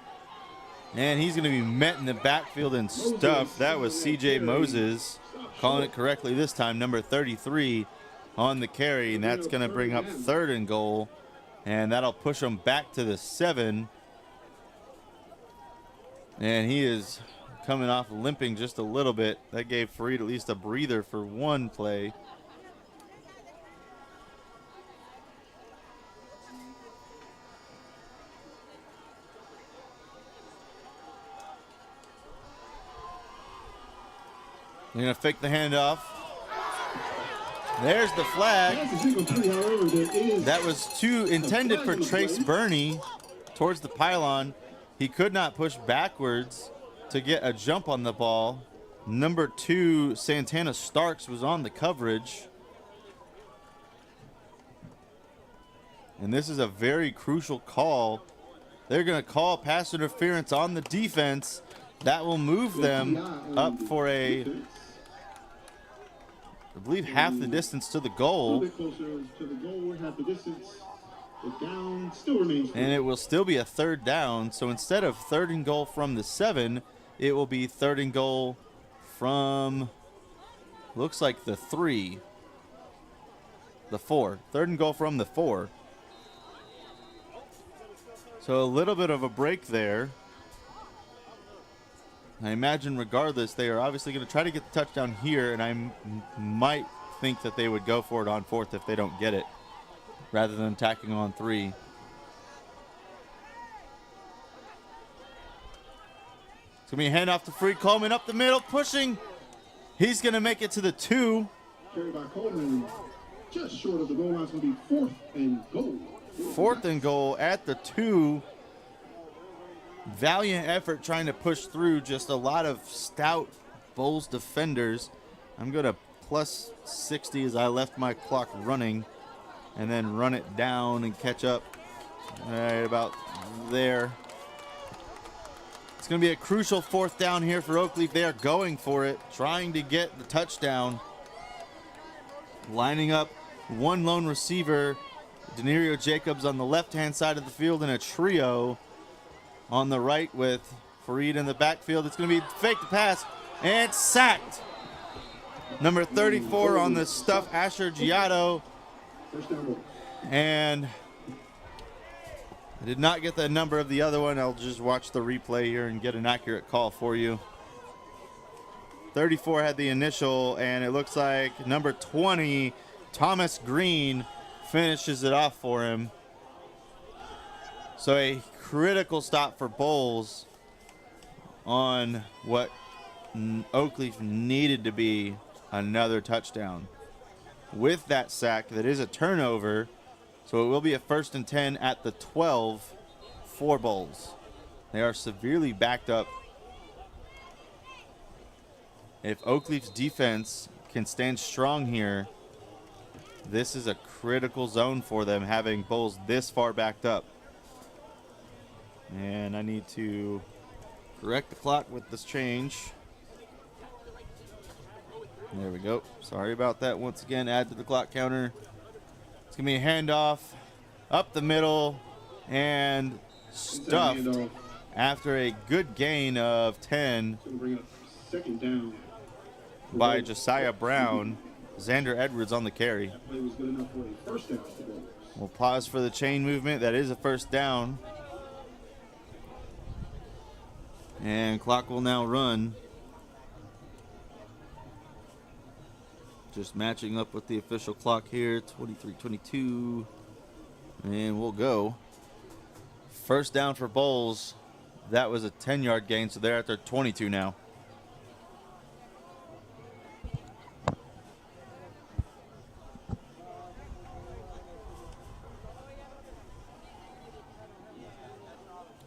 And he's going to be met in the backfield and stuffed. That was C.J. Moses calling it correctly this time, number 33 on the carry. And that's going to bring up 3rd and goal. And that'll push him back to the 7. And he is coming off limping just a little bit. That gave Fareed at least a breather for one play. They're going to fake the handoff. There's the flag. That was intended for Trace Burney towards the pylon. He could not push backwards to get a jump on the ball. Number 2, Santana Starks, was on the coverage. And this is a very crucial call. They're going to call pass interference on the defense. That will move them up for a, I believe, half the distance to the goal. And it will still be a 3rd down. So instead of 3rd and goal from the 7, it will be 3rd and goal from looks like the 3. The 4. 3rd and goal from the 4. So a little bit of a break there. I imagine regardless, they are obviously going to try to get the touchdown here, and I might think that they would go for it on 4th if they don't get it, rather than tacking on 3. It's going to be a handoff to Freed Coleman up the middle, pushing. He's going to make it to the 2. Carried by Coleman, just short of the goal line. It's going to be 4th and goal. 4th and goal at the 2. Valiant effort trying to push through. Just a lot of stout Bolles defenders. I'm going to plus 60 as I left my clock running and then run it down and catch up right about there. It's going to be a crucial 4th down here for Oakleaf. They are going for it, trying to get the touchdown. Lining up one lone receiver, Denario Jacobs on the left-hand side of the field, and a trio on the right with Fareed in the backfield. It's going to be fake the pass and sacked. Number 34 on the stuff, Asher Giotto. And I did not get the number of the other one. I'll just watch the replay here and get an accurate call for you. 34 had the initial, and it looks like number 20, Thomas Green, finishes it off for him. So a critical stop for Bolles on what Oakleaf needed to be another touchdown. With that sack, that is a turnover, so it will be a 1st and 10 at the 12 for Bolles. They are severely backed up. If Oakleaf's defense can stand strong here, this is a critical zone for them, having Bolles this far backed up. And I need to correct the clock with this change. There we go. Sorry about that. Once again, add to the clock counter. It's going to be a handoff up the middle and stuffed after a good gain of 10 2nd down by Josiah Brown. Xander Edwards on the carry. That play was good enough for a 1st down for Bolles. We'll pause for the chain movement. That is a 1st down. And clock will now run. Just matching up with the official clock here, 23:22. And we'll go. 1st down for Bolles. That was a 10-yard gain, so they're at their 22 now.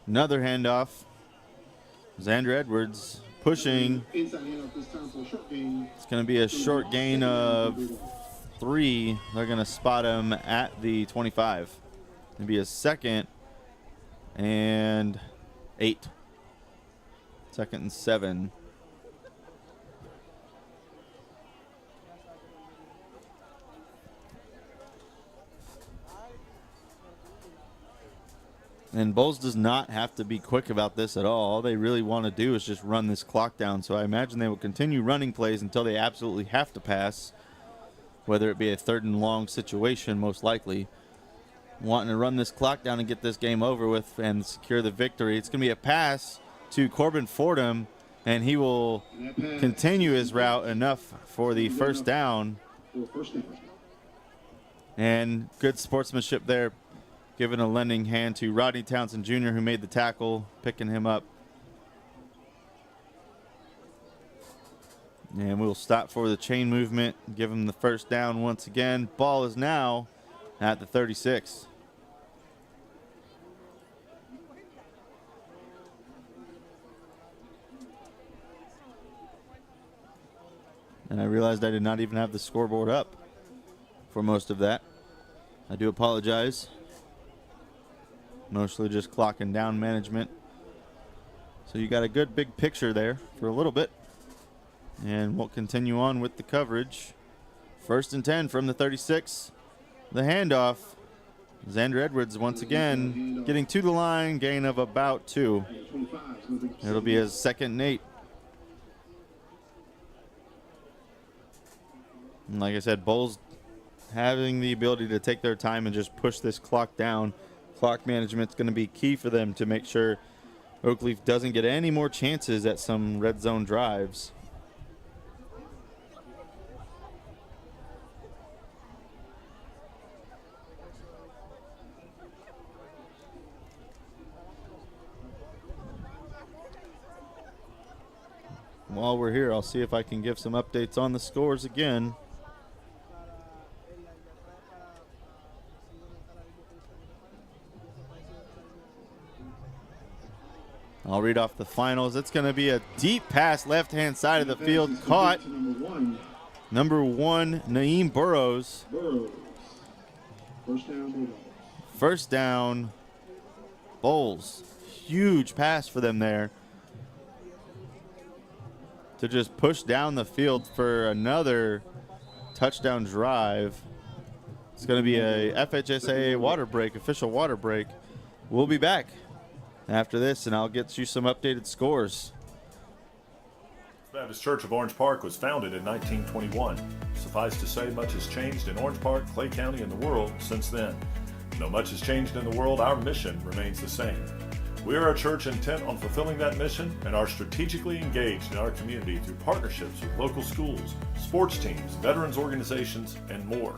Another handoff. Xander Edwards pushing. Inside handoff this time for a short gain. It's going to be a short gain of 3. They're going to spot him at the 25. It'll be a 2nd and 8. 2nd and 7. And Bolles does not have to be quick about this at all. All they really want to do is just run this clock down. So I imagine they will continue running plays until they absolutely have to pass, whether it be a 3rd and long situation, most likely. Wanting to run this clock down and get this game over with and secure the victory. It's going to be a pass to Corbin Fordham, and he will continue his route enough for the 1st down. And good sportsmanship there, giving a lending hand to Rodney Townsend Jr., who made the tackle, picking him up. And we'll stop for the chain movement, give him the 1st down once again. Ball is now at the 36. And I realized I did not even have the scoreboard up for most of that. I do apologize. Mostly just clocking down management. So you got a good big picture there for a little bit. And we'll continue on with the coverage. 1st and 10 from the 36. The handoff. Xander Edwards once again getting to the line. Gain of about 2. It'll be his 2nd and 8. And like I said, Bolles having the ability to take their time and just push this clock down. Clock management's going to be key for them to make sure Oakleaf doesn't get any more chances at some red zone drives. While we're here, I'll see if I can give some updates on the scores again. I'll read off the finals. It's going to be a deep pass left-hand side of the field. Caught. Number 1, Naeem Burrows. First down, Bolles. Huge pass for them there to just push down the field for another touchdown drive. It's going to be a FHSA water break, official water break. We'll be back after this, and I'll get you some updated scores. Baptist Church of Orange Park was founded in 1921. Suffice to say, much has changed in Orange Park, Clay County, and the world since then. Though much has changed in the world, our mission remains the same. We are a church intent on fulfilling that mission and are strategically engaged in our community through partnerships with local schools, sports teams, veterans organizations, and more.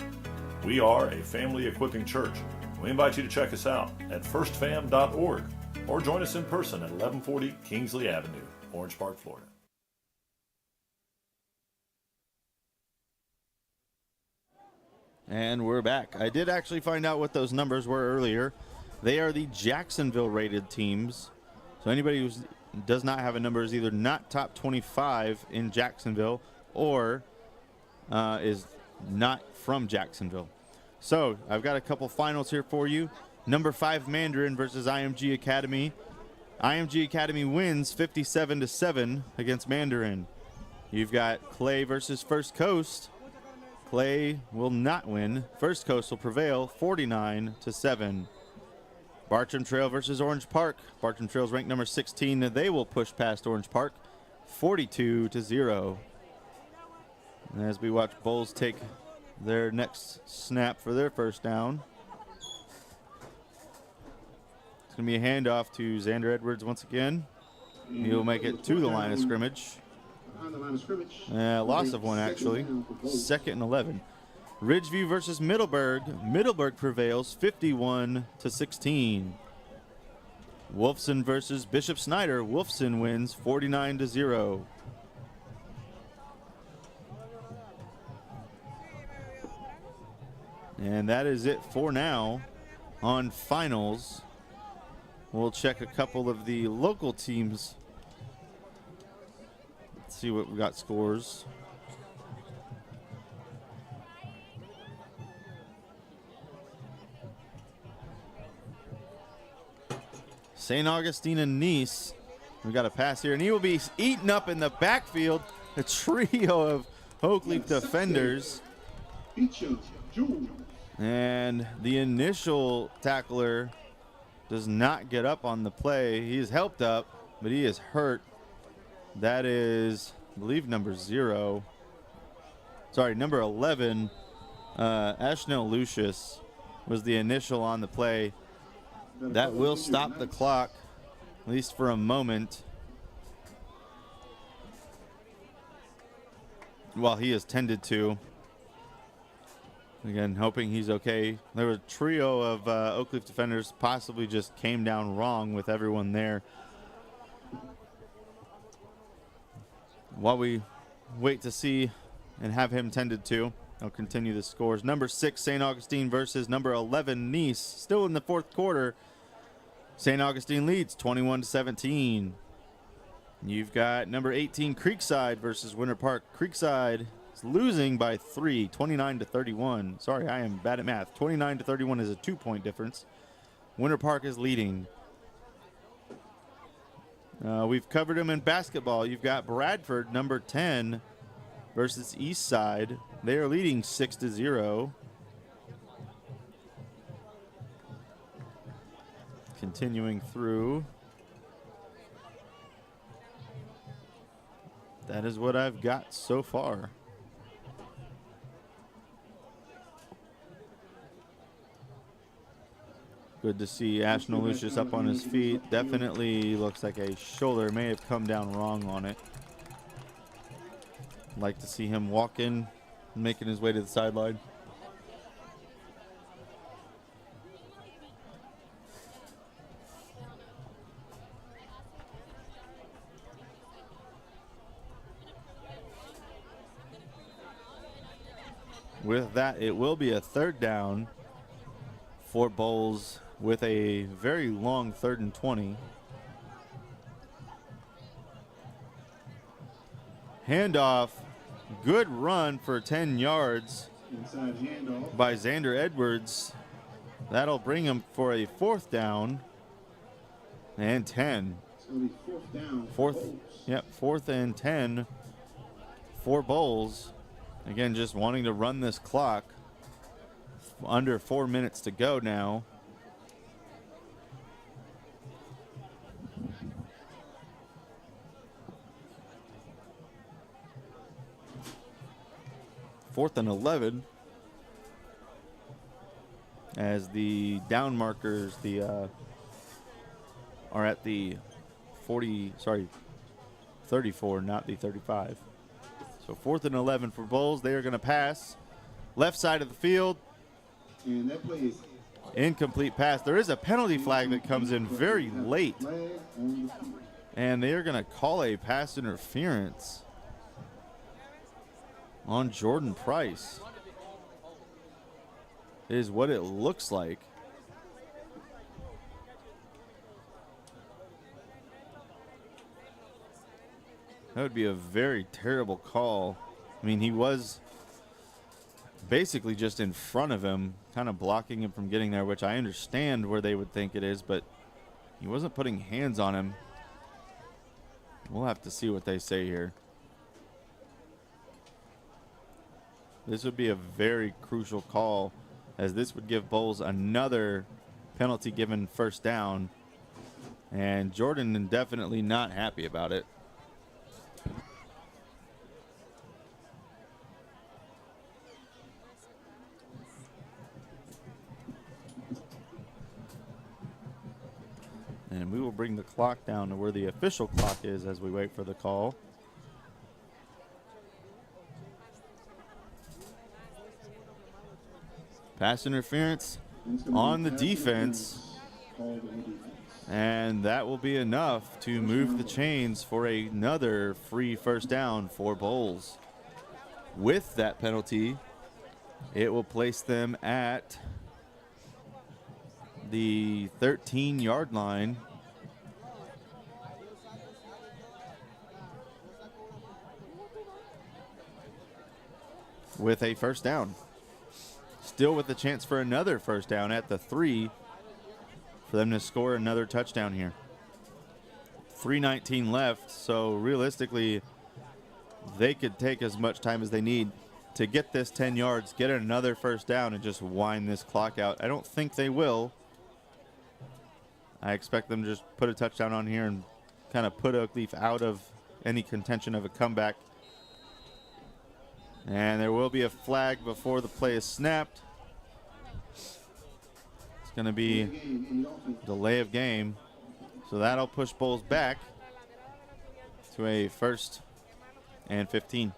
We are a family equipping church. We invite you to check us out at firstfam.org or join us in person at 1140 Kingsley Avenue, Orange Park, Florida. And we're back. I did actually find out what those numbers were earlier. They are the Jacksonville rated teams. So anybody who does not have a number is either not top 25 in Jacksonville or is not from Jacksonville. So I've got a couple finals here for you. Number 5 Mandarin versus IMG Academy. IMG Academy wins 57-7 against Mandarin. You've got Clay versus First Coast. Clay will not win. First Coast will prevail 49-7. Bartram Trail versus Orange Park. Bartram Trail's ranked number 16. They will push past Orange Park 42-0. And as we watch Bolles take their next snap for their first down, it's going to be a handoff to Xander Edwards once again. He'll make it to the line of scrimmage. Loss of one, actually. 2nd and 11. Ridgeview versus Middleburg. Middleburg prevails 51-16. Wolfson versus Bishop Snyder. Wolfson wins 49-0. And that is it for now on finals. We'll check a couple of the local teams. Let's see what we got scores. St. Augustine and Nice. We got a pass here, and he will be eaten up in the backfield. A trio of Oakleaf defenders. And the initial tackler does not get up on the play. He is helped up, but he is hurt. That is, I believe, number 0. Sorry, number 11. Ashnell Lucius was the initial on the play. That will stop the clock, at least for a moment, while he is tended to. Again, hoping he's okay. There was a trio of Oakleaf defenders possibly just came down wrong with everyone there. While we wait to see and have him tended to, I'll continue the scores. Number 6, St. Augustine versus number 11, Nice. Still in the 4th quarter. St. Augustine leads 21-17. You've got number 18, Creekside versus Winter Park. Creekside is losing by 3, 29-31. Sorry, I am bad at math. 29-31 is a 2-point difference. Winter Park is leading. We've covered them in basketball. You've got Bradford, number 10, versus Eastside. They are leading 6-0. Continuing through. That is what I've got so far. Good to see Ashton Lucius up on his feet. Definitely looks like a shoulder. May have come down wrong on it. Like to see him walk in, making his way to the sideline. With that, it will be a third down for Bolles with a very long 3rd and 20. Handoff, good run for 10 yards Inside handoff. by Xander Edwards. That'll bring him for a 4th down and 10. It's going to be 4th down. Fourth and 10 for Bolles. Again, just wanting to run this clock. Under 4 minutes to go now. Fourth and 11 as the down markers are at the 34, not the 35. So 4th and 11 for Bolles. They are going to pass left side of the field. And that play is incomplete pass. There is a penalty flag that comes in very late. And they are going to call a pass interference on Jordan Price, is what it looks like. That would be a very terrible call. I mean, he was basically just in front of him, kind of blocking him from getting there, which I understand where they would think it is, but he wasn't putting hands on him. We'll have to see what they say here. This would be a very crucial call, as this would give Bolles another penalty given 1st down, and Jordan definitely not happy about it. And we will bring the clock down to where the official clock is as we wait for the call. Pass interference on the defense. And that will be enough to move the chains for another free 1st down for Bolles. With that penalty, it will place them at the 13-yard line. With a 1st down. Still with the chance for another 1st down at the 3 for them to score another touchdown here. 3:19 left, so realistically they could take as much time as they need to get this 10 yards, get another 1st down, and just wind this clock out. I don't think they will. I expect them to just put a touchdown on here and kind of put Oakleaf out of any contention of a comeback. And there will be a flag before the play is snapped. It's going to be delay of game. So that'll push Bolles back to a 1st and 15.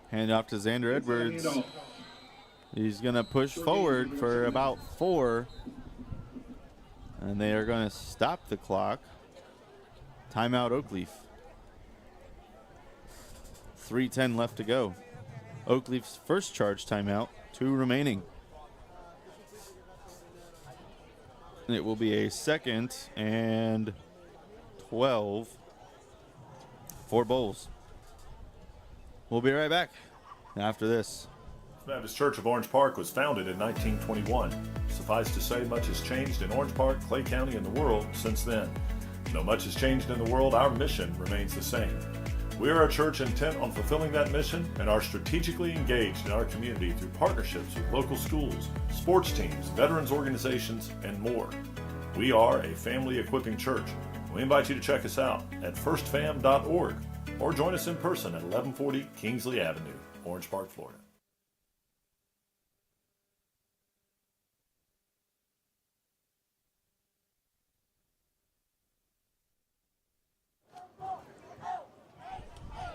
Hand off to Xander Edwards. He's going to push forward for about 4. And they are going to stop the clock. Timeout Oakleaf. 3:10 left to go. Oakleaf's first charge timeout, 2 remaining. And it will be a 2nd and 12 for Bolles. We'll be right back after this. Baptist Church of Orange Park was founded in 1921. Suffice to say, much has changed in Orange Park, Clay County, and the world since then. Though much has changed in the world, our mission remains the same. We are a church intent on fulfilling that mission and are strategically engaged in our community through partnerships with local schools, sports teams, veterans organizations, and more. We are a family equipping church. We invite you to check us out at firstfam.org or join us in person at 1140 Kingsley Avenue, Orange Park, Florida.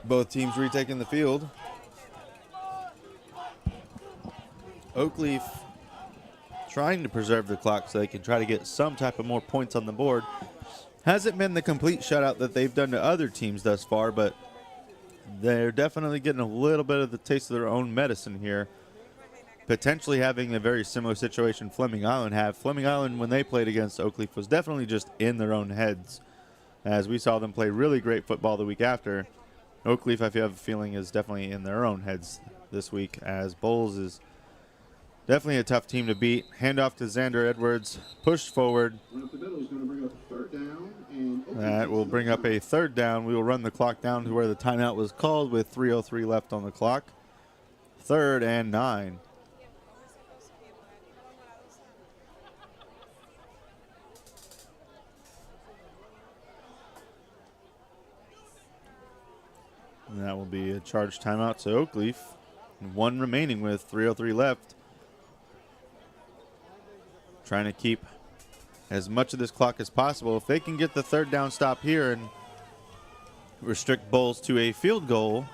Both teams retaking the field. Oakleaf trying to preserve the clock so they can try to get some type of more points on the board. Hasn't been the complete shutout that they've done to other teams thus far, but they're definitely getting a little bit of the taste of their own medicine here. Potentially having a very similar situation Fleming Island have. Fleming Island, when they played against Oakleaf, was definitely just in their own heads, as we saw them play really great football the week after. Oakleaf, I have a feeling, is definitely in their own heads this week, as Bolles is definitely a tough team to beat. Handoff to Xander Edwards, pushed forward. That will bring up a third down. We will run the clock down to where the timeout was called with 3:03 left on the clock. 3rd and 9. And that will be a charge timeout to Oakleaf. 1 remaining with 3:03 left. Trying to keep as much of this clock as possible. If they can get the 3rd down stop here and restrict Bolles to a field goal,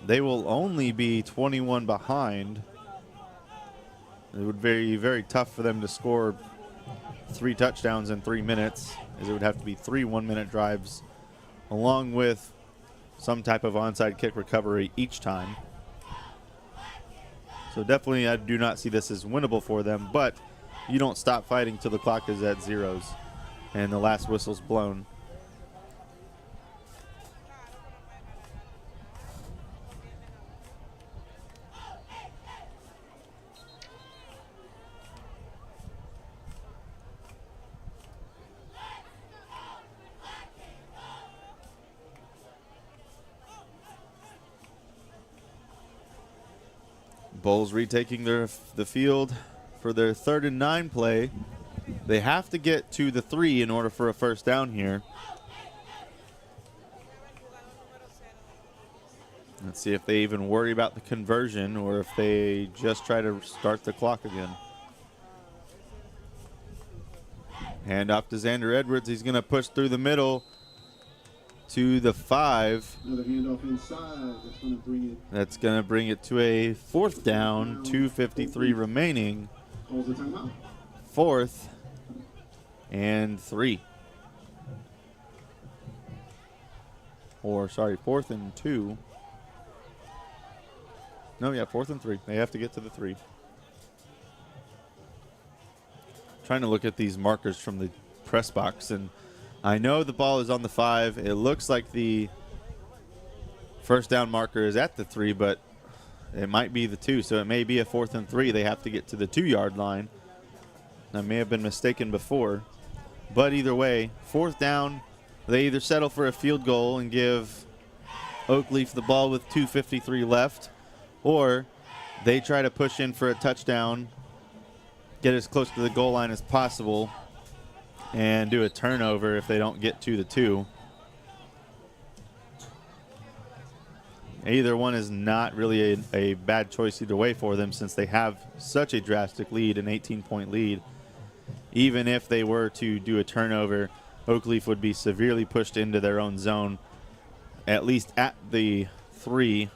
they will only be 21 behind. It would be very tough for them to score 3 touchdowns in 3 minutes, as it would have to be 3 one-minute drives, along with some type of onside kick recovery each time. So definitely I do not see this as winnable for them, but you don't stop fighting till the clock is at zeros and the last whistle's blown. Bolles retaking the field for their 3rd and 9 play. They have to get to the 3 in order for a first down here. Let's see if they even worry about the conversion or if they just try to start the clock again. Hand off to Xander Edwards. He's going to push through the middle to the 5. Another handoff inside. That's going to bring it to a 4th down, 2:53 remaining. Calls the timeout. 4th and 3. Or, sorry, 4th and 2. No, yeah, 4th and 3. They have to get to the 3. Trying to look at these markers from the press box, and I know the ball is on the 5. It looks like the first down marker is at the 3, but it might be the 2, so it may be a 4th and 3. They have to get to the 2-yard line. I may have been mistaken before, but either way, 4th down. They either settle for a field goal and give Oakleaf the ball with 2:53 left, or they try to push in for a touchdown, get as close to the goal line as possible, and do a turnover if they don't get to the 2. Either one is not really a bad choice either way for them, since they have such a drastic lead, an 18-point lead. Even if they were to do a turnover, Oakleaf would be severely pushed into their own zone, at least at the 3,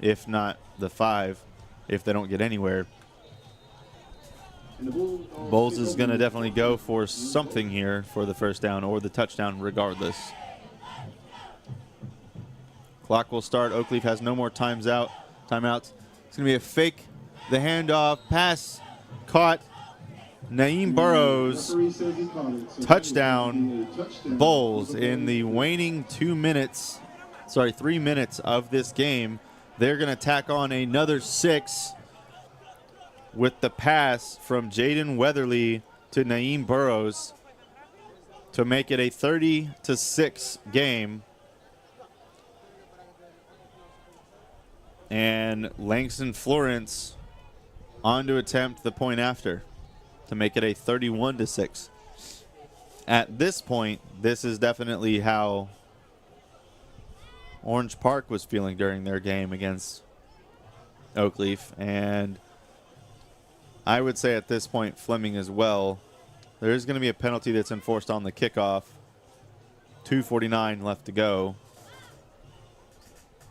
if not the 5, if they don't get anywhere. Bolles is going to definitely go for something here for the first down or the touchdown regardless. Clock will start. Oakleaf has no more timeouts. It's going to be a fake. The handoff, pass, caught. Naeem Burrows, touchdown. Bolles in the waning 3 minutes of this game. They're going to tack on another 6 with the pass from Jaden Weatherly to Naeem Burrows to make it a 30-6 game. And Langston Florence on to attempt the point after to make it a 31-6. At this point, this is definitely how Orange Park was feeling during their game against Oakleaf. And I would say at this point, Fleming as well. There is going to be a penalty that's enforced on the kickoff. 2:49 left to go.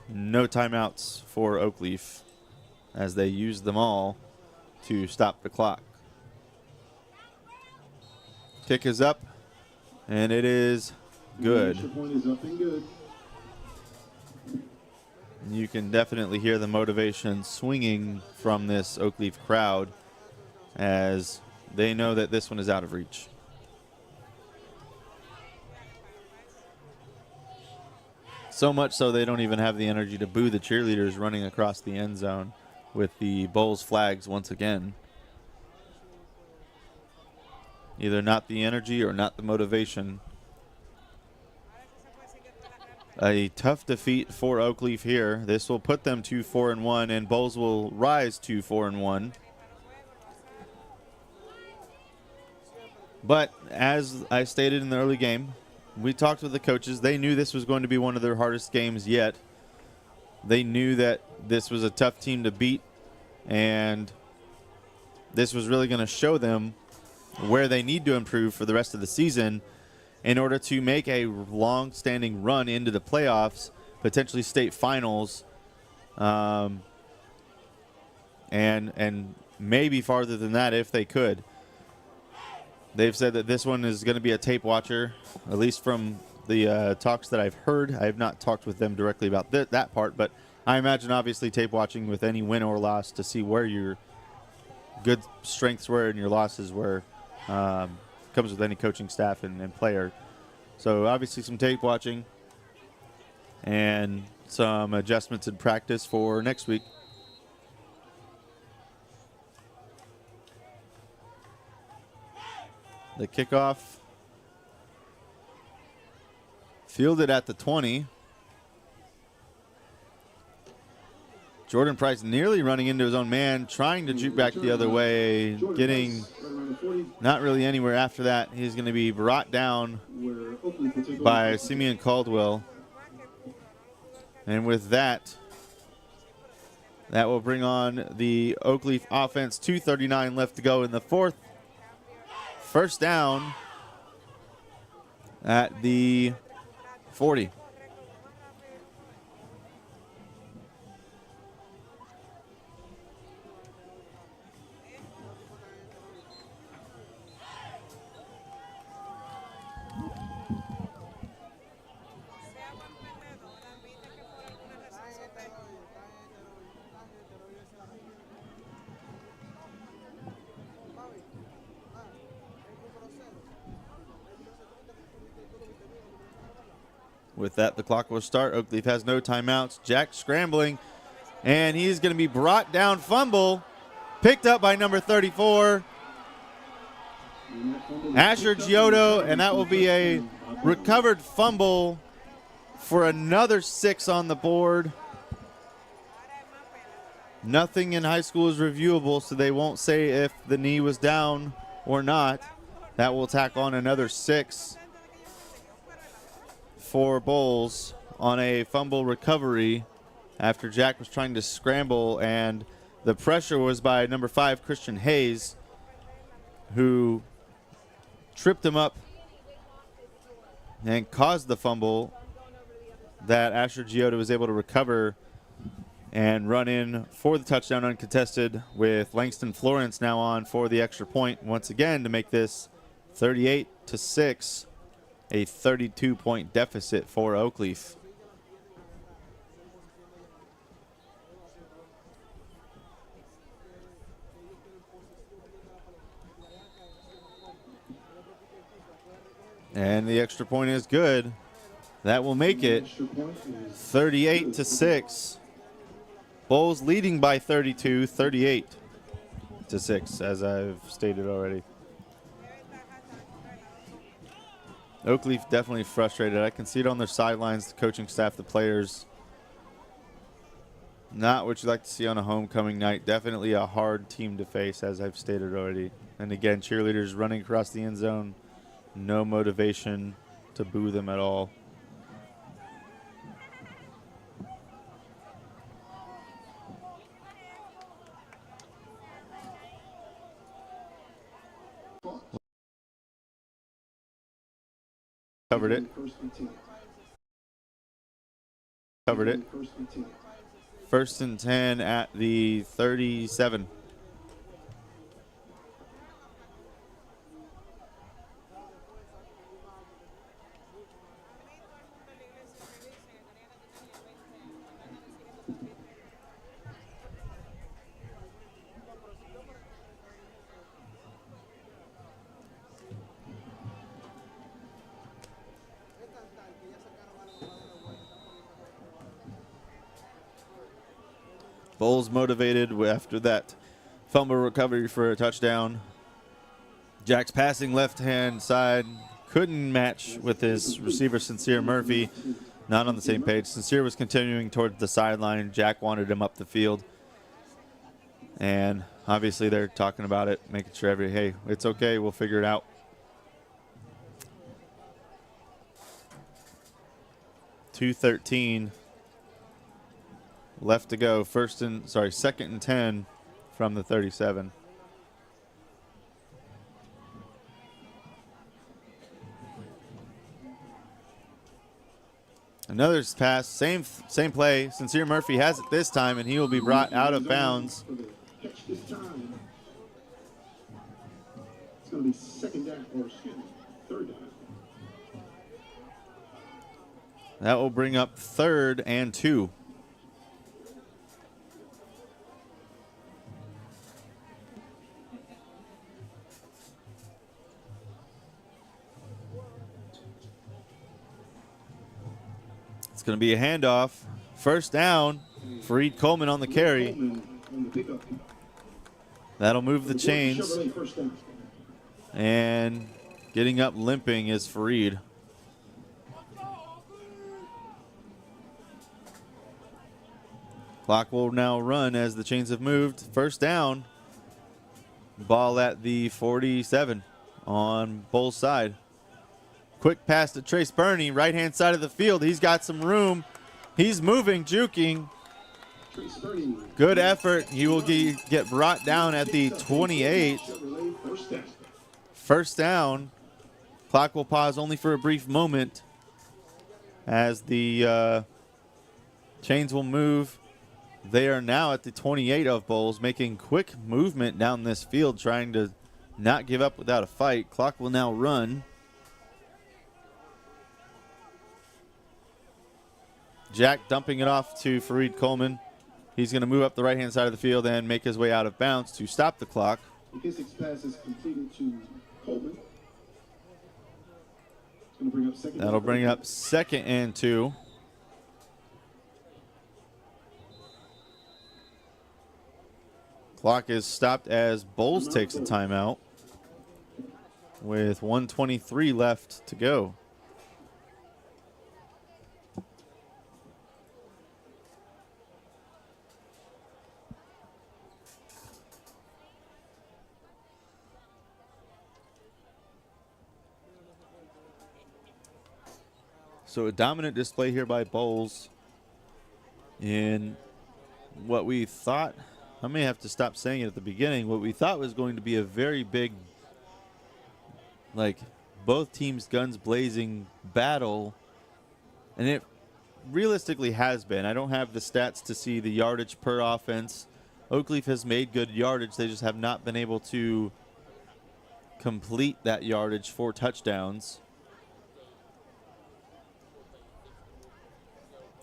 No timeouts for Oakleaf as they use them all to stop the clock. Kick is up, and it is good. The point is up and good. You can definitely hear the motivation swinging from this Oakleaf crowd as they know that this one is out of reach. So much so they don't even have the energy to boo the cheerleaders running across the end zone with the Bolles flags once again. Either not the energy or not the motivation. A tough defeat for Oakleaf here. This will put them to 4-1, and Bolles will rise to 4-1. But as I stated in the early game, we talked with the coaches. They knew this was going to be one of their hardest games yet. They knew that this was a tough team to beat, and this was really going to show them where they need to improve for the rest of the season in order to make a long-standing run into the playoffs, potentially state finals, and maybe farther than that if they could. They've said that this one is going to be a tape watcher, at least from the talks that I've heard. I have not talked with them directly about that part, but I imagine obviously tape watching with any win or loss to see where your good strengths were and your losses were comes with any coaching staff and player. So obviously some tape watching and some adjustments in practice for next week. The kickoff fielded at the 20. Jordan Price nearly running into his own man, trying to juke back the other way, getting not really anywhere after that. He's going to be brought down by Simeon Caldwell. And with that, that will bring on the Oakleaf offense. 2:39 left to go in the fourth. First down at the 40. With that, the clock will start. Oakleaf has no timeouts. Jack scrambling, and he's going to be brought down. Fumble, picked up by number 34, Asher Giotto, and that will be a recovered fumble for another 6 on the board. Nothing in high school is reviewable, so they won't say if the knee was down or not. That will tack on another 6. For Bolles on a fumble recovery after Jack was trying to scramble, and the pressure was by number 5, Christian Hayes, who tripped him up and caused the fumble that Asher Giotto was able to recover and run in for the touchdown uncontested, with Langston Florence now on for the extra point once again to make this 38-6. A 32-point deficit for Oakleaf. And the extra point is good. That will make it 38-6. Bolles leading by 32, 38-6, as I've stated already. Oakleaf definitely frustrated. I can see it on their sidelines, the coaching staff, the players. Not what you like to see on a homecoming night. Definitely a hard team to face, as I've stated already. And again, cheerleaders running across the end zone. No motivation to boo them at all. Covered it. Covered it. First and 10 at the 37. Bolles motivated after that fumble recovery for a touchdown. Jack's passing left-hand side couldn't match with his receiver, Sincere Murphy. Not on the same page. Sincere was continuing towards the sideline. Jack wanted him up the field. And obviously they're talking about it, making sure hey, it's okay, we'll figure it out. 2:13 left to go. Second and 10 from the 37. Another pass, same play. Sincere Murphy has it this time, and he will be brought out of bounds. It's going to be third down. That will bring up 3rd and 2. It's going to be a handoff. First down. Fareed Coleman on the carry. That'll move the chains. And getting up limping is Fareed. Clock will now run as the chains have moved. First down. Ball at the 47 on Bolles' side. Quick pass to Trace Burney, right-hand side of the field. He's got some room. He's moving, juking. Good effort. He will get brought down at the 28. First down. Clock will pause only for a brief moment as the chains will move. They are now at the 28 of Bolles, making quick movement down this field, trying to not give up without a fight. Clock will now run. Jack dumping it off to Fareed Coleman. He's going to move up the right-hand side of the field and make his way out of bounds to stop the clock. McKissick's pass is completed to Coleman. That'll bring up 2nd and 2. Clock is stopped as Bolles takes a timeout with 1:23 left to go. So a dominant display here by Bolles in what we thought, I may have to stop saying it at the beginning, what we thought was going to be a very big, like, both teams guns blazing battle, and it realistically has been. I don't have the stats to see the yardage per offense. Oakleaf has made good yardage. They just have not been able to complete that yardage for touchdowns.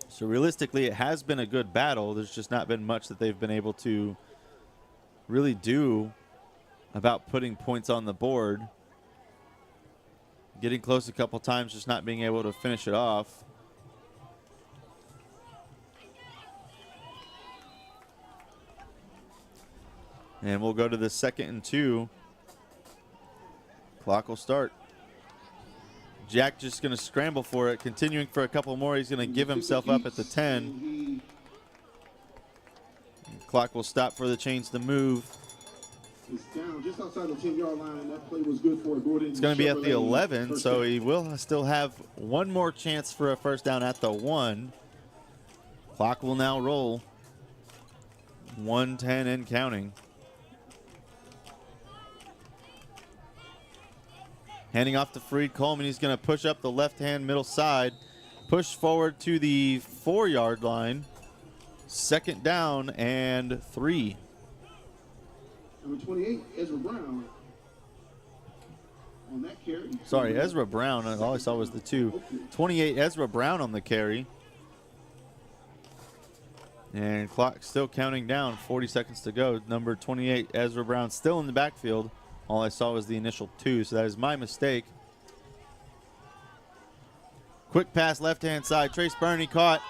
So realistically, it has been a good battle. There's just not been much that they've been able to really do about putting points on the board. Getting close a couple times, just not being able to finish it off. And we'll go to the 2nd and 2. Clock will start. Jack just going to scramble for it. Continuing for a couple more. He's going to give himself up at the 10. Clock will stop for the chains to move. It's down just outside the 10-yard line. That play was good for Gordon. It's going to be at the 11, so he will still have one more chance for a first down at the 1. Clock will now roll. 1:10 and counting. Handing off to Freed Coleman. He's going to push up the left-hand middle side. Push forward to the 4-yard line. Second down and 3. Number 28, Ezra Brown. On that carry. Sorry, Ezra Brown. All I saw was the 2. 28, Ezra Brown on the carry. And clock still counting down. 40 seconds to go. Number 28, Ezra Brown, still in the backfield. All I saw was the initial 2, so that is my mistake. Quick pass left-hand side. Trace Burney caught.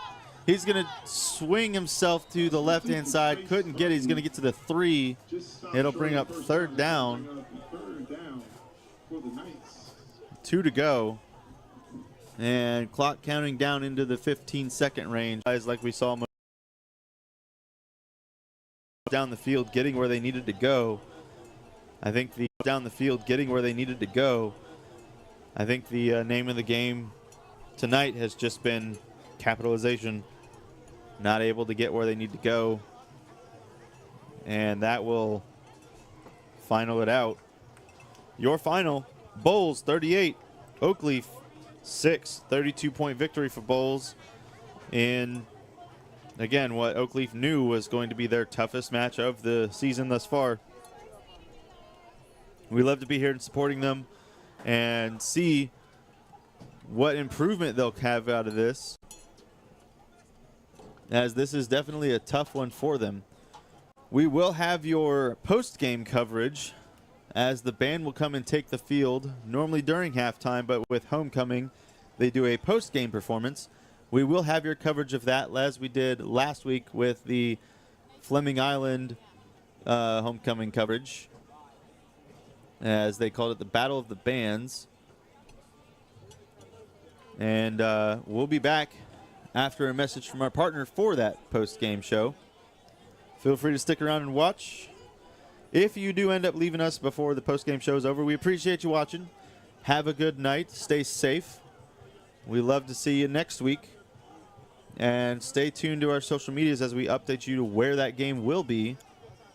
He's going to swing himself to the left-hand side. Couldn't get it. He's going to get to the 3. It'll bring up third down. 2 to go. And clock counting down into the 15-second range. Guys, like we saw down the field, getting where they needed to go. I think the name of the game tonight has just been capitalization. Not able to get where they need to go. And that will final it out. Your final, Bolles 38, Oakleaf 6. 32-point victory for Bolles in, again, what Oakleaf knew was going to be their toughest match of the season thus far. We love to be here and supporting them and see what improvement they'll have out of this, as this is definitely a tough one for them. We will have your post-game coverage as the band will come and take the field, normally during halftime, but with homecoming, they do a post-game performance. We will have your coverage of that as we did last week with the Fleming Island homecoming coverage, as they called it the Battle of the Bands. And we'll be back after a message from our partner for that post-game show. Feel free to stick around and watch. If you do end up leaving us before the post-game show is over, we appreciate you watching. Have a good night. Stay safe. We love to see you next week. And stay tuned to our social medias as we update you to where that game will be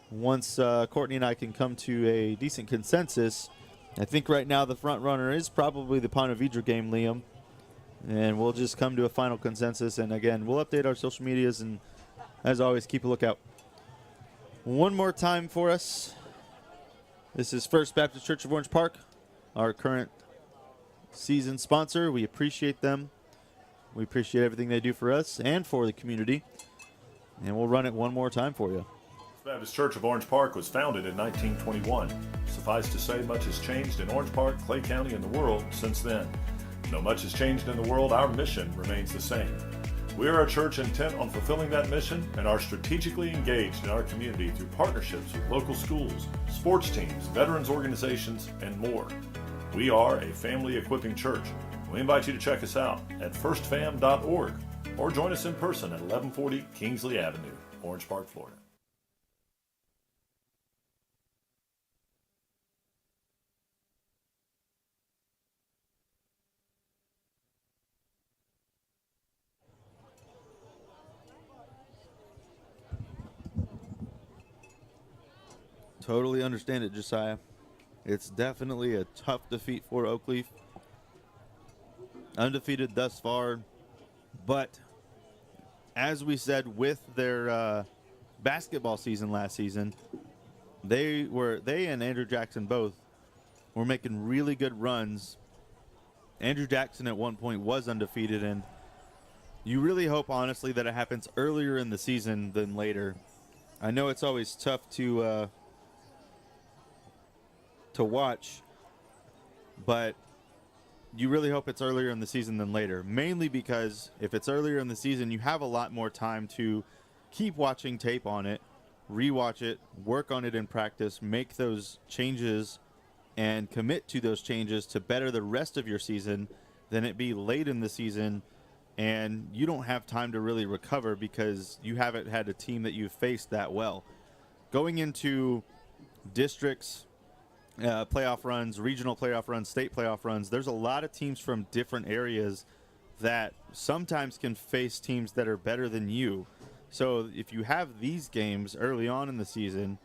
once Courtney and I can come to a decent consensus. I think right now the front runner is probably the Ponte Vedra game, Liam. And we'll just come to a final consensus. And again, we'll update our social medias. And as always, keep a lookout. One more time for us. This is First Baptist Church of Orange Park, our current season sponsor. We appreciate them. We appreciate everything they do for us and for the community. And we'll run it one more time for you. First Baptist Church of Orange Park was founded in 1921. Suffice to say, much has changed in Orange Park, Clay County, and the world since then. Though much has changed in the world, our mission remains the same. We are a church intent on fulfilling that mission and are strategically engaged in our community through partnerships with local schools, sports teams, veterans organizations, and more. We are a family equipping church. We invite you to check us out at firstfam.org or join us in person at 1140 Kingsley Avenue, Orange Park, Florida. Totally understand it, Josiah. It's definitely a tough defeat for Oakleaf. Undefeated thus far, but as we said with their basketball season last season, they and Andrew Jackson both were making really good runs. Andrew Jackson at one point was undefeated, and you really hope, honestly, that it happens earlier in the season than later. I know it's always tough to watch, but you really hope it's earlier in the season than later, mainly because if it's earlier in the season, you have a lot more time to keep watching tape on it, rewatch it, work on it in practice, make those changes, and commit to those changes to better the rest of your season than it be late in the season and you don't have time to really recover because you haven't had a team that you've faced that well. Going into districts, playoff runs, regional playoff runs, state playoff runs, there's a lot of teams from different areas that sometimes can face teams that are better than you. So if you have these games early on in the season,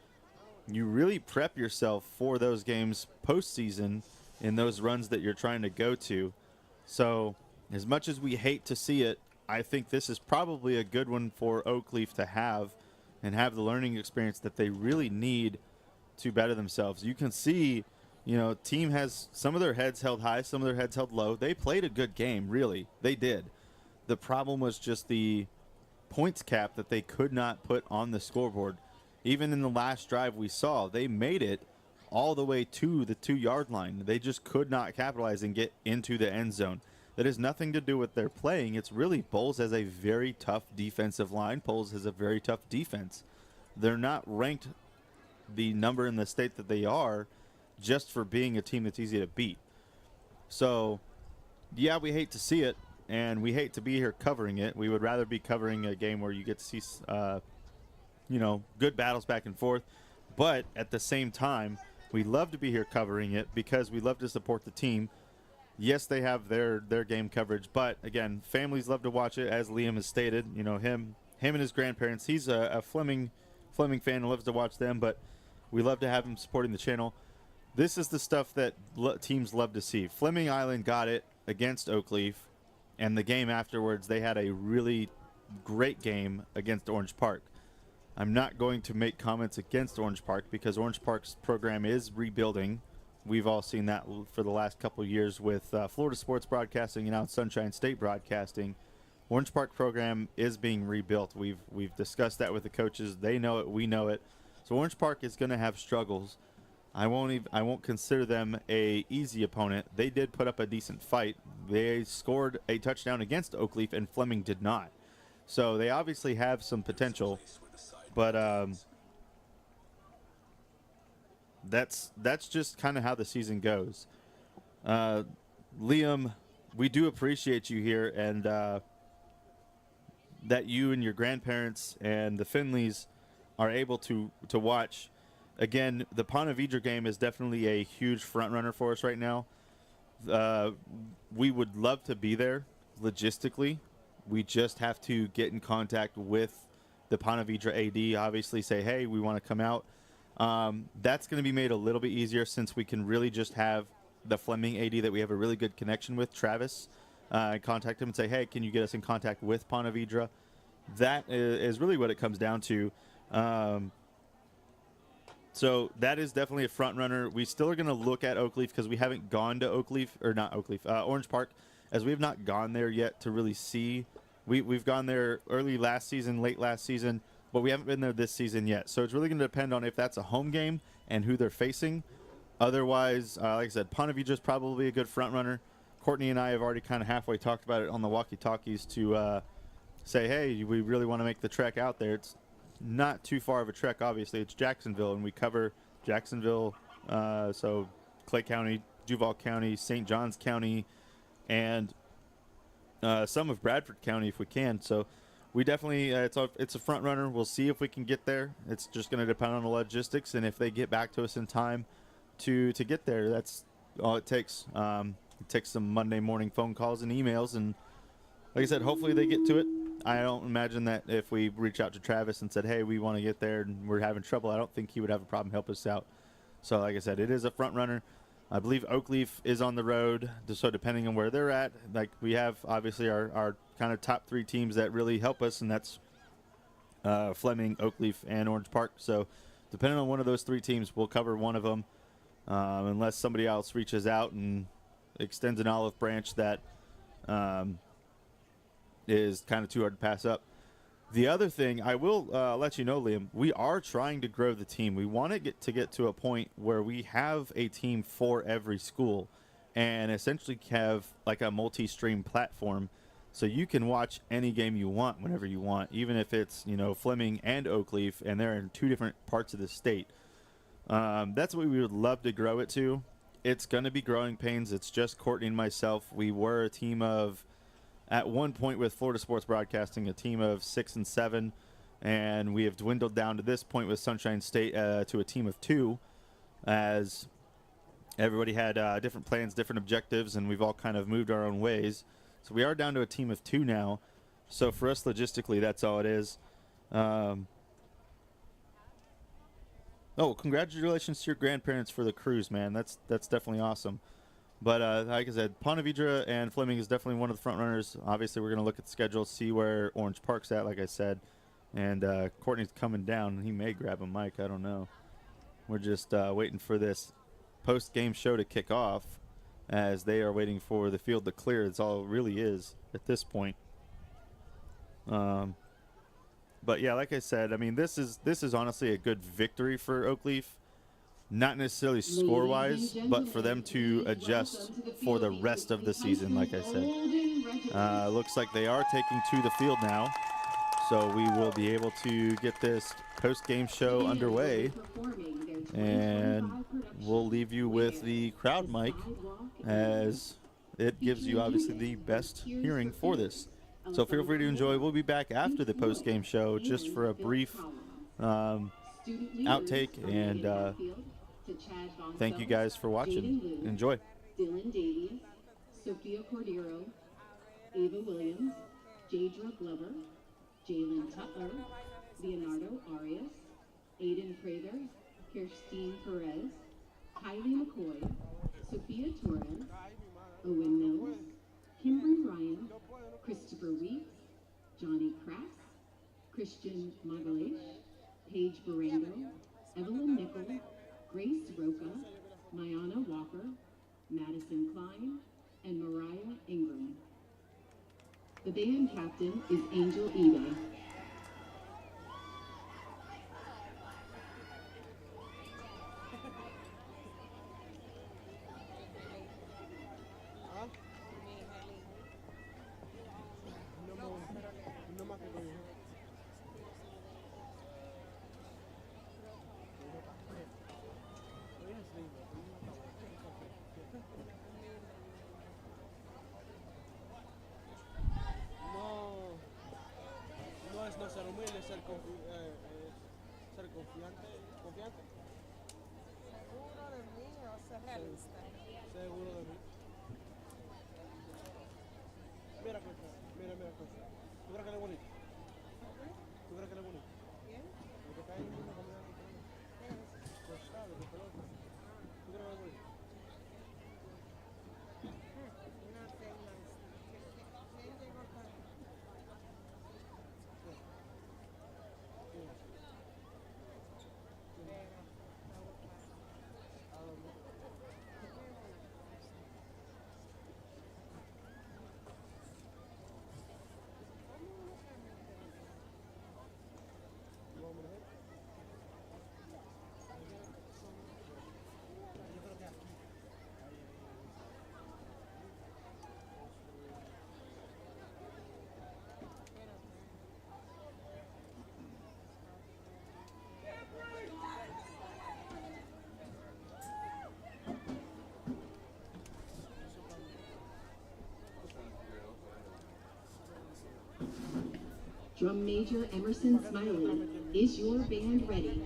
you really prep yourself for those games postseason in those runs that you're trying to go to. So as much as we hate to see it, I think this is probably a good one for Oakleaf to have and have the learning experience that they really need to better themselves. You can see, team has some of their heads held high, some of their heads held low. They played a good game, really. They did. The problem was just the points cap that they could not put on the scoreboard. Even in the last drive we saw, they made it all the way to the 2-yard line. They just could not capitalize and get into the end zone. That has nothing to do with their playing. It's really Bolles has a very tough defensive line. Bolles has a very tough defense. They're not ranked the number in the state that they are just for being a team that's easy to beat. So, yeah, we hate to see it, and we hate to be here covering it. We would rather be covering a game where you get to see, good battles back and forth. But at the same time, we love to be here covering it because we love to support the team. Yes, they have their game coverage, but again, families love to watch it, as Liam has stated. Him and his grandparents. He's a Fleming fan and loves to watch them, but we love to have him supporting the channel. This is the stuff that teams love to see. Fleming Island got it against Oakleaf, and the game afterwards, they had a really great game against Orange Park. I'm not going to make comments against Orange Park because Orange Park's program is rebuilding. We've all seen that for the last couple of years with Florida Sports Broadcasting and now Sunshine State Broadcasting. Orange Park program is being rebuilt. We've discussed that with the coaches. They know it. We know it. So Orange Park is going to have struggles. I won't consider them a easy opponent. They did put up a decent fight. They scored a touchdown against Oakleaf, and Fleming did not. So they obviously have some potential, but that's just kind of how the season goes. Liam, we do appreciate you here, and that you and your grandparents and the Finleys are able to watch. Again, the Ponte Vedra game is definitely a huge front runner for us right now. We would love to be there logistically. We just have to get in contact with the Ponte Vedra AD, obviously say, hey, we want to come out. That's going to be made a little bit easier since we can really just have the Fleming AD that we have a really good connection with, Travis, contact him and say, hey, can you get us in contact with Ponte Vedra? That is really what it comes down to. So that is definitely a front runner. We still are going to look at Oakleaf because we haven't gone to Orange Park, as we have not gone there yet to really see. We've gone there early last season, late last season, but we haven't been there this season yet. So it's really going to depend on if that's a home game and who they're facing. Otherwise, like I said, Ponte Vedra is probably a good front runner. Courtney and I have already kind of halfway talked about it on the walkie-talkies to say, hey, we really want to make the trek out there. It's not too far of a trek, obviously. It's Jacksonville, and we cover Jacksonville, so Clay County, Duval County, St. Johns County, and some of Bradford County if we can. So we definitely, it's a front runner. We'll see if we can get there. It's just going to depend on the logistics, and if they get back to us in time to get there, that's all it takes. It takes some Monday morning phone calls and emails, and like I said, hopefully they get to it. I don't imagine that if we reach out to Travis and said, hey, we want to get there and we're having trouble, I don't think he would have a problem help us out. So like I said, it is a front runner. I believe Oakleaf is on the road, so depending on where they're at, like we have obviously our kind of top 3 teams that really help us, and that's Fleming, Oakleaf, and Orange Park. So depending on one of those 3 teams, we'll cover one of them, unless somebody else reaches out and extends an olive branch that is kind of too hard to pass up. The other thing, I will let you know, Liam, we are trying to grow the team. We want to get to a point where we have a team for every school and essentially have like a multi-stream platform so you can watch any game you want whenever you want, even if it's, Fleming and Oakleaf and they're in 2 different parts of the state. That's what we would love to grow it to. it's going to be growing pains. It's just Courtney and myself. We were a team of, at one point with Florida Sports Broadcasting, a team of 6 and 7, and we have dwindled down to this point with Sunshine State to a team of 2, as everybody had different plans, different objectives, and we've all kind of moved our own ways. So we are down to a team of 2 now. So for us, logistically, that's all it is. Oh, congratulations to your grandparents for the cruise, man. That's definitely awesome. But like I said, Ponte Vedra and Fleming is definitely one of the front runners. Obviously, we're going to look at the schedule, see where Orange Park's at, like I said. And Courtney's coming down. He may grab a mic. I don't know. We're just waiting for this post-game show to kick off, as they are waiting for the field to clear. That's all it really is at this point. But yeah, like I said, I mean, this is honestly a good victory for Oakleaf. Not necessarily score-wise, but for them to adjust for the rest of the season, like I said. Looks like they are taking to the field now, so we will be able to get this post-game show underway, and we'll leave you with the crowd mic, as it gives you obviously the best hearing for this. So feel free to enjoy. We'll be back after the post-game show just for a brief outtake, and thank you guys for watching. Enjoy. Dylan Davies, Sophia Cordero, Ava Williams, Jadra Glover, Jalen Tutler, Leonardo Arias, Aiden Prather, Kirstine Perez, Kylie McCoy, Sophia Torres, Owen Mills, Kimberly Ryan, Christopher Weeks, Johnny Crafts, Christian Magalesh, Paige Barango, Evelyn Nickel, Grace Roca, Mayana Walker, Madison Klein, and Mariah Ingram. The band captain is Angel Ebe. No ser humilde, ser confiante. ¿Seguro de mí o ser realista? Seguro de mí. Mira, cosa. ¿Tú crees que él es bonito? ¿Tú crees que él es bonito? ¿Quién? El que está ahí mismo caminando. Pues sabe, de pelota. ¿Tú crees que él es bonito? No tengo. ¿Quién llegó acá? Drum Major Emerson Smiley, is your band ready?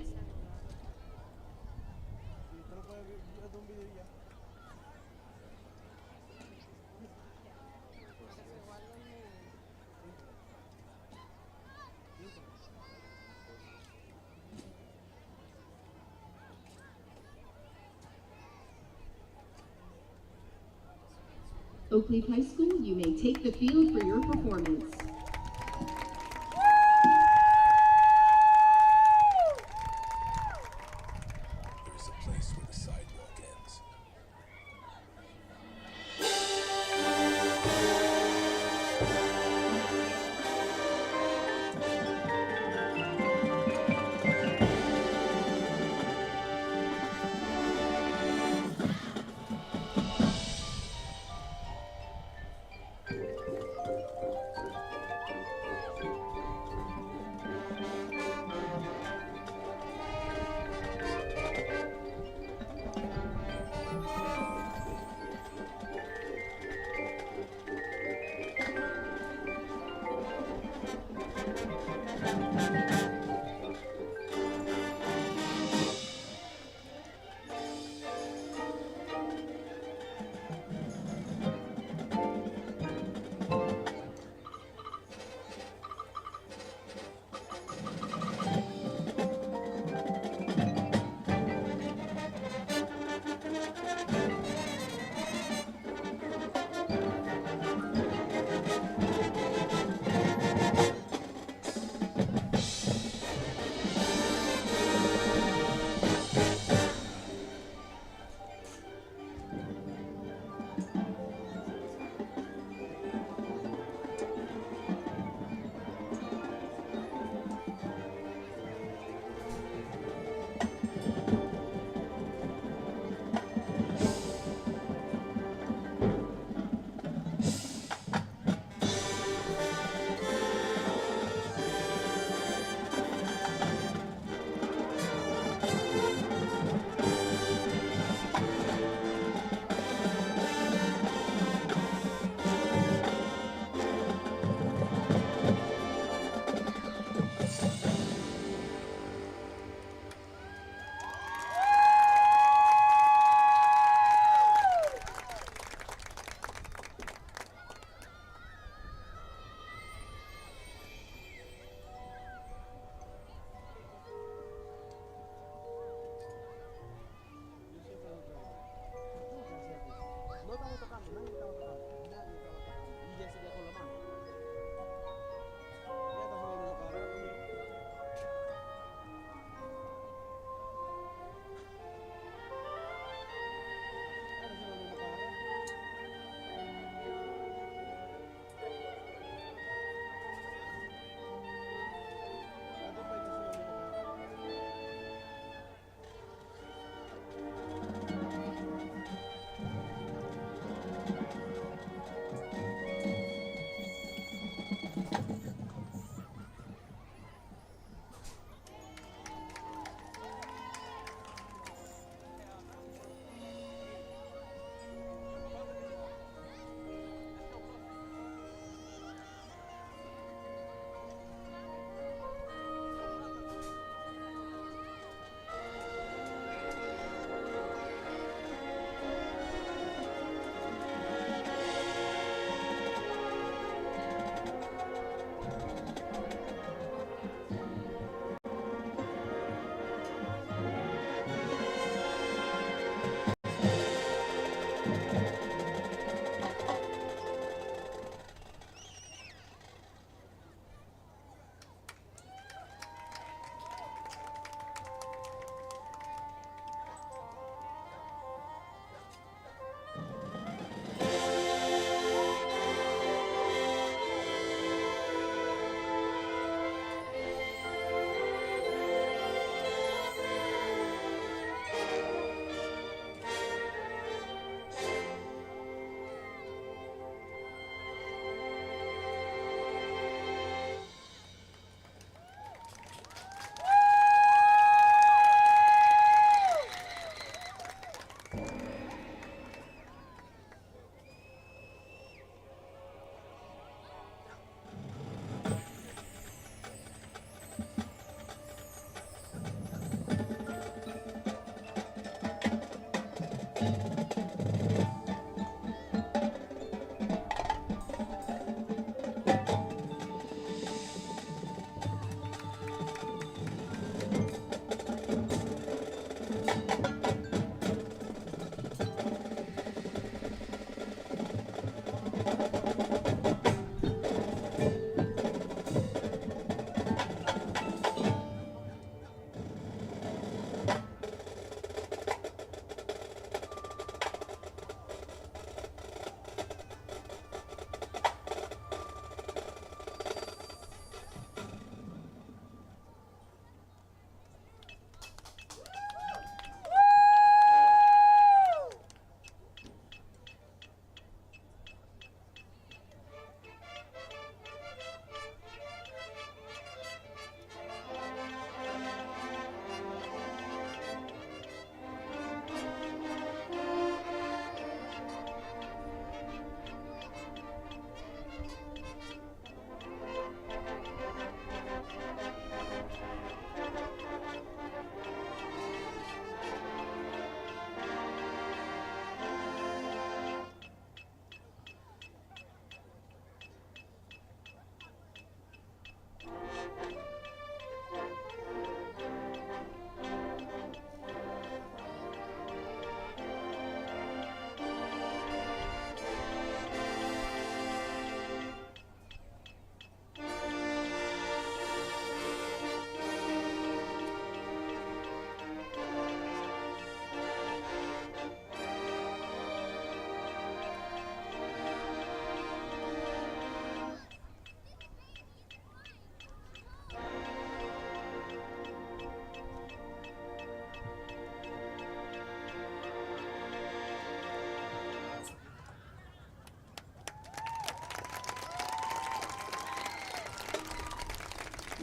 Oakleaf High School, you may take the field for your performance. There's a place where the sidewalk ends.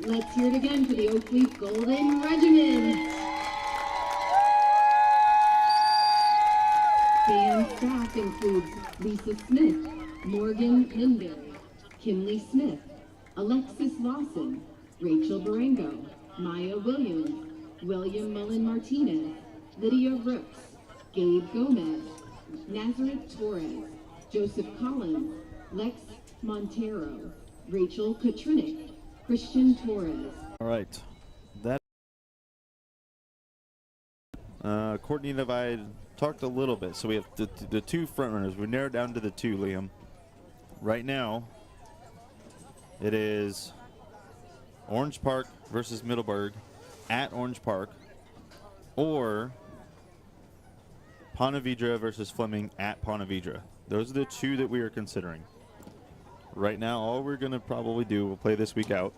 Let's hear it again for the Oakleaf Golden Regiment. Band staff includes Lisa Smith, Morgan Lindberry, Kinley Smith, Alexis Lawson, Rachel Barango, Maya Williams, William Mullen Martinez, Lydia Brooks, Gabe Gomez, Nazareth Torres, Joseph Collins, Lex Montero, Rachel Katrinik, Christian Torres. All right. That Courtney and I talked a little bit. So we have the two front runners. We narrowed down to the two, Liam. Right now, it is Orange Park versus Middleburg at Orange Park, or Ponte Vedra versus Fleming at Ponte Vedra. Those are the two that we are considering. Right now, all we're going to probably do, we'll play this week out,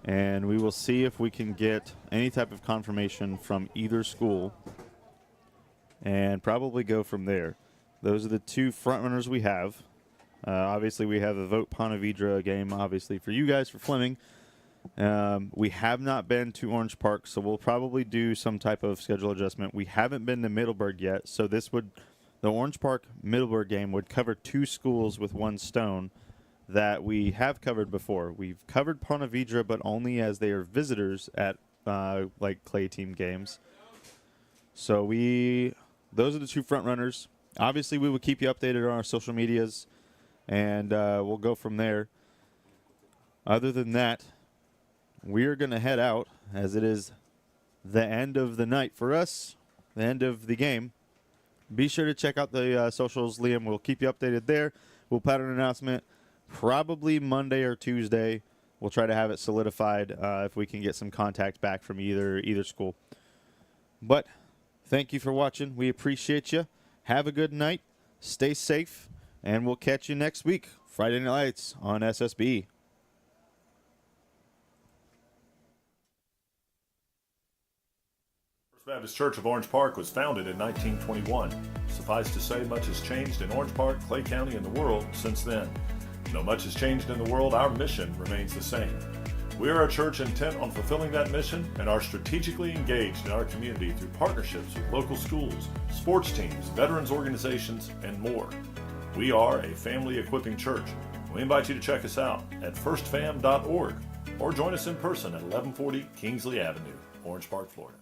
and we will see if we can get any type of confirmation from either school and probably go from there. Those are the two front runners we have. Obviously, we have the Vote Ponte Vedra game, obviously, for you guys, for Fleming. We have not been to Orange Park, so we'll probably do some type of schedule adjustment. We haven't been to Middleburg yet, so the Orange Park Middleburg game would cover two schools with one stone that we have covered before. We've covered Ponte Vedra, but only as they are visitors at like clay team games. So those are the two front runners. Obviously, we will keep you updated on our social medias, and we'll go from there. Other than that, we're going to head out, as it is the end of the night for us, the end of the game. Be sure to check out the socials, Liam. We'll keep you updated there. We'll put out an announcement probably Monday or Tuesday. We'll try to have it solidified if we can get some contact back from either school. But thank you for watching. We appreciate you. Have a good night. Stay safe, and we'll catch you next week, Friday Night Lights on SSB. First Baptist Church of Orange Park was founded in 1921. Suffice to say, much has changed in Orange Park, Clay County, and the world since then. Though much has changed in the world, our mission remains the same. We are a church intent on fulfilling that mission and are strategically engaged in our community through partnerships with local schools, sports teams, veterans organizations, and more. We are a family equipping church. We invite you to check us out at firstfam.org or join us in person at 1140 Kingsley Avenue, Orange Park, Florida.